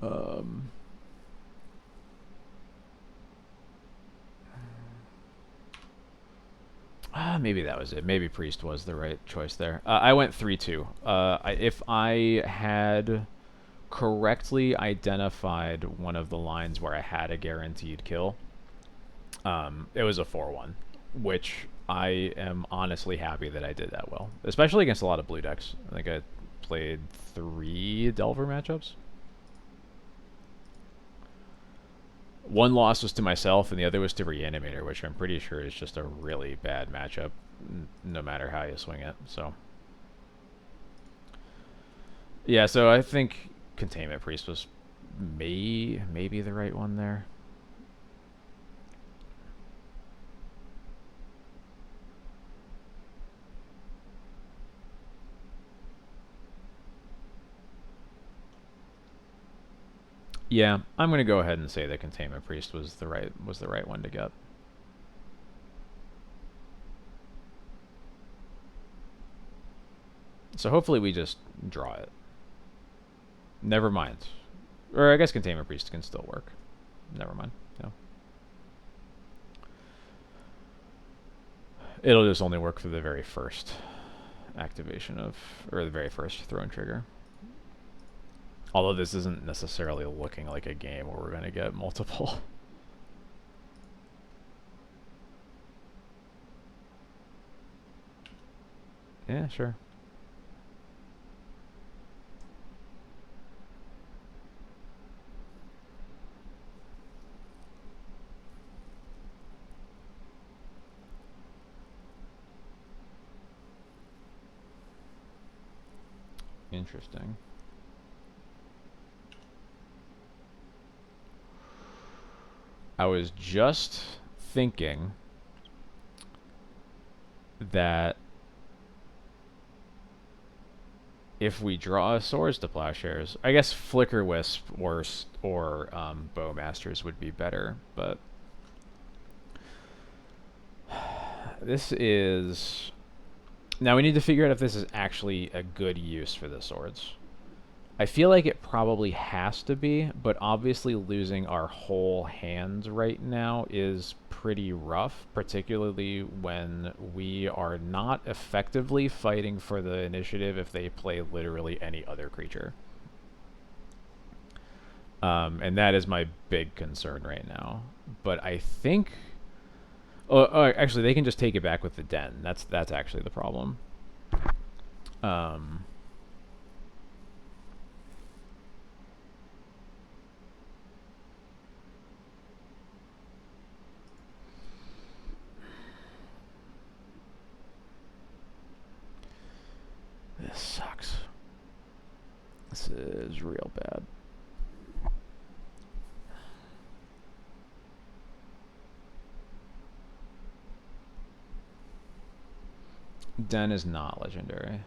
Um, Maybe that was it. Maybe Priest was the right choice there. I went 3-2. If I had correctly identified one of the lines where I had a guaranteed kill, it was a 4-1, which I am honestly happy that I did that well, especially against a lot of blue decks. I think I played 3 Delver matchups. One loss was to myself, and the other was to Reanimator, which I'm pretty sure is just a really bad matchup, no matter how you swing it. So, yeah, so I think Containment Priest was maybe the right one there. Yeah, I'm gonna go ahead and say that Containment Priest was the right one to get. So hopefully we just draw it. Never mind. Or I guess Containment Priest can still work. Never mind. Yeah. It'll just only work for the very first activation of, or the very first throne trigger. Although this isn't necessarily looking like a game where we're going to get multiple. Yeah, sure. Interesting. I was just thinking that if we draw Swords to Plowshares, I guess Flicker Wisp or Bowmasters would be better, but this is... Now we need to figure out if this is actually a good use for the swords. I feel like it probably has to be, but obviously losing our whole hand right now is pretty rough, particularly when we are not effectively fighting for the initiative if they play literally any other creature. And that is my big concern right now. But I think... Oh, actually, they can just take it back with the Den. That's actually the problem. This sucks. This is real bad. Den is not legendary.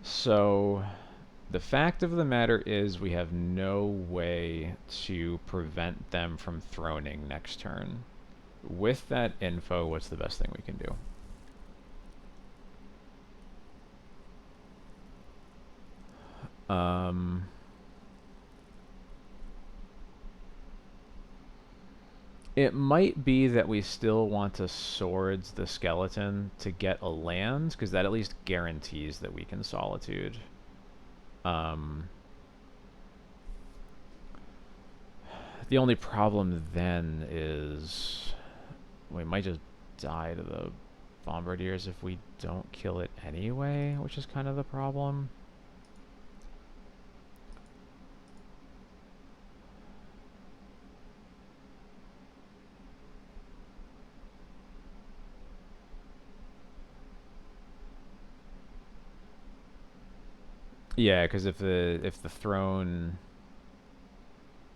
So, the fact of the matter is we have no way to prevent them from throning next turn. With that info, what's the best thing we can do? It might be that we still want to Swords the Skeleton to get a land, because that at least guarantees that we can Solitude. The only problem then is we might just die to the Bombardiers if we don't kill it anyway, which is kind of the problem. Yeah, because if the throne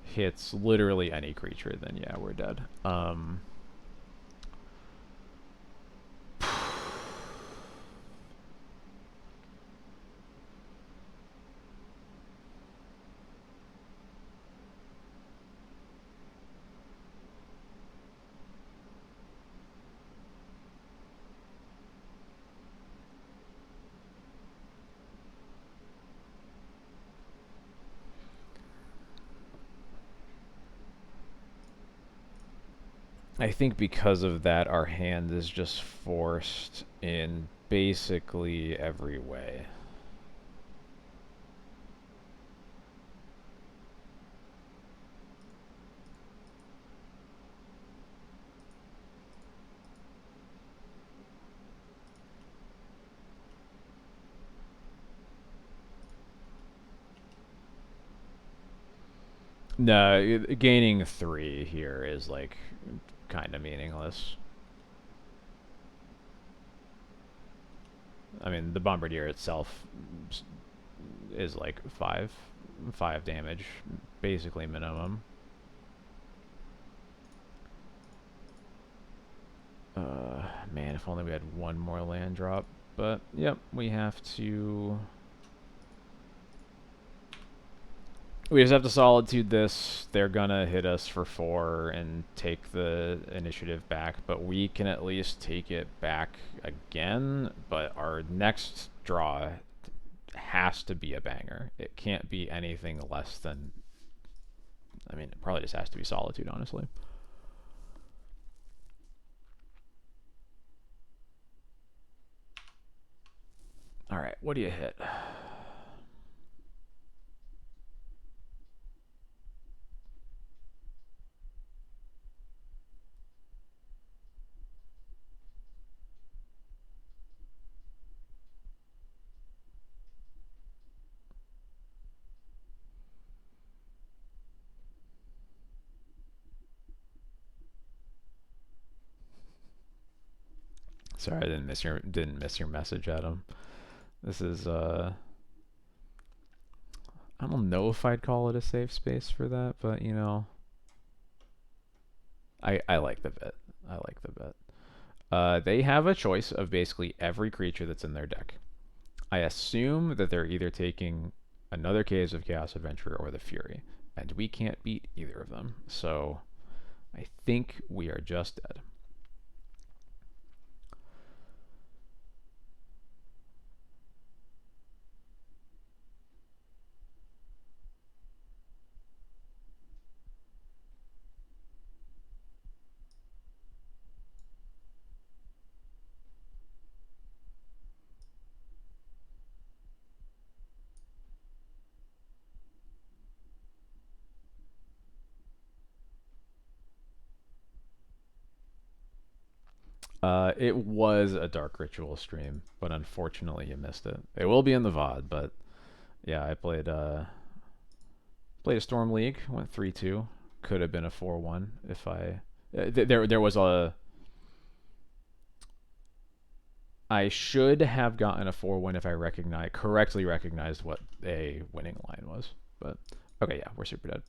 hits literally any creature, then yeah, we're dead. I think because of that, our hand is just forced in basically every way. No, gaining 3 here is like kind of meaningless. I mean, the bombardier itself is like 5 damage, basically minimum. Man, if only we had one more land drop. But yep, we have to. We just have to solitude this. They're gonna hit us for 4 and take the initiative back, but we can at least take it back again. But our next draw has to be a banger. It can't be anything less than. I mean, it probably just has to be solitude, honestly. All right, what do you hit? Sorry, I didn't miss your message, Adam. This is I don't know if I'd call it a safe space for that, but you know, I like the bet. I like the bet. They have a choice of basically every creature that's in their deck. I assume that they're either taking another Caves of Chaos Adventurer or the Fury, and we can't beat either of them. So I think we are just dead. It was a Dark Ritual stream, but unfortunately you missed it. It will be in the VOD, but yeah, I played a Storm League, went 3-2. Could have been a 4-1 if I there was a I should have gotten a 4-1 if I correctly recognized what a winning line was. But okay, yeah, we're super dead.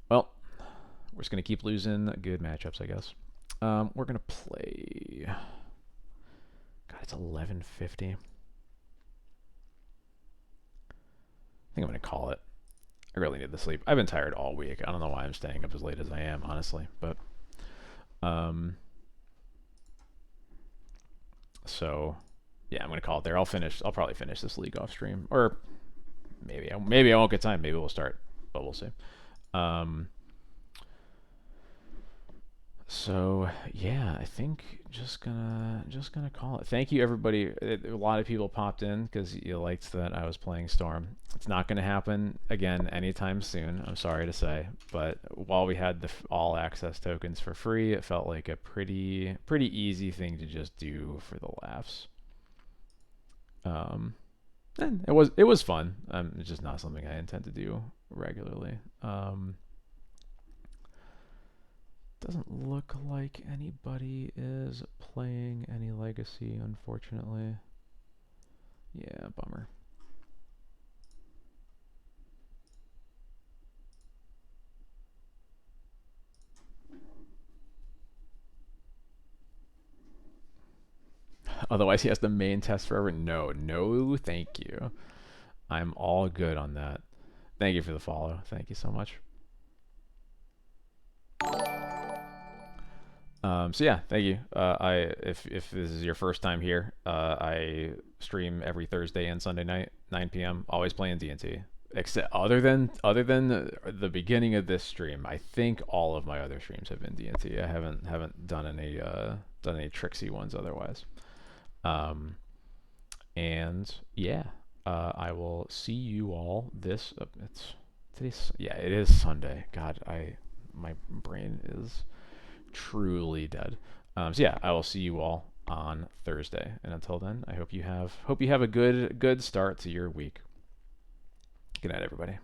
Well, we're just gonna keep losing good matchups, I guess. We're gonna play. God, it's 11:50. I think I'm gonna call it. I really need the sleep. I've been tired all week. I don't know why I'm staying up as late as I am, honestly. But um, so yeah, I'm gonna call it there. I'll probably finish this league off stream, or maybe I won't get time. Maybe we'll start, but we'll see. Um, so yeah, I think just gonna call it. Thank you everybody. A lot of people popped in because you liked that I was playing Storm. It's not gonna happen again anytime soon. I'm sorry to say, but while we had the all access tokens for free, it felt like a pretty easy thing to just do for the laughs. Um, and it was fun. It's just not something I intend to do regularly. Doesn't look like anybody is playing any Legacy, unfortunately. Yeah, bummer. Otherwise, he has the main test forever. No, no, thank you. I'm all good on that. Thank you for the follow. Thank you so much. So yeah, thank you. I if this is your first time here, I stream every Thursday and Sunday night, 9 p.m. Always playing D&T. Except other than the beginning of this stream, I think all of my other streams have been D&T. I haven't done any tricksy ones otherwise. Um, and yeah, I will see you all this. It's today's yeah, it is Sunday. God, my brain is truly dead. So yeah, I will see you all on Thursday. And until then, I hope you have a good start to your week. Good night, everybody.